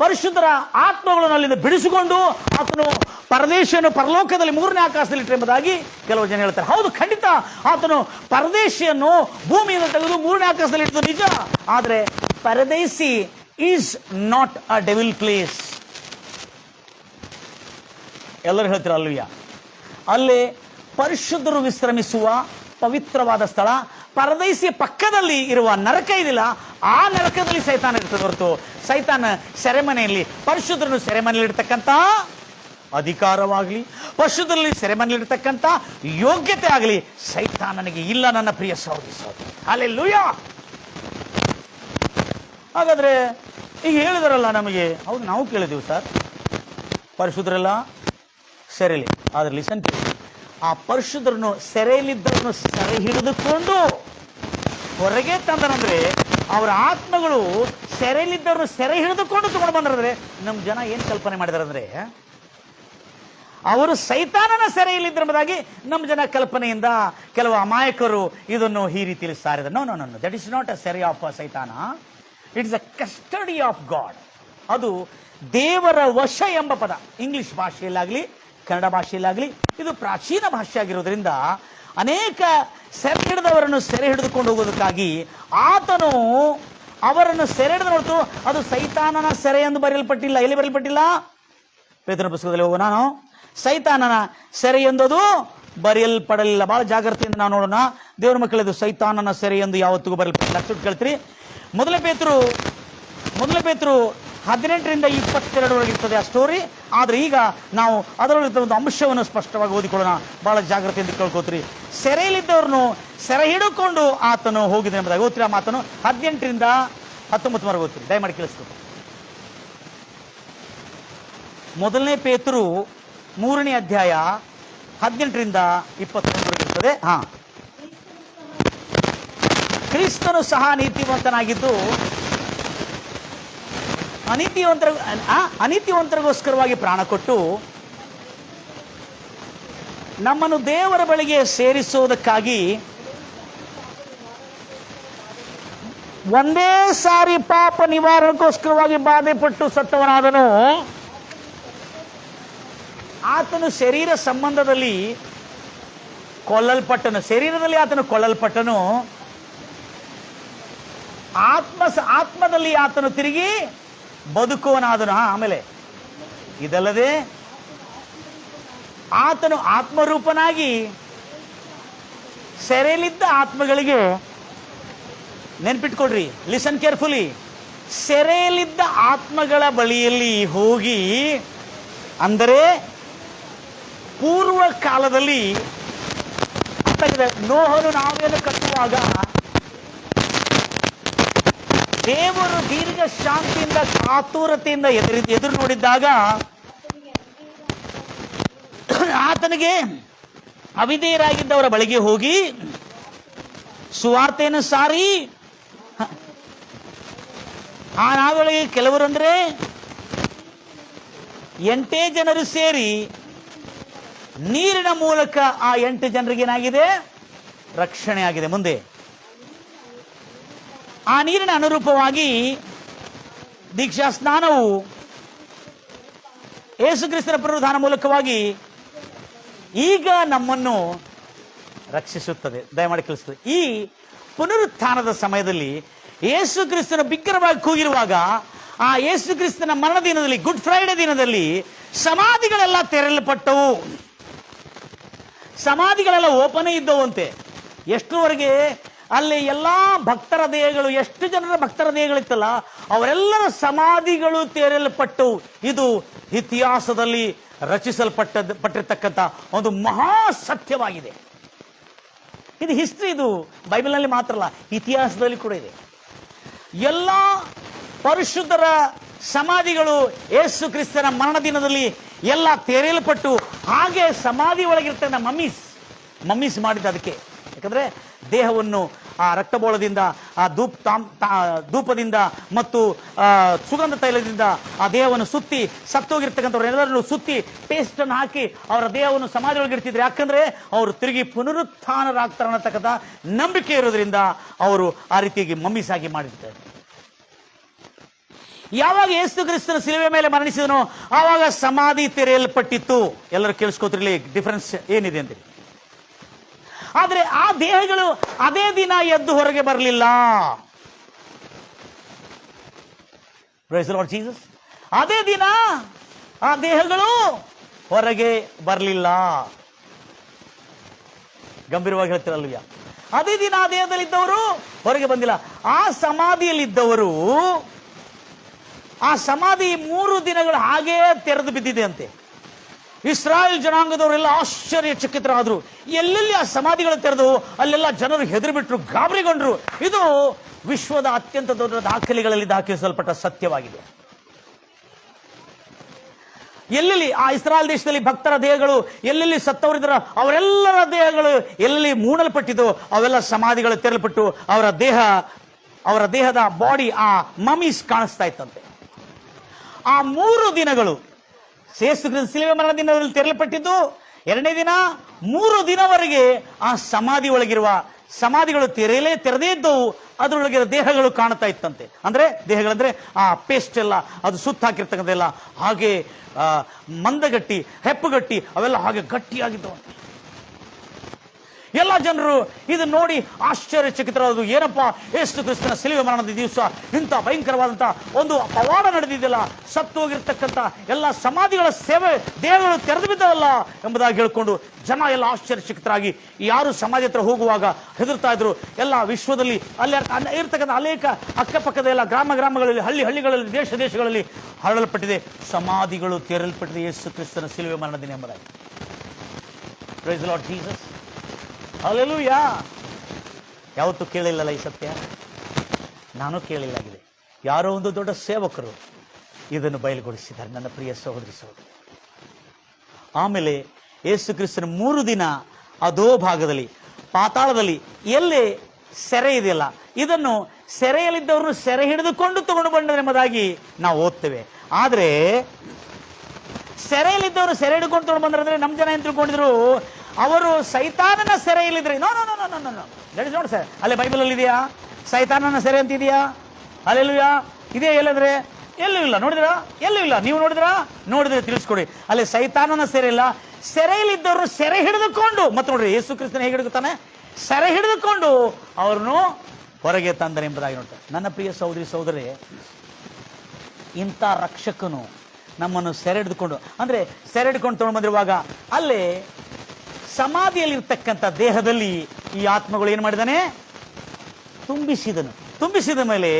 ಪರಿಶುದ್ಧರ ಆತ್ಮಗಳನ್ನು ಅಲ್ಲಿಂದ ಬಿಡಿಸಿಕೊಂಡು ಆತನು ಪರದೇಶಿಯನ್ನು ಪರಲೋಕದಲ್ಲಿ ಮೂರನೇ ಆಕಾಶದಲ್ಲಿ ಇಟ್ಟರೆ ಎಂಬುದಾಗಿ ಕೆಲವು ಜನ ಹೇಳ್ತಾರೆ. ಹೌದು, ಖಂಡಿತ ಆತನು ಪರದೇಶಿಯನ್ನು ಭೂಮಿಯಿಂದ ತೆಗೆದು ಮೂರನೇ ಆಕಾಶದಲ್ಲಿ ಇಟ್ಟು ನಿಜ. ಆದರೆ paradise is not a devil place. ಎಲ್ಲರೂ ಹೇಳ್ತೀರ ಅಲ್ವಿಯ? ಅಲ್ಲಿ ಪರಿಶುದ್ಧರು ವಿಶ್ರಮಿಸುವ ಪವಿತ್ರವಾದ ಸ್ಥಳ. ಪರದೇಶಿ ಪಕ್ಕದಲ್ಲಿ ಇರುವ ನರಕ ಇದಿಲ್ಲ, ಆ ನರಕದಲ್ಲಿ ಸೈತಾನ ಇರ್ತದೆ ಹೊರತು ಸೈತಾನ ಸೆರೆಮನೆಯಲ್ಲಿ, ಪರಿಶುದ್ಧರನ್ನು ಸೆರೆಮನೆಯಲ್ಲಿ ಇಡ್ತಕ್ಕಂಥ ಅಧಿಕಾರವಾಗಲಿ, ಪರಿಶುದ್ಧರಲ್ಲಿ ಸೆರೆಮನೆಯಲ್ಲಿರ್ತಕ್ಕಂಥ ಯೋಗ್ಯತೆ ಆಗಲಿ ಸೈತಾನನಿಗೆ ಇಲ್ಲ. ನನ್ನ ಪ್ರಿಯ ಸಹೋದರಿ, ಹಲ್ಲೆಲೂಯಾ. ಹಾಗಾದ್ರೆ ಈಗ ಹೇಳಿದಾರಲ್ಲ ನಮಗೆ, ಹೌದು ನಾವು ಕೇಳಿದೀವಿ ಸರ್, ಪರಿಶುದ್ಧರೆಲ್ಲ ಸೆರೆಲಿ. ಆದ್ರೆ ಲಿಸನ್, ಆ ಪರಿಶುದ್ಧರನ್ನು ಸೆರೆಯಲ್ಲಿದ್ದರನ್ನು ಸೆರೆ ಹಿಡಿದುಕೊಂಡು ಹೊರಗೆ ತಂದರಂದ್ರೆ, ಅವರ ಆತ್ಮಗಳು ಸೆರೆಯಲ್ಲಿದ್ದವ್ರನ್ನು ಸೆರೆ ಹಿಡಿದುಕೊಂಡು ತಗೊಂಡು ಬಂದ್ರೆ, ನಮ್ಮ ಜನ ಏನ್ ಕಲ್ಪನೆ ಮಾಡಿದಾರಂದ್ರೆ ಅವರು ಸೈತಾನನ ಸೆರೆಯಲ್ಲಿದ್ದರೆಂಬುದಾಗಿ ನಮ್ಮ ಜನ ಕಲ್ಪನೆಯಿಂದ ಕೆಲವು ಅಮಾಯಕರು ಇದನ್ನು ಈ ರೀತಿಯಲ್ಲಿ ಸಾರಿದ. No no no, that is not a ಸೆರೆ ಆಫ್ ಸೈತಾನ, it is a custody of God. ಅದು ದೇವರ ವಶ ಎಂಬ ಪದ ಇಂಗ್ಲಿಷ್ ಭಾಷೆಯಲ್ಲಾಗಲಿ ಕನ್ನಡ ಭಾಷೆಯಲ್ಲಾಗಲಿ ಇದು ಪ್ರಾಚೀನ ಭಾಷೆ ಆಗಿರೋದ್ರಿಂದ ಅನೇಕ ಸೆರೆ ಹಿಡಿದವರನ್ನು ಸೆರೆ ಹಿಡಿದುಕೊಂಡು ಹೋಗೋದಕ್ಕಾಗಿ ಆತನು ಅವರನ್ನು ಸೆರೆ ಹಿಡಿದು ಹೊರತು ಅದು ಸೈತಾನನ ಸೆರೆ ಎಂದು ಬರೆಯಲ್ಪಟ್ಟಿಲ್ಲ. ಎಲ್ಲಿ ಬರೆಯಲ್ಪಟ್ಟಿಲ್ಲ? ಪೇತ್ರನ ಪುಸ್ತಕದಲ್ಲಿ ಹೋಗುವ ನಾನು ಸೈತಾನನ ಸೆರೆ ಎಂದದು ಬರೆಯಲ್ಪಡಲಿಲ್ಲ. ಬಹಳ ಜಾಗ್ರತೆಯಿಂದ ನಾವು ನೋಡೋಣ. ದೇವರ ಮಕ್ಕಳದು ಸೈತಾನನ ಸೆರೆ ಎಂದು ಯಾವತ್ತಿಗೂ ಬರೆಯಲ್ಪಡಲಿಲ್ಲ. ಲಕ್ಷ ಕೇಳ್ತೀರಿ. ಮೊದಲ ಪೇತರು 18-22 ಇರ್ತದೆ ಆ ಸ್ಟೋರಿ. ಆದ್ರೆ ಈಗ ನಾವು ಅದರೊಳಗೆ ಒಂದು ಅಂಶವನ್ನು ಸ್ಪಷ್ಟವಾಗಿ ಓದಿಕೊಳ್ಳೋಣ. ಬಹಳ ಜಾಗ್ರತೆಯಿಂದ ಕೇಳ್ಕೋತೀರಿ. ಸೆರೆಯಲ್ಲಿದ್ದವ್ರನ್ನು ಸೆರೆ ಹಿಡಿಕೊಂಡು ಆತನು ಹೋಗಿದ್ದ ಎಂಬುದಾಗಿ ಓದ್ತೀರಿ. ಆ ಮಾತನ್ನು 18-19 ಓದ್ತೀರಿ. ದಯಮಾಡಿ ಕೇಳಿಸ್ತೀವಿ. ಮೊದಲನೇ ಪೇತರು 3ನೇ ಅಧ್ಯಾಯ 18-21 ಇರ್ತದೆ. ಕ್ರಿಸ್ತನು ಸಹ ನೀತಿವಂತನಾಗಿದ್ದು ಅನೀತಿವಂತರಿಗೋಸ್ಕರವಾಗಿ ಪ್ರಾಣ ಕೊಟ್ಟು ನಮ್ಮನ್ನು ದೇವರ ಬಳಿಗೆ ಸೇರಿಸುವುದಕ್ಕಾಗಿ ಒಂದೇ ಸಾರಿ ಪಾಪ ನಿವಾರಣೆಗೋಸ್ಕರವಾಗಿ ಬಾಧೆಪಟ್ಟು ಸತ್ತವನಾದನು. ಆತನು ಶರೀರ ಸಂಬಂಧದಲ್ಲಿ ಕೊಲ್ಲಲ್ಪಟ್ಟನು. ಶರೀರದಲ್ಲಿ ಆತನು ಕೊಲ್ಲಲ್ಪಟ್ಟನು. ಆತ್ಮದಲ್ಲಿ ಆತನು ತಿರುಗಿ ಬದುಕುವನಾದನು. ಆಮೇಲೆ ಇದಲ್ಲದೆ ಆತನು ಆತ್ಮರೂಪನಾಗಿ ಸೆರೆಯಲ್ಲಿದ್ದ ಆತ್ಮಗಳಿಗೆ, ನೆನ್ಪಿಟ್ಕೊಡ್ರಿ, ಲಿಸನ್ ಕೇರ್ಫುಲಿ, ಸೆರೆಯಲ್ಲಿದ್ದ ಆತ್ಮಗಳ ಬಳಿಯಲ್ಲಿ ಹೋಗಿ, ಅಂದರೆ ಪೂರ್ವ ಕಾಲದಲ್ಲಿ ನೋಹನು ನಾವೇನು ಕಟ್ಟುವಾಗ ದೇವರು ದೀರ್ಘ ಶಾಂತಿಯಿಂದ ಕಾತುರತೆಯಿಂದ ಎದುರು ನೋಡಿದ್ದಾಗ ಆತನಿಗೆ ಅವಿಧೇಯರಾಗಿದ್ದವರ ಬಳಿಗೆ ಹೋಗಿ ಸುವಾರ್ತೆಯನ್ನು ಸಾರಿ, ಆ ನಾವುಗಳಿಗೆ ಕೆಲವರು ಅಂದ್ರೆ 8 ಜನರು ಸೇರಿ ನೀರಿನ ಮೂಲಕ ಆ 8 ಜನರಿಗೆ ಏನಾಗಿದೆ? ರಕ್ಷಣೆ ಆಗಿದೆ. ಮುಂದೆ ಆ ನೀರಿನ ಅನುರೂಪವಾಗಿ ದೀಕ್ಷಾ ಸ್ನಾನವು ಯೇಸು ಕ್ರಿಸ್ತನ ಪುನರುತ್ಥಾನ ಮೂಲಕವಾಗಿ ಈಗ ನಮ್ಮನ್ನು ರಕ್ಷಿಸುತ್ತದೆ. ದಯಮಾಡಿ ಕೇಳಿಸ್ತದೆ. ಈ ಪುನರುತ್ಥಾನದ ಸಮಯದಲ್ಲಿ ಯೇಸು ಕ್ರಿಸ್ತನ ಬಿಗ್ಗರವಾಗಿ ಕೂಗಿರುವಾಗ, ಆ ಯೇಸು ಕ್ರಿಸ್ತನ ಮರಣ ದಿನದಲ್ಲಿ, ಗುಡ್ ಫ್ರೈಡೆ ದಿನದಲ್ಲಿ ಸಮಾಧಿಗಳೆಲ್ಲ ತೆರೆಯಲ್ಪಟ್ಟವು. ಸಮಾಧಿಗಳೆಲ್ಲ ಓಪನೇ ಇದ್ದವಂತೆ. ಎಷ್ಟರವರೆಗೆ? ಅಲ್ಲಿ ಎಲ್ಲಾ ಭಕ್ತರ ದೇಹಗಳು, ಎಷ್ಟು ಜನರ ಭಕ್ತರ ದೇಹಗಳಿತ್ತಲ್ಲ, ಅವರೆಲ್ಲರ ಸಮಾಧಿಗಳು ತೆರೆಯಲ್ಪಟ್ಟವು. ಇದು ಇತಿಹಾಸದಲ್ಲಿ ರಚಿಸಲ್ಪಟ್ಟಿರ್ತಕ್ಕಂಥ ಒಂದು ಮಹಾ ಸತ್ಯವಾಗಿದೆ. ಇದು ಹಿಸ್ಟ್ರಿ, ಇದು ಬೈಬಲ್ನಲ್ಲಿ ಮಾತ್ರ ಅಲ್ಲ, ಇತಿಹಾಸದಲ್ಲಿ ಕೂಡ ಇದೆ. ಎಲ್ಲ ಪರಿಶುದ್ಧರ ಸಮಾಧಿಗಳು ಯೇಸು ಕ್ರಿಸ್ತನ ಮರಣ ದಿನದಲ್ಲಿ ಎಲ್ಲ ತೆರೆಯಲ್ಪಟ್ಟು, ಹಾಗೆ ಸಮಾಧಿ ಒಳಗಿರ್ತಕ್ಕಂಥ ಮಮ್ಮೀಸ್ ಮಾಡಿದ. ಅದಕ್ಕೆ ಯಾಕಂದ್ರೆ ದೇಹವನ್ನು ಆ ರಕ್ತಬೋಳದಿಂದ, ಆ ಧೂಪದಿಂದ ಮತ್ತು ಸುಗಂಧ ತೈಲದಿಂದ ಆ ದೇಹವನ್ನು ಸುತ್ತಿ, ಸತ್ತೋಗಿರ್ತಕ್ಕಂಥವ್ರೆಲ್ಲರನ್ನು ಸುತ್ತಿ ಪೇಸ್ಟ್ ಅನ್ನು ಹಾಕಿ ಅವರ ದೇಹವನ್ನು ಸಮಾಧಿ ಒಳಗಿಡ್ತಿದ್ರು. ಯಾಕಂದ್ರೆ ಅವರು ತಿರುಗಿ ಪುನರುತ್ಥಾನರಾಗ್ತಾರೆ ಅನ್ನತಕ್ಕಂಥ ನಂಬಿಕೆ ಇರೋದ್ರಿಂದ ಅವರು ಆ ರೀತಿಯಾಗಿ ಮಮ್ಮೀಸ್ ಆಗಿ ಮಾಡಿರ್ತಾರೆ. ಯಾವಾಗ ಯೇಸು ಕ್ರಿಸ್ತನ ಶಿಲುವೆ ಮೇಲೆ ಮರಣಿಸಿದನೋ ಆವಾಗ ಸಮಾಧಿ ತೆರೆಯಲ್ಪಟ್ಟಿತ್ತು. ಎಲ್ಲರೂ ಕೇಳಿಸ್ಕೋತಿರ್ಲಿ ಡಿಫರೆನ್ಸ್ ಏನಿದೆ ಅಂತ. ಆದ್ರೆ ಆ ದೇಹಗಳು ಅದೇ ದಿನ ಎದ್ದು ಹೊರಗೆ ಬರಲಿಲ್ಲ. Praise the Lord Jesus. ಅದೇ ದಿನ ಆ ದೇಹಗಳು ಹೊರಗೆ ಬರಲಿಲ್ಲ. ಗಂಭೀರವಾಗಿ ಹೇಳ್ತಿರಲ್ವ್ಯಾ? ಅದೇ ದಿನ ಆ ದೇಹದಲ್ಲಿದ್ದವರು ಹೊರಗೆ ಬಂದಿಲ್ಲ. ಆ ಸಮಾಧಿಯಲ್ಲಿದ್ದವರು, ಆ ಸಮಾಧಿ 3 ದಿನಗಳು ಹಾಗೇ ತೆರೆದು ಬಿದ್ದಿದೆ ಅಂತೆ. ಇಸ್ರಾಯೇಲ್ ಜನಾಂಗದವರೆಲ್ಲ ಆಶ್ಚರ್ಯಚಕಿತರಾದ್ರು. ಎಲ್ಲೆಲ್ಲಿ ಆ ಸಮಾಧಿಗಳು ತೆರೆದು ಅಲ್ಲೆಲ್ಲ ಜನರು ಹೆದರಿ ಬಿಟ್ರು, ಗಾಬರಿಗೊಂಡ್ರು. ಇದು ವಿಶ್ವದ ಅತ್ಯಂತ ದೊಡ್ಡ ದಾಖಲೆಗಳಲ್ಲಿ ದಾಖಲಿಸಲ್ಪಟ್ಟ ಸತ್ಯವಾಗಿದೆ. ಎಲ್ಲೆಲ್ಲಿ ಆ ಇಸ್ರಾಯೇಲ್ ದೇಶದಲ್ಲಿ ಭಕ್ತರ ದೇಹಗಳು ಎಲ್ಲೆಲ್ಲಿ ಸತ್ತವರಿದ್ದರ ಅವರೆಲ್ಲರ ದೇಹಗಳು ಎಲ್ಲೆಲ್ಲಿ ಮೂಡಲ್ಪಟ್ಟಿದ್ದು ಅವೆಲ್ಲ ಸಮಾಧಿಗಳು ತೆರಲ್ಪಟ್ಟು ಅವರ ದೇಹದ ಬಾಡಿ, ಆ ಮಮ್ಮೀಸ್ ಕಾಣಿಸ್ತಾ ಇತ್ತಂತೆ. ಆ 3 ದಿನಗಳು ಯೇಸು ಕ್ರಿಸ್ತನ ಶಿಲುವೆ ಮರಣ ದಿನದಲ್ಲಿ ತೆರಳಲ್ಪಟ್ಟಿದ್ದು. 2ನೇ ದಿನ 3 ದಿನವರೆಗೆ ಆ ಸಮಾಧಿ ಒಳಗಿರುವ ಸಮಾಧಿಗಳು ತೆರೆದೇ ಇದ್ದವು. ಅದರೊಳಗಿರೋ ದೇಹಗಳು ಕಾಣ್ತಾ ಇತ್ತಂತೆ. ಅಂದ್ರೆ ದೇಹಗಳಂದ್ರೆ ಆ ಪೇಸ್ಟ್ ಎಲ್ಲ, ಅದು ಸುತ್ತ ಹಾಕಿರ್ತಕ್ಕಂಥೆಲ್ಲ ಹಾಗೆ ಮಂದಗಟ್ಟಿ, ಹೆಪ್ಪುಗಟ್ಟಿ ಅವೆಲ್ಲ ಹಾಗೆ ಗಟ್ಟಿಯಾಗಿದ್ದವಂತೆ. ಎಲ್ಲ ಜನರು ಇದನ್ನು ನೋಡಿ ಆಶ್ಚರ್ಯಚಕಿತರಾದರು. ಏನಪ್ಪ, ಯೇಸು ಕ್ರಿಸ್ತನ ಶಿಲುಬೆ ಮರಣದ ದಿವಸ ಇಂಥ ಭಯಂಕರವಾದಂಥ ಒಂದು ಪವಾಡ ನಡೆದಿದೆಯಲ್ಲ, ಸತ್ತು ಹೋಗಿರ್ತಕ್ಕಂಥ ಎಲ್ಲ ಸಮಾಧಿಗಳ ಸೇವೆ ದೇಹಗಳು ತೆರೆದು ಬಿದ್ದವಲ್ಲ ಎಂಬುದಾಗಿ ಹೇಳ್ಕೊಂಡು ಜನ ಎಲ್ಲ ಆಶ್ಚರ್ಯಚಕಿತರಾಗಿ ಯಾರು ಸಮಾಧಿ ಹತ್ರ ಹೋಗುವಾಗ ಹೆದರ್ತಾ ಇದ್ರು. ಎಲ್ಲ ವಿಶ್ವದಲ್ಲಿ ಅಲ್ಲಿ ಇರ್ತಕ್ಕಂಥ ಅನೇಕ ಅಕ್ಕಪಕ್ಕದ ಎಲ್ಲ ಗ್ರಾಮಗಳಲ್ಲಿ, ಹಳ್ಳಿಗಳಲ್ಲಿ, ದೇಶಗಳಲ್ಲಿ ಹರಡಲ್ಪಟ್ಟಿದೆ, ಸಮಾಧಿಗಳು ತೆರಲ್ಪಟ್ಟಿದೆ ಯೇಸು ಕ್ರಿಸ್ತನ ಶಿಲುಬೆ ಮರಣ ದಿನ ಎಂಬುದಾಗಿ. Praise the Lord Jesus. Hallelujah. ಯಾವತ್ತೂ ಕೇಳಿಲ್ಲಲ್ಲ ಈ ಸತ್ಯ, ನಾನು ಕೇಳಿಲ್ಲಾಗಿದೆ. ಯಾರೋ ಒಂದು ದೊಡ್ಡ ಸೇವಕರು ಇದನ್ನು ಬಯಲುಗೊಳಿಸಿದ್ದಾರೆ ನನ್ನ ಪ್ರಿಯ ಸಹೋದರಿ ಸಹೋದರಿ. ಆಮೇಲೆ ಯೇಸು ಕ್ರಿಸ್ತನ 3 ದಿನ ಅದೋ ಭಾಗದಲ್ಲಿ ಪಾತಾಳದಲ್ಲಿ ಎಲ್ಲೇ ಸೆರೆ ಇದೆಯಲ್ಲ, ಇದನ್ನು ಸೆರೆಯಲ್ಲಿದ್ದವ್ರನ್ನು ಸೆರೆ ಹಿಡಿದುಕೊಂಡು ತಗೊಂಡು ಬಂದರೆಂಬುದಾಗಿ ನಾವು ಓದ್ತೇವೆ. ಆದರೆ ಸೆರೆಯಲ್ಲಿದ್ದವರು ಸೆರೆ ಹಿಡ್ಕೊಂಡು ತಗೊಂಡು ಬಂದ್ರೆ ನಮ್ಮ ಜನ ಏನು ತಿಳ್ಕೊಂಡಿದ್ರು, ಅವರು ಸೈತಾನನ ಸೆರೆಯಲ್ಲಿದ್ರೆ. No no no no no no that is not sir. ಅಲ್ಲೇ ಬೈಬಲಲ್ಲಿ ಇದೆಯಾ ಸೈತಾನನ ಸೆರೆ ಅಂತ ಇದೆಯಾ? ಅಲ್ಲೆಲ್ಲೂಯಾ ಇದೆಯಾ? ಎಲ್ಲಂದ್ರೆ ಎಲ್ಲೂ ಇಲ್ಲ. ನೋಡಿದ್ರಾ? ಎಲ್ಲೂ ಇಲ್ಲ. ನೀವು ನೋಡಿದ್ರೆ ತಿಳಿಸ್ಕೊಡಿ. ಅಲ್ಲಿ ಸೈತಾನನ ಸೆರೆ ಇಲ್ಲ, ಸೆರೆಯಲ್ಲಿದ್ದವರು ಸೆರೆ ಹಿಡಿದುಕೊಂಡು, ಮತ್ತೆ ನೋಡ್ರಿ ಯೇಸು ಕ್ರಿಸ್ತನ ಹೇಗೆ ಹಿಡಿದುತ್ತಾನೆ, ಸೆರೆ ಹಿಡಿದುಕೊಂಡು ಅವ್ರನ್ನು ಹೊರಗೆ ತಂದನೆ ಎಂಬುದಾಗಿ ನೋಡ್ತಾರೆ. ನನ್ನ ಪ್ರಿಯ ಸಹೋದರಿ ಸಹೋದರಿ, ಇಂಥ ರಕ್ಷಕನು ನಮ್ಮನ್ನು ಸೆರೆ ಹಿಡಿದುಕೊಂಡು, ಅಂದರೆ ಸೆರೆ ಹಿಡ್ಕೊಂಡು ತಗೊಂಡು ಬಂದಿರುವಾಗ ಅಲ್ಲೇ ಸಮಾಧಿಯಲ್ಲಿರ್ತಕ್ಕಂಥ ದೇಹದಲ್ಲಿ ಈ ಆತ್ಮಗಳು ಏನು ಮಾಡಿದಾನೆ, ತುಂಬಿಸಿದ ಮೇಲೆ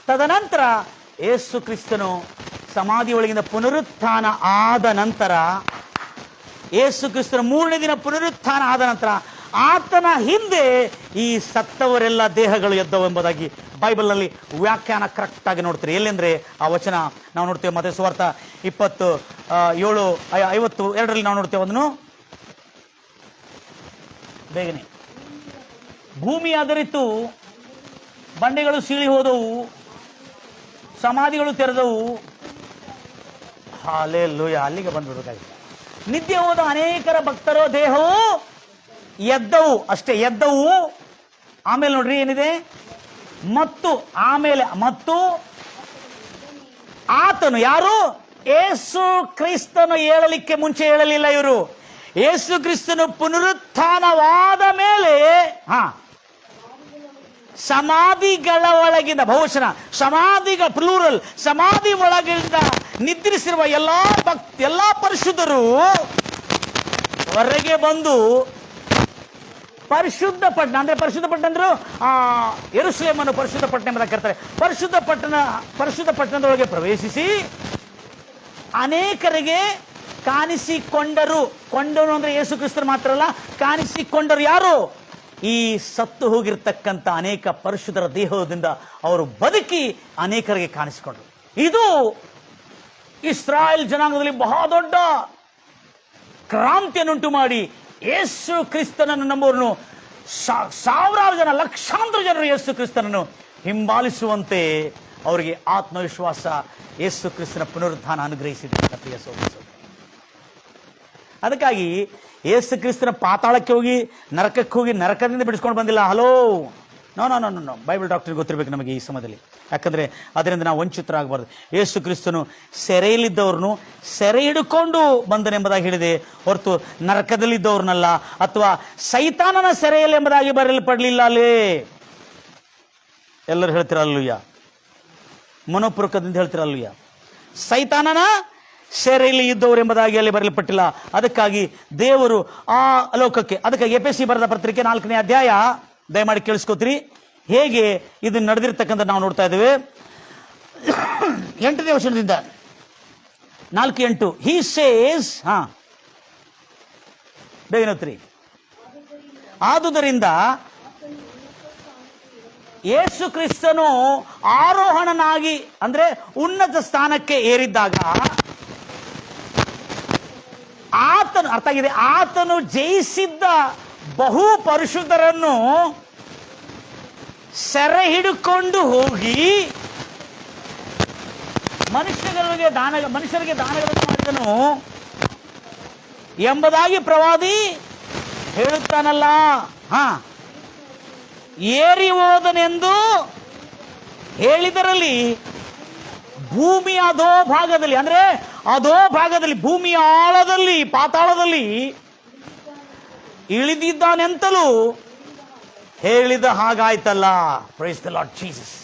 ತದನಂತರ ಯೇಸು ಕ್ರಿಸ್ತನು ಸಮಾಧಿಯೊಳಗಿಂದ ಪುನರುತ್ಥಾನ ಆದ ನಂತರ, ಯೇಸು ಕ್ರಿಸ್ತನ 3ನೇ ದಿನ ಪುನರುತ್ಥಾನ ಆದ ನಂತರ ಆತನ ಹಿಂದೆ ಈ ಸತ್ತವರೆಲ್ಲ ದೇಹಗಳು ಎದ್ದವು ಎಂಬುದಾಗಿ ಬೈಬಲ್ನಲ್ಲಿ ವ್ಯಾಖ್ಯಾನ ಕರೆಕ್ಟ್ ಆಗಿ ನೋಡ್ತೀರಿ. ಎಲ್ಲೆಂದ್ರೆ ಆ ವಚನ ನಾವು ನೋಡ್ತೇವೆ ಮತ್ತಾಯ ಸುವಾರ್ತ 27:52 ನಾವು ನೋಡ್ತೇವೆ. ಅದನ್ನು ಬೇಗನೆ, ಭೂಮಿ ಅದರಿತು, ಬಂಡೆಗಳು ಸೀಳಿ ಹೋದವು, ಸಮಾಧಿಗಳು ತೆರೆದವು. ಹಲ್ಲೆಲೂಯಾ. ಅಲ್ಲಿಗೆ ಬಂದ್ಬಿಡ್ಬೇಕಾಗಿತ್ತು. ನಿದ್ದೆ ಹೋದ ಅನೇಕರ ಭಕ್ತರ ದೇಹವು ಎದ್ದವು, ಅಷ್ಟೇ ಎದ್ದವು. ಆಮೇಲೆ ನೋಡ್ರಿ ಏನಿದೆ, ಮತ್ತು ಆತನು, ಯಾರು? ಯೇಸು ಕ್ರಿಸ್ತನು ಹೇಳಲಿಕ್ಕೆ ಮುಂಚೆ ಹೇಳಲಿಲ್ಲ ಇವರು. ಯೇಸು ಕ್ರಿಸ್ತನು ಪುನರುತ್ಥಾನವಾದ ಮೇಲೆ ಸಮಾಧಿಗಳ ಒಳಗಿಂದ, ಬಹುವಚನ ಸಮಾಧಿಗಳ ಪ್ಲೂರಲ್, ಸಮಾಧಿ ಒಳಗಿಂದ ನಿದ್ರಿಸಿರುವ ಎಲ್ಲಾ ಪರಿಶುದ್ಧರು ಹೊರಗೆ ಬಂದು ಪರಿಶುದ್ಧ ಪಟ್ಟಣ, ಅಂದ್ರೆ ಪರಿಶುದ್ಧ ಪಟ್ಟಣ ಅಂದ್ರು ಯೆರೂಸಲೇಮನ್ನು ಪರಿಶುದ್ಧ ಪಟ್ಟಣ ಎಂಬುದಾಗಿ ಕರೀತಾರೆ. ಪರಿಶುದ್ಧ ಪಟ್ಟಣದೊಳಗೆ ಪ್ರವೇಶಿಸಿ ಅನೇಕರಿಗೆ ಕಾಣಿಸಿಕೊಂಡರು. ಕೊಂಡರು ಅಂದ್ರೆ ಯೇಸು ಕ್ರಿಸ್ತರು ಮಾತ್ರ ಅಲ್ಲ, ಕಾಣಿಸಿಕೊಂಡರು. ಯಾರು? ಈ ಸತ್ತು ಹೋಗಿರ್ತಕ್ಕಂಥ ಅನೇಕ ಪರಿಶುದ್ಧರ ದೇಹದಿಂದ ಅವರು ಬದುಕಿ ಅನೇಕರಿಗೆ ಕಾಣಿಸಿಕೊಂಡರು. ಇದು ಇಸ್ರಾಯೇಲ್ ಜನಾಂಗದಲ್ಲಿ ಬಹಳ ದೊಡ್ಡ ಕ್ರಾಂತಿಯನ್ನುಂಟು ಮಾಡಿ ಯೇಸು ಕ್ರಿಸ್ತನನ್ನು ನಂಬುವರನ್ನು ಸಾವಿರಾರು ಜನ, ಲಕ್ಷಾಂತರ ಜನರು ಯೇಸು ಕ್ರಿಸ್ತನನ್ನು ಹಿಂಬಾಲಿಸುವಂತೆ ಅವರಿಗೆ ಆತ್ಮವಿಶ್ವಾಸ ಯೇಸು ಕ್ರಿಸ್ತನ ಪುನರುತ್ಥಾನ ಅನುಗ್ರಹಿಸಿದೆ. ಪ್ರಿಯ ಸಹೋದರ, ಅದಕ್ಕಾಗಿ ಯೇಸು ಕ್ರಿಸ್ತನ ಪಾತಾಳಕ್ಕೆ ಹೋಗಿ ನರಕಕ್ಕೆ ಹೋಗಿ ನರಕದಿಂದ ಬಿಡಿಸ್ಕೊಂಡು ಬಂದಿಲ್ಲ. Hello, no no no no Bible ಡಾಕ್ಟರ್ಗೆ ಗೊತ್ತಿರಬೇಕು ನಮಗೆ ಈ ಸಮಯದಲ್ಲಿ. ಯಾಕಂದರೆ ಅದರಿಂದ ನಾವು ವಂಚಿತರಾಗಬಾರ್ದು. ಯೇಸು ಕ್ರಿಸ್ತನು ಸೆರೆಯಲ್ಲಿದ್ದವ್ರನ್ನು ಸೆರೆ ಹಿಡ್ಕೊಂಡು ಬಂದನೆಂಬುದಾಗಿ ಹೇಳಿದೆ ಹೊರತು ನರಕದಲ್ಲಿದ್ದವ್ರನ್ನಲ್ಲ, ಅಥವಾ ಸೈತಾನನ ಸೆರೆಯಲ್ಲಿ ಎಂಬುದಾಗಿ ಬರೆಯಲ್ಪಡಲಿಲ್ಲ. ಅಲ್ಲಿ ಎಲ್ಲರೂ ಹೇಳ್ತಿರಲ್ಲೂಯ್ಯ, ಮನೋಪೂರ್ವಕದಿಂದ ಹೇಳ್ತಿರಲ್ಲೂಯ್ಯ. ಸೈತಾನನ ಸೆರೆಯಲ್ಲಿ ಇದ್ದವರು ಎಂಬುದಾಗಿ ಅಲ್ಲಿ ಬರೆಯಲ್ಪಟ್ಟಿಲ್ಲ. ಅದಕ್ಕಾಗಿ ದೇವರು ಆ ಲೋಕಕ್ಕೆ, ಅದಕ್ಕಾಗಿ ಎಫೆಸಿ ಬರೆದ ಪತ್ರಿಕೆ 4ನೇ ಅಧ್ಯಾಯ ದಯಮಾಡಿ ಕೇಳಿಸ್ಕೋತೀರಿ, ಹೇಗೆ ಇದನ್ನು ನಡೆದಿರ್ತಕ್ಕಂಥ ನಾವು ನೋಡ್ತಾ ಇದ್ದೇವೆ. 8ನೇ ವಚನದಿಂದ 4:8 ಹಿ ಸೇಸ್, ಬೇಗನೋತ್ರಿ. ಆದುದರಿಂದ ಯೇಸು ಕ್ರಿಸ್ತನು ಆರೋಹಣನಾಗಿ, ಅಂದ್ರೆ ಉನ್ನತ ಸ್ಥಾನಕ್ಕೆ ಏರಿದ್ದಾಗ ಆತನು, ಅರ್ಥ ಆಗಿದೆ, ಆತನು ಜಯಿಸಿದ್ದ ಬಹು ಪರಿಶುದ್ಧರನ್ನು ಸೆರೆ ಹಿಡಿಕೊಂಡು ಹೋಗಿ ಮನುಷ್ಯರಿಗೆ ದಾನಗಳನ್ನು ಮಾಡಿದನು ಎಂಬುದಾಗಿ ಪ್ರವಾದಿ ಹೇಳುತ್ತಾನಲ್ಲ. ಏರಿ ಹೋದನೆಂದು ಹೇಳಿದರಲ್ಲಿ ಭೂಮಿಯ ಅದೋ ಭಾಗದಲ್ಲಿ, ಅಂದ್ರೆ ಅದೋ ಭಾಗದಲ್ಲಿ, ಭೂಮಿಯ ಆಳದಲ್ಲಿ, ಪಾತಾಳದಲ್ಲಿ ಇಳಿದಿದ್ದಾನೆಂತಲೂ ಹೇಳಿದ ಹಾಗಾಯ್ತಲ್ಲ. Praise the Lord Jesus.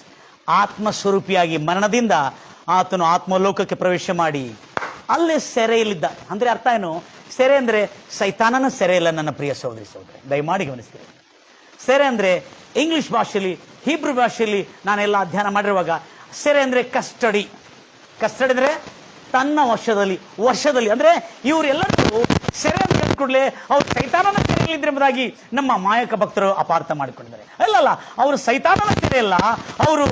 ಆತ್ಮಸ್ವರೂಪಿಯಾಗಿ ಮರಣದಿಂದ ಆತನು ಆತ್ಮಲೋಕಕ್ಕೆ ಪ್ರವೇಶ ಮಾಡಿ ಅಲ್ಲೇ ಸೆರೆಯಲ್ಲಿದ್ದ. ಅಂದ್ರೆ ಅರ್ಥ ಏನು? ಸೆರೆ ಅಂದ್ರೆ ಸೈತಾನನ ಸೆರೆ ಇಲ್ಲ ನನ್ನ ಪ್ರಿಯ ಸಹೋದರಿ ಸಹೋದರಿ, ದಯಮಾಡಿ ಗಮನಿಸ್ತೀರಿ. ಸೆರೆ ಅಂದ್ರೆ ಇಂಗ್ಲಿಷ್ ಭಾಷೆಯಲ್ಲಿ, ಹೀಬ್ರು ಭಾಷೆಯಲ್ಲಿ ನಾನೆಲ್ಲ ಅಧ್ಯಯನ ಮಾಡಿರುವಾಗ ಸೆರೆ ಅಂದ್ರೆ ಕಸ್ಟಡಿ. ಕಸ್ಟಡಿ ಅಂದ್ರೆ ತನ್ನ ವಶದಲ್ಲಿ ಅಂದ್ರೆ ಇವರೆಲ್ಲರೂ ಸೆರೆ ಅಂತ ಕೂಡಲೇ ಅವ್ರು ಸೈತಾನನ ಸೆರೆಯಲ್ಲಿದ್ರೆ ಎಂಬುದಾಗಿ ನಮ್ಮ ಮಾಯಕ ಭಕ್ತರು ಅಪಾರ್ಥ ಮಾಡಿಕೊಂಡಿದ್ದಾರೆ. ಅಲ್ಲಲ್ಲ, ಅವರು ಸೈತಾನನ ಸೆರೆ ಅಲ್ಲ, ಅವರು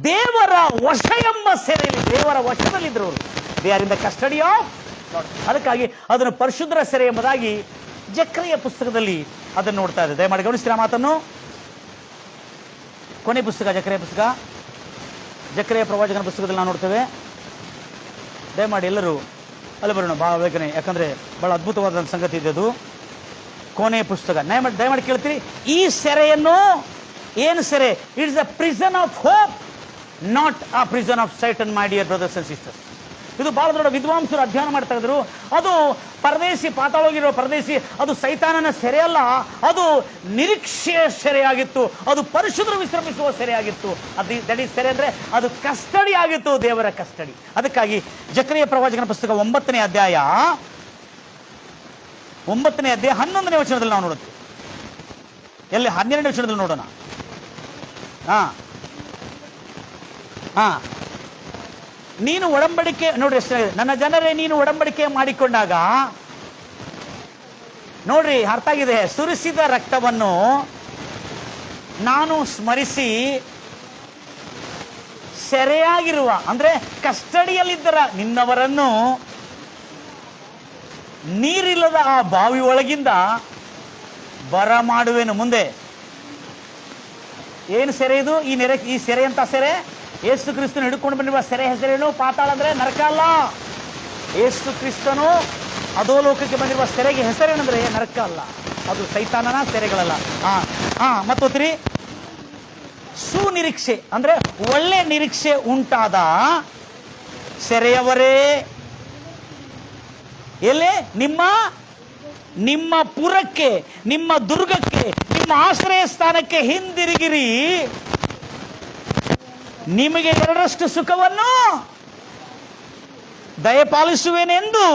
ದೇವರ ವಶ ಎಂಬ ಸೆರೆಯಲ್ಲಿ, ದೇವರ ವಶದಲ್ಲಿದ್ರು ಅವರು. They are in the custody of. ಅದಕ್ಕಾಗಿ ಅದನ್ನು ಪರಿಶುದ್ಧರ ಸೆರೆ ಎಂಬುದಾಗಿ ಜಕ್ರಿಯ ಪುಸ್ತಕದಲ್ಲಿ ಅದನ್ನು ನೋಡ್ತಾ ಇದೆ. ದಯಮಾಡಿ ಗಮನಿಸ್ತೀರಾ ಮಾತನ್ನು. ಕೊನೆ ಪುಸ್ತಕ ಜಕ್ರಿಯ ಪ್ರವಾಚಕನ ಪುಸ್ತಕದಲ್ಲಿ ನಾವು ನೋಡ್ತೇವೆ. ದಯಮಾಡಿ ಎಲ್ಲರೂ ಅಲ್ಲಿ ಬರೋಣ, ಭಾಳ ಬೇಕನೆ, ಯಾಕಂದ್ರೆ ಬಹಳ ಅದ್ಭುತವಾದ ಸಂಗತಿ ಇದೆ ಅದು. ಕೊನೆ ಪುಸ್ತಕ ದಯಮಾಡಿ ಕೇಳ್ತೀರಿ. ಈ ಸೆರೆಯನ್ನು ಏನು ಸೆರೆ? It's a prison of hope, not a prison of Satan, my dear brothers and sisters. ಇದು ಬಹಳ ದೊಡ್ಡ ವಿದ್ವಾಂಸರು ಅಧ್ಯಯನ ಮಾಡ್ತಾ ಇದ್ರು. ಅದು ಪರದೇಶಿ, ಪಾತಾಳೋಗಿರೋ ಪರದೇಶಿ, ಅದು ಸೈತಾನನ ಸೆರೆ ಅಲ್ಲ, ಅದು ನಿರೀಕ್ಷೆಯ ಸೆರೆಯಾಗಿತ್ತು, ಅದು ಪರಿಶುದ್ಧರು ವಿಶ್ರಮಿಸುವ ಸೆರೆಯಾಗಿತ್ತು. ಅದು ದಟ್ ಈಸ್ ಸೆರೆ ಅಂದ್ರೆ ಅದು ಕಸ್ಟಡಿ ಆಗಿತ್ತು, ದೇವರ ಕಸ್ಟಡಿ. ಅದಕ್ಕಾಗಿ ಜಕ್ರಿಯ ಪ್ರವಾಚಕನ ಪುಸ್ತಕ 9ನೇ ಅಧ್ಯಾಯ 11ನೇ ವಚನದಲ್ಲಿ ನಾವು ನೋಡುತ್ತೇವೆ. ಎಲ್ಲಿ? 12ನೇ ವಚನದಲ್ಲಿ ನೋಡೋಣ. ನೀನು ಒಡಂಬಡಿಕೆ, ನೋಡ್ರಿ ಎಷ್ಟು, ನನ್ನ ಜನರೇ ನೀನು ಒಡಂಬಡಿಕೆ ಮಾಡಿಕೊಂಡಾಗ, ನೋಡ್ರಿ ಅರ್ಥ ಆಗಿದೆ, ಸುರಿಸಿದ ರಕ್ತವನ್ನು ನಾನು ಸ್ಮರಿಸಿ ಸೆರೆಯಾಗಿರುವ ಅಂದ್ರೆ ಕಸ್ಟಡಿಯಲ್ಲಿದ್ದರ ನಿನ್ನವರನ್ನು ನೀರಿಲ್ಲದ ಆ ಬಾವಿ ಒಳಗಿಂದ ಬರ ಮಾಡುವೆನು. ಮುಂದೆ ಏನು ಸೆರೆ ಇದು? ಈ ಸೆರೆ ಅಂತ ಸೆರೆ ಯೇಸು ಕ್ರಿಸ್ತನು ಹಿಡ್ಕೊಂಡು ಬಂದಿರುವ ಸೆರೆ ಹೆಸರೇನು? ಪಾತಾಳ ಅಂದ್ರೆ ನರಕ ಅಲ್ಲ. ಯೇಸು ಕ್ರಿಸ್ತನು ಅಧೋಲೋಕಕ್ಕೆ ಬಂದಿರುವ ಸೆರೆಗೆ ಹೆಸರೇನಂದ್ರೆ ನರಕ ಅಲ್ಲ, ಅದು ಸೈತಾನನ ಸೆರೆಗಳಲ್ಲ. ಮತ್ತೊತ್ರಿ, ಸುನಿರೀಕ್ಷೆ ಅಂದ್ರೆ ಒಳ್ಳೆ ನಿರೀಕ್ಷೆ ಉಂಟಾದ ಸೆರೆಯವರೇ, ಎಲ್ಲೇ? ನಿಮ್ಮ ಪುರಕ್ಕೆ, ನಿಮ್ಮ ದುರ್ಗಕ್ಕೆ, ನಿಮ್ಮ ಆಶ್ರಯ ಸ್ಥಾನಕ್ಕೆ ಹಿಂದಿರುಗಿರಿ, ನಿಮಗೆ 2ರಷ್ಟು ಸುಖವನ್ನು ದಯಪಾಲಿಸುವೆನೆಂದು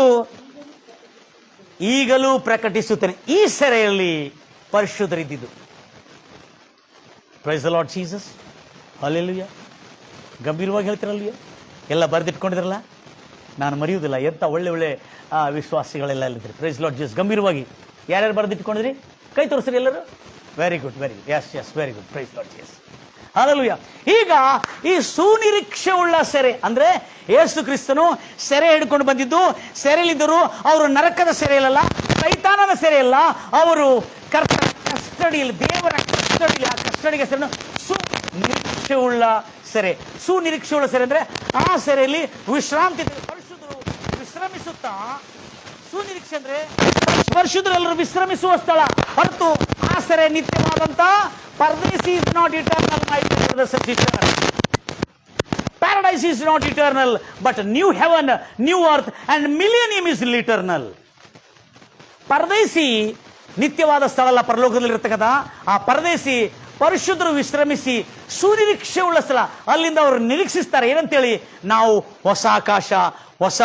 ಈಗಲೂ ಪ್ರಕಟಿಸುತ್ತೇನೆ. ಈ ಸೆರೆಯಲ್ಲಿ ಪರಿಶುದ್ಧರಿದ್ದಿದ್ದು. Praise the Lord Jesus. Hallelujah. ಗಂಭೀರವಾಗಿ ಹೇಳ್ತಿರಲ್ಲ, ಎಲ್ಲ ಬರೆದಿಟ್ಕೊಂಡಿದ್ರಲ್ಲ, ನಾನು ಮರೆಯುವುದಿಲ್ಲ. ಎಂತ ಒಳ್ಳೆ ವಿಶ್ವಾಸಿಗಳೆಲ್ಲ ಇಲ್ಲಿದ್ರಿ. Praise Lord Jesus. ಗಂಭೀರವಾಗಿ ಯಾರ್ಯಾರು ಬರೆದಿಟ್ಕೊಂಡಿದ್ರಿ? ಕೈ ತೋರಿಸ್ರಿ ಎಲ್ಲರೂ. Very good, yes, very good. Praise Lord Jesus. Hallelujah. ಈಗ ಈ ಸುನಿರೀಕ್ಷೆ ಉಳ್ಳ ಸೆರೆ ಅಂದ್ರೆ ಯೇಸು ಕ್ರಿಸ್ತನು ಸೆರೆ ಹಿಡ್ಕೊಂಡು ಬಂದಿದ್ದು, ಸೆರೆಯಲ್ಲಿದ್ದರು. ಅವರು ನರಕದ ಸೆರೆಯಲ್ಲ, ಸೈತಾನನ ಸೆರೆಯಲ್ಲ, ಅವರು ಕಸ್ಟಡಿಯಲ್ಲಿ, ದೇವರ ಕಸ್ಟಡಿಯಲ್ಲಿ. ಆ ಕಸ್ಟಡಿಗೆ ಹೆಸರನ್ನು ಸುನಿರೀಕ್ಷೆ ಉಳ್ಳ ಸೆರೆ. ಸುನಿರೀಕ್ಷೆ ಉಳ್ಳ ಸೆರೆ ಅಂದ್ರೆ ಆ ಸೆರೆಯಲ್ಲಿ ವಿಶ್ರಾಂತಿ, ಪರಿಶುದ್ಧರು ವಿಶ್ರಮಿಸುತ್ತಾ. ಸುನಿರೀಕ್ಷೆ ಅಂದ್ರೆ ಪರಿಶುದ್ಧರೆಲ್ಲರೂ ವಿಶ್ರಮಿಸುವ ಸ್ಥಳ ಹೊರತು ಆ ಸೆರೆ ನಿತ್ಯವಾದಂತ ಪರದೇಶಿ is not eternal, my brothers and sisters. Paradise is not eternal, but new heaven, new earth and millennium is eternal. ಪರದೇಶಿ ನಿತ್ಯವಾದ ಸ್ಥಳ ಅಲ್ಲ, ಪರಲೋಕದಲ್ಲಿ ಇರತಕ್ಕಂಥ ಆ ಪರದೇಶಿ ಪರಿಶುದ್ಧರು ವಿಶ್ರಮಿಸಿ ಸುನಿರೀಕ್ಷೆ ಉಳ್ಳ ಸ್ಥಳ. ಅಲ್ಲಿಂದ ಅವರು ನಿರೀಕ್ಷಿಸ್ತಾರೆ ಏನಂತೇಳಿ? ನಾವು ಹೊಸ ಆಕಾಶ, ಹೊಸ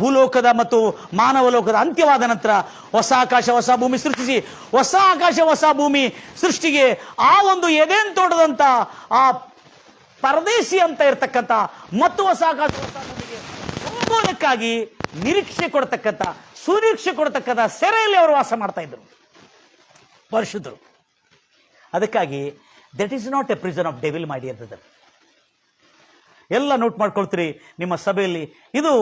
ಭೂಲೋಕದ ಮತ್ತು ಮಾನವ ಲೋಕದ ಅಂತ್ಯವಾದ ನಂತರ ಹೊಸ ಆಕಾಶ, ಹೊಸ ಭೂಮಿ ಸೃಷ್ಟಿಸಿ, ಹೊಸ ಆಕಾಶ, ಹೊಸ ಭೂಮಿ ಸೃಷ್ಟಿಗೆ ಆ ಒಂದು ಎದೆನ್ ತೋಟದಂತ ಆ ಪರದೇಶಿ ಅಂತ ಇರ್ತಕ್ಕಂಥ ಮತ್ತು ಹೊಸ ಆಕಾಶ, ಹೊಸ ಭೂಮಿಗೆ ಹೋಗೋದಕ್ಕಾಗಿ ನಿರೀಕ್ಷೆ ಕೊಡ್ತಕ್ಕಂಥ, ಸುನಿರೀಕ್ಷೆ ಕೊಡ್ತಕ್ಕಂಥ ಸೆರೆಯಲ್ಲಿ ಅವರು ವಾಸ ಮಾಡ್ತಾ ಇದ್ರು ಪರಿಶುದ್ಧರು. ಅದಕ್ಕಾಗಿ that is not a prison of devil, my dear brother. ಎಲ್ಲ ನೋಟ್ ಮಾಡ್ಕೊಳ್ತೀರಿ ನಿಮ್ಮ ಸಭೆಯಲ್ಲಿ. ಇದು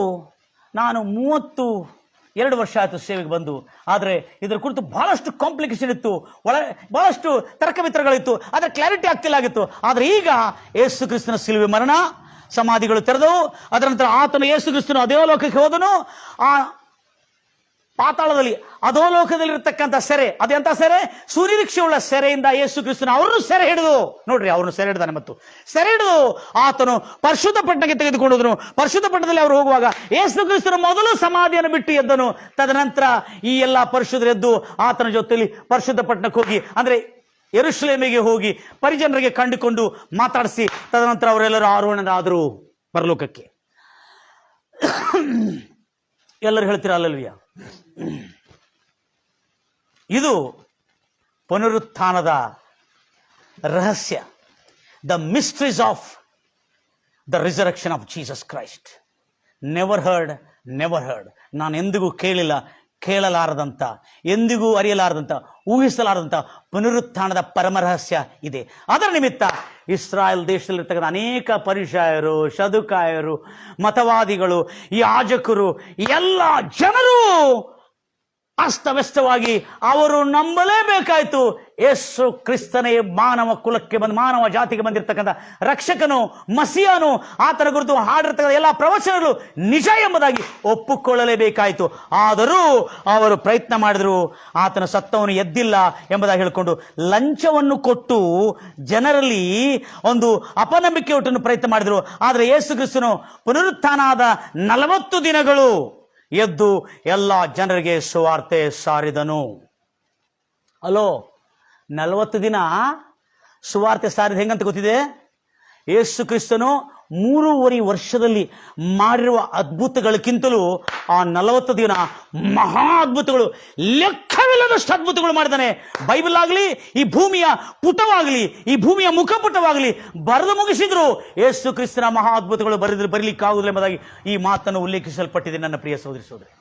ನಾನು 32 ವರ್ಷ ಆಯಿತು ಸೇವೆಗೆ ಬಂದು, ಆದರೆ ಇದರ ಕುರಿತು ಬಹಳಷ್ಟು ಕಾಂಪ್ಲಿಕೇಶನ್ ಇತ್ತು, ಬಹಳಷ್ಟು ತರ್ಕವಿತರಗಳಿತ್ತು, ಆದರೆ ಕ್ಲಾರಿಟಿ ಆಗ್ತಿಲ್ಲಾಗಿತ್ತು. ಆದರೆ ಈಗ ಯೇಸು ಕ್ರಿಸ್ತನ ಶಿಲುಬೆ ಮರಣ, ಸಮಾಧಿಗಳು ತೆರೆದವು. ಅದರ ನಂತರ ಆತನು ಯೇಸು ಕ್ರಿಸ್ತನು ಅದೇ ಲೋಕಕ್ಕೆ ಹೋದನು. ಆ ಪಾತಾಳದಲ್ಲಿ ಅಧೋಲೋಕದಲ್ಲಿರ್ತಕ್ಕಂಥ ಸೆರೆ, ಅದೆಂತ ಸೆರೆ? ಸುನಿರೀಕ್ಷೆಯುಳ್ಳ ಸೆರೆಯಿಂದ ಯೇಸು ಕ್ರಿಸ್ತನ ಅವ್ರನ್ನು ಸೆರೆ ಹಿಡಿದು, ನೋಡ್ರಿ, ಅವ್ರನ್ನು ಸೆರೆ ಹಿಡಿದಾನೆ. ಮತ್ತು ಸೆರೆ ಹಿಡಿದು ಆತನು ಪರಿಶುದ್ಧ ಪಟ್ಟಣಕ್ಕೆ ತೆಗೆದುಕೊಂಡೋದನು. ಪರಿಶುದ್ಧ ಪಟ್ಟಣದಲ್ಲಿ ಅವರು ಹೋಗುವಾಗ ಯೇಸು ಕ್ರಿಸ್ತನ ಮೊದಲು ಸಮಾಧಿಯನ್ನು ಬಿಟ್ಟು ಎದ್ದನು. ತದನಂತರ ಈ ಎಲ್ಲ ಪರಿಶುದ್ಧರು ಎದ್ದು ಆತನ ಜೊತೆಯಲ್ಲಿ ಪರಿಶುದ್ಧ ಪಟ್ಟಣಕ್ಕೆ ಹೋಗಿ, ಅಂದ್ರೆ ಯೆರೂಸಲೇಮಿಗೆ ಹೋಗಿ ಪರಿಜನರಿಗೆ ಕಂಡುಕೊಂಡು ಮಾತಾಡಿಸಿ, ತದನಂತರ ಅವರೆಲ್ಲರೂ ಆರೋಹಣರಾದರು ಪರಲೋಕಕ್ಕೆ. ಎಲ್ಲರೂ ಹೇಳ್ತೀರಾ ಅಲ್ಲಲ್ವಿಯ? ಇದು ಪುನರುತ್ಥಾನದ ರಹಸ್ಯ, the mysteries of the resurrection of Jesus Christ. Never heard, never heard. ನಾನು ಎಂದಿಗೂ ಕೇಳಿಲ್ಲ, ಕೇಳಲಾರದಂಥ, ಎಂದಿಗೂ ಅರಿಯಲಾರದಂಥ, ಊಹಿಸಲಾರದಂಥ ಪುನರುತ್ಥಾನದ ಪರಮರಹಸ್ಯ ಇದೆ. ಅದರ ನಿಮಿತ್ತ ಇಸ್ರಾಯೇಲ್ ದೇಶದಲ್ಲಿರ್ತಕ್ಕಂಥ ಅನೇಕ ಪರಿಷಾಯರು, ಸದುಕಾಯರು, ಮತವಾದಿಗಳು, ಯಾಜಕರು, ಎಲ್ಲ ಜನರು ಅಸ್ತವ್ಯಸ್ತವಾಗಿ ಅವರು ನಂಬಲೇಬೇಕಾಯ್ತು, ಯೇಸು ಕ್ರಿಸ್ತನೇ ಮಾನವ ಕುಲಕ್ಕೆ ಮಾನವ ಜಾತಿಗೆ ಬಂದಿರತಕ್ಕಂಥ ರಕ್ಷಕನು, ಮಸಿಯನು, ಆತನ ಕುರಿತು ಹಾಡಿರ್ತಕ್ಕಂಥ ಎಲ್ಲ ಪ್ರವಚನಗಳು ನಿಜ ಎಂಬುದಾಗಿ ಒಪ್ಪಿಕೊಳ್ಳಲೇಬೇಕಾಯಿತು. ಆದರೂ ಅವರು ಪ್ರಯತ್ನ ಮಾಡಿದ್ರು, ಆತನ ಸತ್ತವನು ಎದ್ದಿಲ್ಲ ಎಂಬುದಾಗಿ ಹೇಳಿಕೊಂಡು ಲಂಚವನ್ನು ಕೊಟ್ಟು ಜನರಲ್ಲಿ ಒಂದು ಅಪನಂಬಿಕೆ ಒಟ್ಟನ್ನು ಪ್ರಯತ್ನ ಮಾಡಿದ್ರು. ಆದರೆ ಯೇಸು ಕ್ರಿಸ್ತನು ಪುನರುತ್ಥಾನ ಆದ 40 ದಿನಗಳು ಎದ್ದು ಎಲ್ಲ ಜನರಿಗೆ ಸುವಾರ್ತೆ ಸಾರಿದನು. ಅಲೋ, 40 ದಿನ ಸುವಾರ್ತೆ ಸಾರಿದ ಹೆಂಗಂತ ಗೊತ್ತಿದೆ? ಯೇಸು ಕ್ರಿಸ್ತನು 3.5 ವರ್ಷದಲ್ಲಿ ಮಾಡಿರುವ ಅದ್ಭುತಗಳಕ್ಕಿಂತಲೂ ಆ 40 ದಿನ ಮಹಾ ಅದ್ಭುತಗಳು, ಲೆಕ್ಕವಿಲ್ಲದಷ್ಟು ಅದ್ಭುತಗಳು ಮಾಡಿದ್ದಾನೆ. ಬೈಬಲ್ ಆಗಲಿ, ಈ ಭೂಮಿಯ ಪುಟವಾಗಲಿ, ಈ ಭೂಮಿಯ ಮುಖಪುಟವಾಗಲಿ ಬರೆದು ಮುಗಿಸಿದ್ರು. ಯೇಸು ಕ್ರಿಸ್ತನ ಮಹಾ ಅದ್ಭುತಗಳು ಬರೀಲಿಕ್ಕಾಗುವುದಿಲ್ಲ ಎಂಬುದಾಗಿ ಈ ಮಾತನ್ನು ಉಲ್ಲೇಖಿಸಲ್ಪಟ್ಟಿದೆ ನನ್ನ ಪ್ರಿಯ ಸಹೋದರಿ ಸಹೋದರಿ.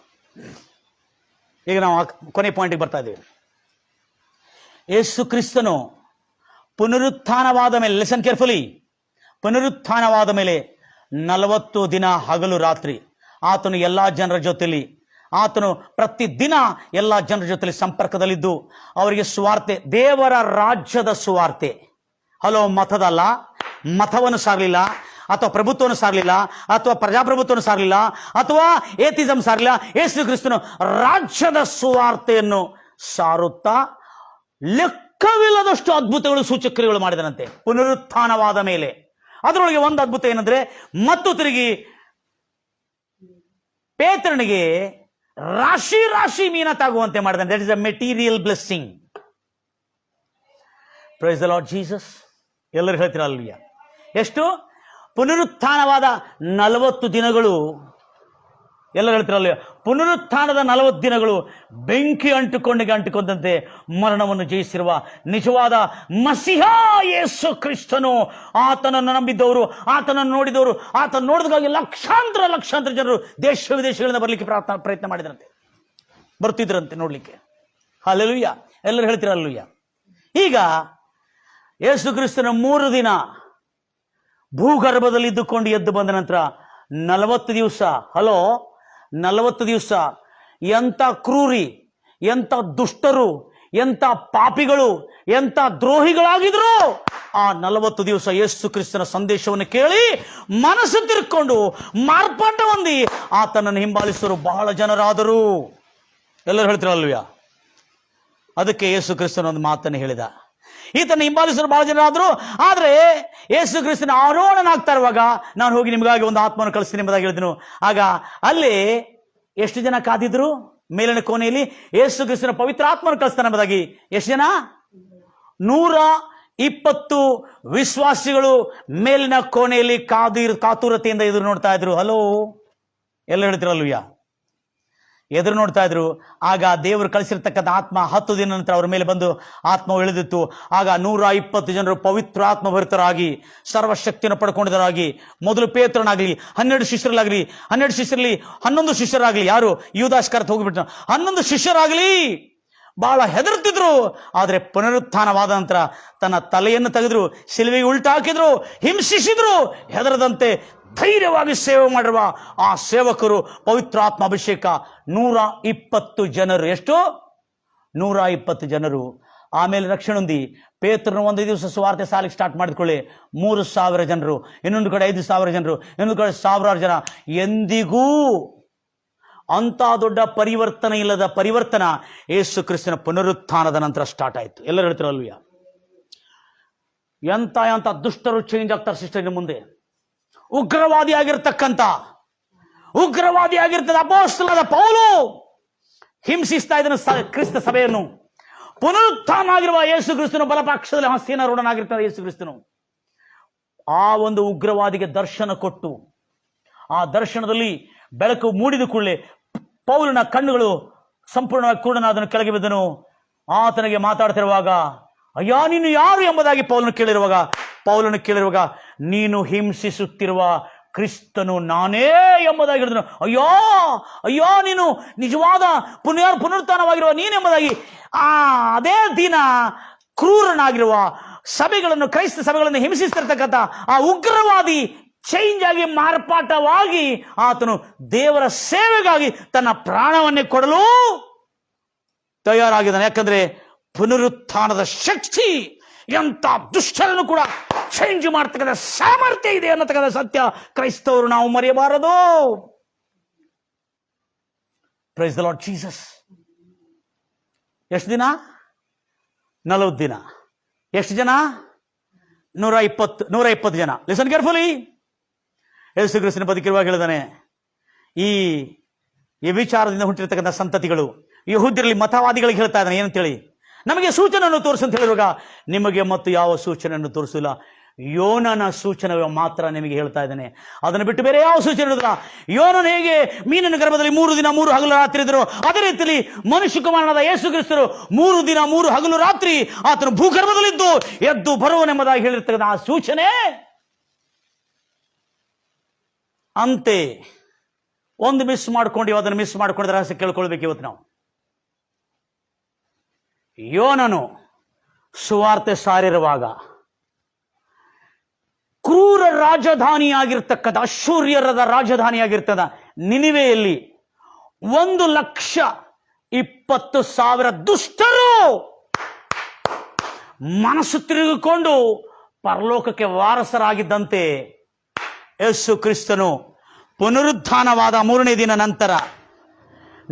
ಈಗ ನಾವು ಕೊನೆ ಪಾಯಿಂಟ್ಗೆ ಬರ್ತಾ ಇದ್ದೇವೆ. ಯೇಸು ಕ್ರಿಸ್ತನು ಪುನರುತ್ಥಾನವಾದ ಮೇಲೆ, ಲಿಸನ್ ಕೇರ್ಫುಲಿ, ಪುನರುತ್ಥಾನವಾದ ಮೇಲೆ 40 ದಿನ ಹಗಲು ರಾತ್ರಿ ಆತನು ಎಲ್ಲ ಜನರ ಜೊತೆಲಿ, ಆತನು ಪ್ರತಿದಿನ ಎಲ್ಲ ಜನರ ಜೊತೆಲಿ ಸಂಪರ್ಕದಲ್ಲಿದ್ದು ಅವರಿಗೆ ಸುವಾರ್ತೆ, ದೇವರ ರಾಜ್ಯದ ಸುವಾರ್ತೆ. ಹಲೋ, ಮತದಲ್ಲ, ಮತವನ್ನು ಸಾರಲಿಲ್ಲ, ಅಥವಾ ಪ್ರಭುತ್ವವನ್ನು ಸಾರಲಿಲ್ಲ, ಅಥವಾ ಪ್ರಜಾಪ್ರಭುತ್ವವನ್ನು ಸಾರಲಿಲ್ಲ, ಅಥವಾ ಏತಿಸಮ್ ಸಾರಲಿಲ್ಲ. ಯೇಸು ಕ್ರಿಸ್ತನು ರಾಜ್ಯದ ಸುವಾರ್ತೆಯನ್ನು ಸಾರುತ್ತಾ ಲೆಕ್ಕವಿಲ್ಲದಷ್ಟು ಅದ್ಭುತಗಳು, ಸೂಚಕ್ರಿಯೆಗಳು ಮಾಡಿದನಂತೆ ಪುನರುತ್ಥಾನವಾದ ಮೇಲೆ. ಅದರೊಳಗೆ ಒಂದು ಅದ್ಭುತ ಏನಂದ್ರೆ, ಮತ್ತು ತಿರುಗಿ ಪೇತ್ರನಿಗೆ ರಾಶಿ ರಾಶಿ ಮೀನ ತಾಗುವಂತೆ ಮಾಡಿದಾನೆ. That is a material blessing. Praise the Lord Jesus. ಎಲ್ಲರೂ ಹೇಳ್ತೀರಾ ಅಲ್ವಿಯ? ಎಷ್ಟು? ಪುನರುತ್ಥಾನವಾದ 40 ದಿನಗಳು. ಎಲ್ಲರೂ ಹೇಳ್ತಿರಲ್ಲ, ಪುನರುತ್ಥಾನದ 40 ದಿನಗಳು ಬೆಂಕಿ ಅಂಟಿಕೊಂಡಂತೆ ಮರಣವನ್ನು ಜಯಿಸಿರುವ ನಿಜವಾದ ಮಸಿಹ ಯೇಸು ಕ್ರಿಸ್ತನು. ಆತನನ್ನು ನಂಬಿದ್ದವರು, ಆತನನ್ನು ನೋಡಿದವರು, ಆತನ ನೋಡಿದಾಗಿ ಲಕ್ಷಾಂತರ ಜನರು ದೇಶ ವಿದೇಶಗಳಿಂದ ಬರಲಿಕ್ಕೆ ಪ್ರಯತ್ನ ಮಾಡಿದ್ರಂತೆ, ಬರ್ತಿದ್ರಂತೆ ನೋಡ್ಲಿಕ್ಕೆ. ಹಲ್ಲೆಲೂಯಾ. ಎಲ್ಲರೂ ಹೇಳ್ತೀರ ಹಲ್ಲೆಲೂಯಾ. ಈಗ ಯೇಸು ಕ್ರಿಸ್ತನ 3 ದಿನ ಭೂಗರ್ಭದಲ್ಲಿ ಇದ್ದುಕೊಂಡು ಎದ್ದು ಬಂದ ನಂತರ 40 ದಿವಸ, ಹಲೋ, 40 ದಿವಸ ಎಂಥ ಕ್ರೂರಿ, ಎಂಥ ದುಷ್ಟರು, ಎಂಥ ಪಾಪಿಗಳು, ಎಂಥ ದ್ರೋಹಿಗಳಾಗಿದ್ರು, ಆ 40 ದಿವಸ ಯೇಸು ಕ್ರಿಸ್ತನ ಸಂದೇಶವನ್ನು ಕೇಳಿ ಮನಸ್ಸು ತಿರ್ಕೊಂಡು ಮಾರ್ಪಾಟ ಹೊಂದಿ ಆತನನ್ನು ಹಿಂಬಾಲಿಸರು ಬಹಳ ಜನರಾದರು. ಎಲ್ಲರೂ ಹೇಳ್ತಿರಲ್ವಯ್ಯ? ಅದಕ್ಕೆ ಯೇಸು ಕ್ರಿಸ್ತನ ಒಂದು ಮಾತನ್ನು ಹೇಳಿದ, ಈತನ ಹಿಂಬಾಲಿಸಲು ಬಹಳ ಜನ ಆದ್ರು. ಆದ್ರೆ ಯೇಸು ಕ್ರಿಸ್ತನ ಆರೋಹಣನಾಗ್ತಾ ಇರುವಾಗ ನಾನು ಹೋಗಿ ನಿಮಗಾಗಿ ಒಂದು ಆತ್ಮವನ್ನು ಕಳಿಸ್ತೀನಿ ಎಂಬುದಾಗಿ ಹೇಳಿದನು. ಆಗ ಅಲ್ಲಿ ಎಷ್ಟು ಜನ ಕಾದಿದ್ರು? ಮೇಲಿನ ಕೋಣೆಯಲ್ಲಿ ಯೇಸು ಕ್ರಿಸ್ತನ ಪವಿತ್ರ ಆತ್ಮವನ್ನು ಕಳಿಸ್ತಾನೆ ಎಂಬುದಾಗಿ ಎಷ್ಟು ಜನ? 120 ವಿಶ್ವಾಸಿಗಳು ಮೇಲಿನ ಕೋಣೆಯಲ್ಲಿ ಕಾತುರತೆಯಿಂದ ಎದುರು ನೋಡ್ತಾ ಇದ್ರು. ಹಲೋ, ಎಲ್ಲ ಹೇಳ್ತಿರಲ್ವಯ್ಯ? ಎದುರು ನೋಡ್ತಾ ಇದ್ರು. ಆಗ ದೇವರು ಕಳಿಸಿರ್ತಕ್ಕಂಥ ಆತ್ಮ 10 ದಿನ ನಂತರ ಅವರ ಮೇಲೆ ಬಂದು ಆತ್ಮವು ಇಳಿದಿತ್ತು. ಆಗ 120 ಜನರು ಪವಿತ್ರ ಆತ್ಮಭರಿತರಾಗಿ ಸರ್ವಶಕ್ತಿಯನ್ನು ಪಡ್ಕೊಂಡಿದ್ದರಾಗಿ, ಮೊದಲು ಪೇತ್ರನಾಗಲಿ, 12 ಶಿಷ್ಯರಾಗಲಿ, 12 ಶಿಷ್ಯರಲ್ಲಿ 11 ಶಿಷ್ಯರಾಗಲಿ, ಯಾರು ಯೂದಾಸ್ಕರತ್ ಹೋಗಿಬಿಟ್ಟು 11 ಶಿಷ್ಯರಾಗಲಿ ಬಹಳ ಹೆದರ್ತಿದ್ರು. ಆದರೆ ಪುನರುತ್ಥಾನವಾದ ನಂತರ ತನ್ನ ತಲೆಯನ್ನು ತೆಗೆದ್ರು, ಶಿಲುವೆಗೆ ಉಲ್ಟಾ ಹಾಕಿದ್ರು, ಹಿಂಸಿಸಿದ್ರು. ಹೆದರದಂತೆ ಧೈರ್ಯವಾಗಿ ಸೇವೆ ಮಾಡಿರುವ ಆ ಸೇವಕರು, ಪವಿತ್ರಾತ್ಮ ಅಭಿಷೇಕ 120 ಜನರು. ಎಷ್ಟು? 120 ಜನರು. ಆಮೇಲೆ ರಕ್ಷಣೆ ಹೊಂದಿ ಪೇತ್ರನು ಒಂದು ದಿವಸ ಸುವಾರ್ತೆ ಸಾಲಿಗೆ ಸ್ಟಾರ್ಟ್ ಮಾಡಿಕೊಳ್ಳಿ 3,000 ಜನರು, ಇನ್ನೊಂದು ಕಡೆ 5,000 ಜನರು, ಇನ್ನೊಂದು ಕಡೆ 1,000 ಜನ. ಎಂದಿಗೂ ಅಂತ ದೊಡ್ಡ ಪರಿವರ್ತನೆ ಇಲ್ಲದ ಪರಿವರ್ತನ ಯೇಸು ಕ್ರಿಸ್ತನ ಪುನರುತ್ಥಾನದ ನಂತರ ಸ್ಟಾರ್ಟ್ ಆಯಿತು. ಎಲ್ಲರೂ ಹೇಳ್ತಾರಲ್ವಿಯ, ಎಂತ ದುಷ್ಟರು ಚೇಂಜ್ ಆಗ್ತಾರೆ ಸಿಸ್ಟರ್ ಮುಂದೆ. ಉಗ್ರವಾದಿಯಾಗಿರ್ತಕ್ಕಂಥ ಅಪೊಸ್ತಲನಾದ ಪೌಲು ಹಿಂಸಿಸ್ತಾ ಇದ್ದಾನೆ ಕ್ರಿಸ್ತ ಸಭೆಯನ್ನು. ಪುನರುತ್ಥಾನ ಆಗಿರುವ ಯೇಸು ಕ್ರಿಸ್ತನು ಬಲಪಕ್ಷದಲ್ಲಿ ಹಸ್ತಿನಾರೂಢನಾಗಿರ್ತಾನೆ ಯೇಸು ಕ್ರಿಸ್ತನು. ಆ ಒಂದು ಉಗ್ರವಾದಿಗೆ ದರ್ಶನ ಕೊಟ್ಟು, ಆ ದರ್ಶನದಲ್ಲಿ ಬೆಳಕು ಮೂಡಿದ ಕೂಡಲೇ ಪೌಲನ ಕಣ್ಣುಗಳು ಸಂಪೂರ್ಣವಾಗಿ ಕೂಡನಾದನು, ಕೆಳಗೆ ಬಿದ್ದನು. ಆತನಿಗೆ ಮಾತಾಡ್ತಿರುವಾಗ, ಅಯ್ಯ ನೀನು ಯಾರು ಎಂಬುದಾಗಿ ಪೌಲನು ಕೇಳಿರುವಾಗ ನೀನು ಹಿಂಸಿಸುತ್ತಿರುವ ಕ್ರಿಸ್ತನು ನಾನೇ ಎಂಬುದಾಗಿ ಹೇಳಿದನು. ಅಯ್ಯೋ ನೀನು ನಿಜವಾದ ಪುನರುತ್ಥಾನವಾಗಿರುವ ನೀನೆಂಬುದಾಗಿ ಅದೇ ದಿನ ಕ್ರೂರನಾಗಿರುವ ಸಭೆಗಳನ್ನು, ಕ್ರೈಸ್ತ ಸಭೆಗಳನ್ನು ಹಿಂಸಿಸ್ತಿರ್ತಕ್ಕಂಥ ಆ ಉಗ್ರವಾದಿ ಚೇಂಜ್ ಆಗಿ, ಮಾರ್ಪಾಟವಾಗಿ ಆತನು ದೇವರ ಸೇವೆಗಾಗಿ ತನ್ನ ಪ್ರಾಣವನ್ನೇ ಕೊಡಲು ತಯಾರಾಗಿದ್ದಾನೆ. ಯಾಕಂದ್ರೆ ಪುನರುತ್ಥಾನದ ಶಕ್ತಿ ಎಂತ ದುಷ್ಟರನ್ನು ಕೂಡ ಚೇಂಜ್ ಮಾಡ್ತಕ್ಕಂಥ ಸಾಮರ್ಥ್ಯ ಇದೆ ಅನ್ನತಕ್ಕಂಥ ಸತ್ಯ ಕ್ರೈಸ್ತವರು ನಾವು ಮರೆಯಬಾರದು. Price the Lord Jesus. ಎಷ್ಟು ದಿನ? 40 ದಿನ. ಎಷ್ಟು ಜನ? 120 ಜನ. Listen carefully. ಯೇಸು ಕ್ರಿಸ್ತನ ಬದುಕಿರುವಾಗ ಹೇಳಿದಾನೆ, ಈ ವಿಚಾರದಿಂದ ಹುಟ್ಟಿರ್ತಕ್ಕಂಥ ಸಂತತಿಗಳು ಯಹೂದ್ಯರಲ್ಲಿ ಮತವಾದಿಗಳಿಗೆ ಹೇಳ್ತಾ ಇದ್ದಾನೆ ಏನಂತೇಳಿ, ನಮಗೆ ಸೂಚನೆಯನ್ನು ತೋರಿಸು ಅಂತ ಹೇಳಿರುವಾಗ ನಿಮಗೆ ಮತ್ತು ಯಾವ ಸೂಚನೆಯನ್ನು ತೋರಿಸಿಲ್ಲ, ಯೋನನ ಸೂಚನೆ ಮಾತ್ರ ನಿಮಗೆ ಹೇಳ್ತಾ ಇದ್ದಾನೆ. ಅದನ್ನು ಬಿಟ್ಟು ಬೇರೆ ಯಾವ ಸೂಚನೆ ಇರೋದಿಲ್ಲ. ಯೋನನು ಹೇಗೆ ಮೀನಿನ ಗರ್ಭದಲ್ಲಿ 3 ದಿನ 3 ಹಗಲು ರಾತ್ರಿ ಇದ್ದರು, ಅದೇ ರೀತಿಯಲ್ಲಿ ಮನುಷ್ಯ ಕುಮಾರನಾದ ಯೇಸು ಕ್ರಿಸ್ತರು 3 ದಿನ 3 ಹಗಲು ರಾತ್ರಿ ಆತನು ಭೂಗರ್ಭದಲ್ಲಿದ್ದು ಎದ್ದು ಬರುವನೆಂಬುದಾಗಿ ಹೇಳಿರ್ತಕ್ಕಂಥ ಆ ಸೂಚನೆ ಅಂತೆ. ಒಂದು ಮಿಸ್ ಮಾಡ್ಕೊಂಡು ಅದನ್ನು ಮಿಸ್ ಮಾಡ್ಕೊಂಡ್ರೆ ರಹಸ್ಯ ಕೇಳ್ಕೊಳ್ಬೇಕು ಇವತ್ತು ನಾವು. ಯೋನನು ಸುವಾರ್ತೆ ಸಾರಿರುವಾಗ ಕ್ರೂರ ರಾಜಧಾನಿಯಾಗಿರ್ತಕ್ಕಂಥ, ಅಶ್ಶೂರ್ಯರದ ರಾಜಧಾನಿಯಾಗಿರ್ತದ ನಿನಿವೆಯಲ್ಲಿ 1,20,000 ದುಷ್ಟರು ಮನಸ್ಸು ತಿರುಗಿಕೊಂಡು ಪರಲೋಕಕ್ಕೆ ವಾರಸರಾಗಿದ್ದಂತೆ ಯೇಸು ಕ್ರಿಸ್ತನು ಪುನರುತ್ಥಾನವಾದ 3ನೇ ದಿನ ನಂತರ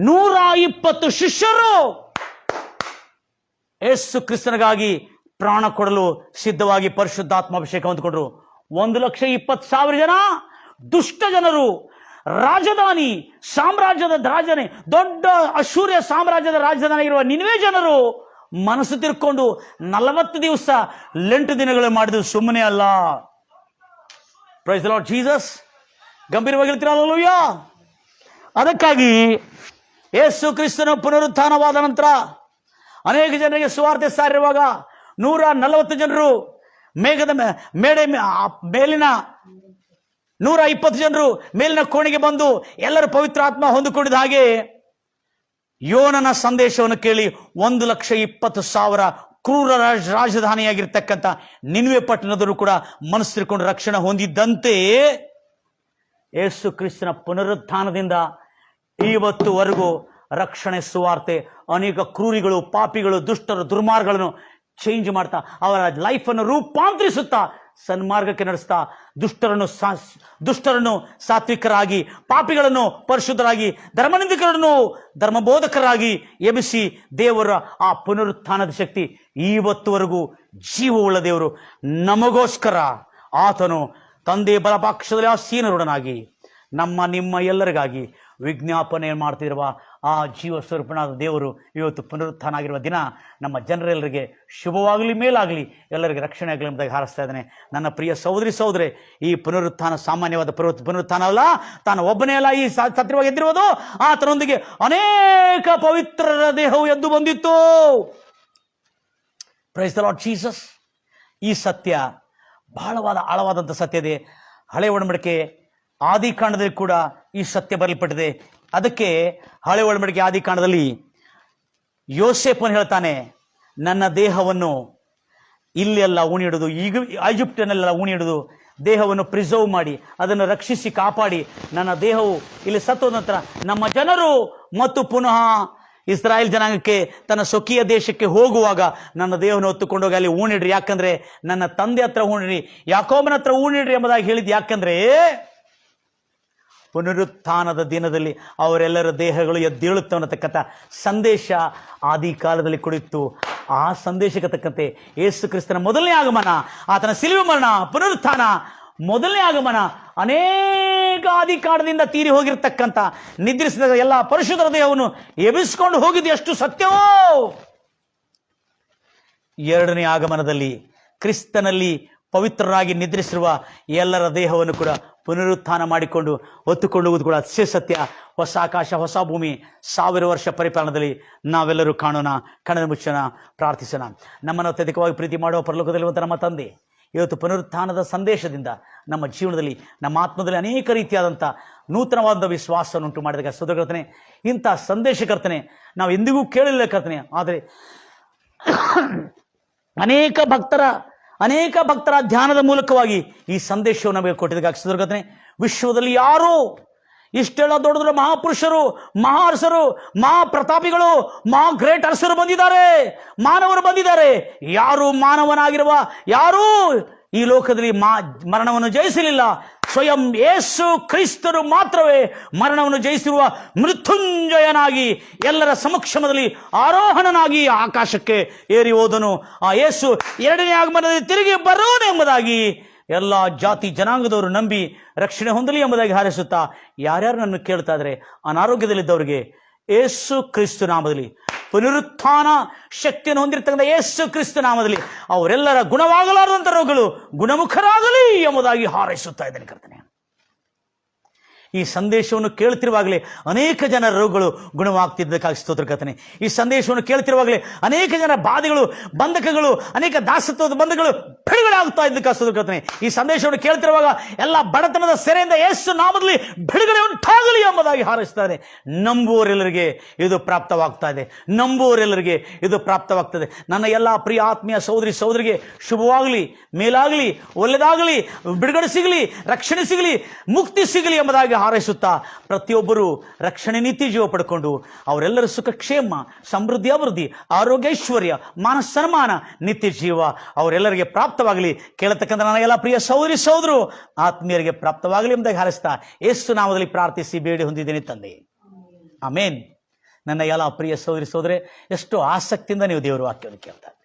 120 ಶಿಷ್ಯರು ಯೇಸು ಕ್ರಿಸ್ತನಿಗಾಗಿ ಪ್ರಾಣ ಕೊಡಲು ಸಿದ್ಧವಾಗಿ ಪರಿಶುದ್ಧಾತ್ಮ ಅಭಿಷೇಕ ಹೊಂದಿಕೊಂಡ್ರು. 1,20,000 ಜನ ದುಷ್ಟ ಜನರು, ರಾಜಧಾನಿ ಸಾಮ್ರಾಜ್ಯದ ರಾಜನೇ, ದೊಡ್ಡ ಅಶ್ಶೂರ್ಯ ಸಾಮ್ರಾಜ್ಯದ ರಾಜಧಾನಿ ಇರುವ ನಿನಿವೆ ಜನರು ಮನಸ್ಸು ತಿರ್ಕೊಂಡು 40 ದಿವಸ ಲೆಂಟು ದಿನಗಳು ಮಾಡಿದ್ರು, ಸುಮ್ಮನೆ ಅಲ್ಲ. Price the Lord Jesus. ಗಂಭೀರವಾಗಿ ಹೇಳ್ತೀರಲ್ಲ. ಅದಕ್ಕಾಗಿ ಯೇಸು ಕ್ರಿಸ್ತನ ಪುನರುತ್ಥಾನವಾದ ನಂತರ ಅನೇಕ ಜನರಿಗೆ ಸುವಾರ್ತೆ ಸಾರಿರುವಾಗ 140 ಜನರು ಮೇಲಿನ 120 ಜನರು ಮೇಲಿನ ಕೋಣೆಗೆ ಬಂದು ಎಲ್ಲರೂ ಪವಿತ್ರ ಆತ್ಮ ಹೊಂದಿಕೊಂಡಿದ್ದ ಹಾಗೆ ಯೋನನ ಸಂದೇಶವನ್ನು ಕೇಳಿ 1,20,000 ಕ್ರೂರ ರಾಜಧಾನಿಯಾಗಿರ್ತಕ್ಕಂಥ ನಿನ್ವೆ ಪಟ್ಟಣದವರು ಕೂಡ ಮನಸ್ಸು ತಿಳ್ಕೊಂಡು ರಕ್ಷಣೆ ಹೊಂದಿದ್ದಂತೆ ಯೇಸು ಕ್ರಿಸ್ತನ ಪುನರುತ್ಥಾನದಿಂದ ಇವತ್ತುವರೆಗೂ ರಕ್ಷಣೆ ಸುವಾರ್ತೆ ಅನೇಕ ಕ್ರೂರಿಗಳು, ಪಾಪಿಗಳು, ದುಷ್ಟರು, ದುರ್ಮಾರ್ಗಗಳನ್ನು ಚೇಂಜ್ ಮಾಡ್ತಾ ಅವರ ಲೈಫನ್ನು ರೂಪಾಂತರಿಸುತ್ತಾ ಸನ್ಮಾರ್ಗಕ್ಕೆ ನಡೆಸ್ತಾ ದುಷ್ಟರನ್ನು ಸಾತ್ವಿಕರಾಗಿ, ಪಾಪಿಗಳನ್ನು ಪರಿಶುದ್ಧರಾಗಿ, ಧರ್ಮನಿಂದಕರನ್ನು ಧರ್ಮಬೋಧಕರಾಗಿ ಎಬ್ಬಿಸಿ ದೇವರ ಆ ಪುನರುತ್ಥಾನದ ಶಕ್ತಿ ಇವತ್ತುವರೆಗೂ ಜೀವವುಳ್ಳ ದೇವರು ನಮಗೋಸ್ಕರ ಆತನು ತಂದೆ ಬಲಪಕ್ಷದಲ್ಲಿ ಆಸೀನರೂಢನಾಗಿ ನಿಮ್ಮ ಎಲ್ಲರಿಗಾಗಿ ವಿಜ್ಞಾಪನೆ ಮಾಡ್ತಿರುವ ಆ ಜೀವ ಸ್ವರೂಪನಾದ ದೇವರು ಇವತ್ತು ಪುನರುತ್ಥಾನ ಆಗಿರುವ ದಿನ ನಮ್ಮ ಜನರೆಲ್ಲರಿಗೆ ಶುಭವಾಗಲಿ, ಮೇಲಾಗಲಿ, ಎಲ್ಲರಿಗೆ ರಕ್ಷಣೆ ಆಗಲಿ ಎಂಬುದಾಗಿ ಹಾರೈಸ್ತಾ ಇದ್ದಾನೆ. ನನ್ನ ಪ್ರಿಯ ಸಹೋದರಿ, ಈ ಪುನರುತ್ಥಾನ ಸಾಮಾನ್ಯವಾದ ಪುನರುತ್ಥಾನ ಅಲ್ಲ. ತಾನು ಒಬ್ಬನೇ ಅಲ್ಲ ಈ ಸತ್ಯವಾಗಿ ಎದ್ದಿರುವುದು, ಆತನೊಂದಿಗೆ ಅನೇಕ ಪವಿತ್ರರ ದೇಹವು ಎದ್ದು ಬಂದಿತ್ತು. Price the Lord Jesus. ಈ ಸತ್ಯ ಬಹಳವಾದ ಆಳವಾದಂಥ ಸತ್ಯ ಇದೆ. ಹಳೆ ಒಡಂಬಡಿಕೆ ಆದಿಕಾಂಡದಲ್ಲಿ ಕೂಡ ಈ ಸತ್ಯ ಬರೆಯಲ್ಪಟ್ಟಿದೆ. ಅದಕ್ಕೆ ಹಳೆ ಒಡಂಬಡಿಕೆ ಆದಿಕಾಂಡದಲ್ಲಿ ಯೋಸೇಫನು ಹೇಳ್ತಾನೆ, ನನ್ನ ದೇಹವನ್ನು ಇಲ್ಲೆಲ್ಲ ಉಣಿಡುವುದು, ಈಗ ಈಜಿಪ್ಟಿನೆಲ್ಲ ಉಣಿಡುವುದು, ದೇಹವನ್ನು ಪ್ರಿಸರ್ವ್ ಮಾಡಿ ಅದನ್ನು ರಕ್ಷಿಸಿ ಕಾಪಾಡಿ ನನ್ನ ದೇಹವು ಇಲ್ಲಿ ಸತ್ತೋದ ನಂತರ ನಮ್ಮ ಜನರು ಮತ್ತು ಪುನಃ ಇಸ್ರಾಯೇಲ್ ಜನಾಂಗಕ್ಕೆ ತನ್ನ ಸ್ವಕೀಯ ದೇಶಕ್ಕೆ ಹೋಗುವಾಗ ನನ್ನ ದೇಹವನ್ನು ಹೊತ್ತುಕೊಂಡೋಗಿ ಅಲ್ಲಿ ಉಣಿಡ್ರಿ, ಯಾಕಂದ್ರೆ ನನ್ನ ತಂದೆ ಹತ್ರ ಉಣಿಡ್ರಿ, ಯಾಕೋಬನ ಹತ್ರ ಉಣಿಡ್ರಿ ಎಂಬುದಾಗಿ ಹೇಳಿದ್ದು. ಯಾಕಂದ್ರೆ ಪುನರುತ್ಥಾನದ ದಿನದಲ್ಲಿ ಅವರೆಲ್ಲರ ದೇಹಗಳು ಎದ್ದೇಳುತ್ತವೆ ಅನ್ನತಕ್ಕಂಥ ಸಂದೇಶ ಆದಿ ಕಾಲದಲ್ಲಿ ಕುಳಿತು ಆ ಸಂದೇಶಕ್ಕೆ ತಕ್ಕಂತೆ ಯೇಸು ಕ್ರಿಸ್ತನ ಮೊದಲನೇ ಆಗಮನ, ಆತನ ಸಿಲುಬೆ ಮರಣ, ಪುನರುತ್ಥಾನ, ಮೊದಲನೇ ಆಗಮನ, ಅನೇಕ ಆದಿಕಾಲದಿಂದ ತೀರಿ ಹೋಗಿರ್ತಕ್ಕಂಥ ನಿದ್ರಿಸಿದ ಎಲ್ಲ ಪರಿಶುದ್ಧರ ದೇಹವನ್ನು ಎಬ್ಬಿಸಿಕೊಂಡು ಹೋಗಿದ್ದು ಎಷ್ಟು ಸತ್ಯವೋ, ಎರಡನೇ ಆಗಮನದಲ್ಲಿ ಕ್ರಿಸ್ತನಲ್ಲಿ ಪವಿತ್ರರಾಗಿ ನಿದ್ರಿಸಿರುವ ಎಲ್ಲರ ದೇಹವನ್ನು ಕೂಡ ಪುನರುತ್ಥಾನ ಮಾಡಿಕೊಂಡು ಹೊತ್ತುಕೊಂಡು ಹೋಗುವುದು ಕೂಡ ಅತಿಶಯ ಸತ್ಯ. ಹೊಸ ಆಕಾಶ ಹೊಸ ಭೂಮಿ 1000 ವರ್ಷ ಪರಿಪಾಲನದಲ್ಲಿ ನಾವೆಲ್ಲರೂ ಕಾಣೋಣ, ಕಣ್ಣನ್ನು ಮುಚ್ಚೋಣ, ಪ್ರಾರ್ಥಿಸೋಣ. ನಮ್ಮನ್ನು ಅತ್ಯಧಿಕವಾಗಿ ಪ್ರೀತಿ ಮಾಡುವ ಪರಲೋಕದಲ್ಲಿರುವಂಥ ನಮ್ಮ ತಂದೆ, ಇವತ್ತು ಪುನರುತ್ಥಾನದ ಸಂದೇಶದಿಂದ ನಮ್ಮ ಜೀವನದಲ್ಲಿ, ನಮ್ಮ ಆತ್ಮದಲ್ಲಿ ಅನೇಕ ರೀತಿಯಾದಂಥ ನೂತನವಾದ ವಿಶ್ವಾಸವನ್ನು ಉಂಟು ಮಾಡಿದಾಗ ಸೋದರಕರ್ತನೆ, ಇಂಥ ಸಂದೇಶಕರ್ತನೆ ನಾವು ಎಂದಿಗೂ ಕೇಳಿಲ್ಲ ಕರ್ತನೆ. ಆದರೆ ಅನೇಕ ಭಕ್ತರ ಧ್ಯಾನದ ಮೂಲಕವಾಗಿ ಈ ಮಾರ್ಗದರ್ಶನವನ್ನು ನಮಗೆ ಕೊಟ್ಟಿದ್ದಕ್ಕಾಗಿ ಸೋದರಕರ್ತನೆ, ವಿಶ್ವದಲ್ಲಿ ಯಾರೂ ಇಷ್ಟೆಲ್ಲ ದೊಡ್ಡ ದೊಡ್ಡ ಮಹಾಪುರುಷರು, ಮಹಾರಸರು, ಮಹಾಪ್ರತಾಪಿಗಳು, ಮಹಾ ಗ್ರೇಟ್ ಅರಸರು ಬಂದಿದ್ದಾರೆ, ಮಾನವರು ಬಂದಿದ್ದಾರೆ. ಯಾರು ಮಾನವನಾಗಿರುವ ಯಾರೂ ಈ ಲೋಕದಲ್ಲಿ ಮರಣವನ್ನು ಜಯಿಸಲಿಲ್ಲ. ಸ್ವಯಂ ಯೇಸು ಕ್ರಿಸ್ತರು ಮಾತ್ರವೇ ಮರಣವನ್ನು ಜಯಿಸಿರುವ ಮೃತ್ಯುಂಜಯನಾಗಿ ಎಲ್ಲರ ಸಮಕ್ಷಮದಲ್ಲಿ ಆರೋಹಣನಾಗಿ ಆಕಾಶಕ್ಕೆ ಏರಿ ಹೋದನು. ಆ ಯೇಸು ಎರಡನೇ ಆಗಮನದಲ್ಲಿ ತಿರುಗಿ ಬರೋನು ಎಂಬುದಾಗಿ ಎಲ್ಲ ಜಾತಿ ಜನಾಂಗದವರು ನಂಬಿ ರಕ್ಷಣೆ ಹೊಂದಲಿ ಎಂಬುದಾಗಿ ಹಾರೈಸುತ್ತಾ, ಯಾರ್ಯಾರು ನನ್ನ ಕೇಳ್ತಾ ಇದ್ರೆ ಅನಾರೋಗ್ಯದಲ್ಲಿದ್ದವರಿಗೆ ಯೇಸು ಕ್ರಿಸ್ತು ನಾಮದಲ್ಲಿ, ಪುನರುತ್ಥಾನ ಶಕ್ತಿಯನ್ನು ಹೊಂದಿರತಕ್ಕಂಥ ಯೇಸು ಕ್ರಿಸ್ತು ನಾಮದಲ್ಲಿ ಅವರೆಲ್ಲರ ಗುಣವಾಗಲಾರದಂಥ ರೋಗಗಳು ಗುಣಮುಖರಾಗಲಿ ಎಂಬುದಾಗಿ ಹಾರೈಸುತ್ತಾ ಇದ್ದೇನೆ ಕರ್ತನೆ. ಈ ಸಂದೇಶವನ್ನು ಕೇಳ್ತಿರುವಾಗಲೇ ಅನೇಕ ಜನರ ರೋಗಗಳು ಗುಣವಾಗ್ತಿದ್ದಕ್ಕಾಗಿ ಸ್ತೋತ್ರ ಕರ್ತನೆ. ಈ ಸಂದೇಶವನ್ನು ಕೇಳ್ತಿರುವಾಗಲೇ ಅನೇಕ ಜನರ ಬಾಧೆಗಳು, ಬಂಧಕಗಳು, ಅನೇಕ ದಾಸತ್ವದ ಬಂಧಗಳು ಬಿಡುಗಡೆ ಇದ್ದಕ್ಕಾಗಿ ಸ್ತೋತ್ರ ಕರ್ತನೆ. ಈ ಸಂದೇಶವನ್ನು ಕೇಳ್ತಿರುವಾಗ ಎಲ್ಲ ಬಡತನದ ಸೆರೆಯಿಂದ ಯೇಸು ನಾಮದಲ್ಲಿ ಬಿಡುಗಡೆ ಉಂಟಾಗಲಿ ಎಂಬುದಾಗಿ ಹಾರೈಸ್ತಾರೆ. ನಂಬುವವರೆಲ್ಲರಿಗೆ ಇದು ಪ್ರಾಪ್ತವಾಗ್ತಾ ಇದೆ, ನಂಬುವವರೆಲ್ಲರಿಗೆ ಇದು ಪ್ರಾಪ್ತವಾಗ್ತದೆ. ನನ್ನ ಎಲ್ಲ ಪ್ರಿಯ ಆತ್ಮೀಯ ಸಹೋದರಿಗೆ ಶುಭವಾಗಲಿ, ಮೇಲಾಗಲಿ, ಒಳ್ಳೆದಾಗಲಿ, ಬಿಡುಗಡೆ ಸಿಗಲಿ, ರಕ್ಷಣೆ ಸಿಗಲಿ, ಮುಕ್ತಿ ಸಿಗಲಿ ಎಂಬುದಾಗಿ ಹಾರೈಸುತ್ತಾ, ಪ್ರತಿಯೊಬ್ಬರು ರಕ್ಷಣೆ ನೀತಿ ಜೀವ ಪಡ್ಕೊಂಡು ಅವರೆಲ್ಲರ ಸುಖ ಕ್ಷೇಮ, ಸಮೃದ್ಧಿ, ಅಭಿವೃದ್ಧಿ, ಆರೋಗ್ಯ, ಐಶ್ವರ್ಯ, ಮಾನ ಸನ್ಮಾನ, ನಿತ್ಯ ಜೀವ ಅವರೆಲ್ಲರಿಗೆ ಪ್ರಾಪ್ತವಾಗಲಿ. ಕೇಳತಕ್ಕಂಥ ನನಗೆಲ್ಲ ಪ್ರಿಯ ಸಹೋದರರು ಆತ್ಮೀಯರಿಗೆ ಪ್ರಾಪ್ತವಾಗಲಿ ಎಂಬುದಾಗಿ ಹಾರೈಸ್ತಾ ಯೇಸು ನಾಮದಲ್ಲಿ ಪ್ರಾರ್ಥಿಸಿ ಬೇಡಿ ಹೊಂದಿದ್ದೇನೆ ತಂದೆ, ಆಮೇನ್. ನನ್ನ ಎಲ್ಲ ಪ್ರಿಯ ಸಹೋದರೇ, ಎಷ್ಟು ಆಸಕ್ತಿಯಿಂದ ನೀವು ದೇವರ ವಾಕ್ಯವನ್ನು ಕೇಳ್ತಾ ಇದ್ದೀರಿ.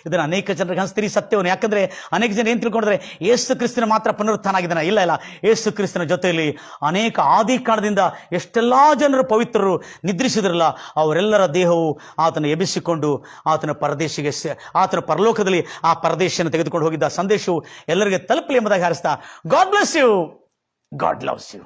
ಇದನ್ನು ಅನೇಕ ಜನರಿಗೆ ಹಂಚ್ತೀರಿ ಸತ್ಯವನ್ನು. ಯಾಕಂದ್ರೆ ಅನೇಕ ಜನ ಏನು ತಿಳ್ಕೊಂಡ್ರೆ ಯೇಸು ಕ್ರಿಸ್ತನ ಮಾತ್ರ ಪುನರುತ್ಥಾನ ಆಗಿದ್ದಾನೆ. ಇಲ್ಲ, ಯೇಸು ಕ್ರಿಸ್ತನ ಜೊತೆಯಲ್ಲಿ ಅನೇಕ ಆದಿ ಕಾಲದಿಂದ ಎಷ್ಟೆಲ್ಲ ಜನರು ಪವಿತ್ರರು ನಿದ್ರಿಸಿದ್ರಲ್ಲ, ಅವರೆಲ್ಲರ ದೇಹವು ಆತನ ಎಬ್ಬಿಸಿಕೊಂಡು ಆತನ ಪರಲೋಕದಲ್ಲಿ ಆ ಪರದೇಶವನ್ನು ತೆಗೆದುಕೊಂಡು ಹೋಗಿದ್ದ ಸಂದೇಶವು ಎಲ್ಲರಿಗೆ ತಲುಪಲಿ ಎಂಬುದಾಗಿ ಹಾರಿಸ್ತಾ, God bless you, God loves you.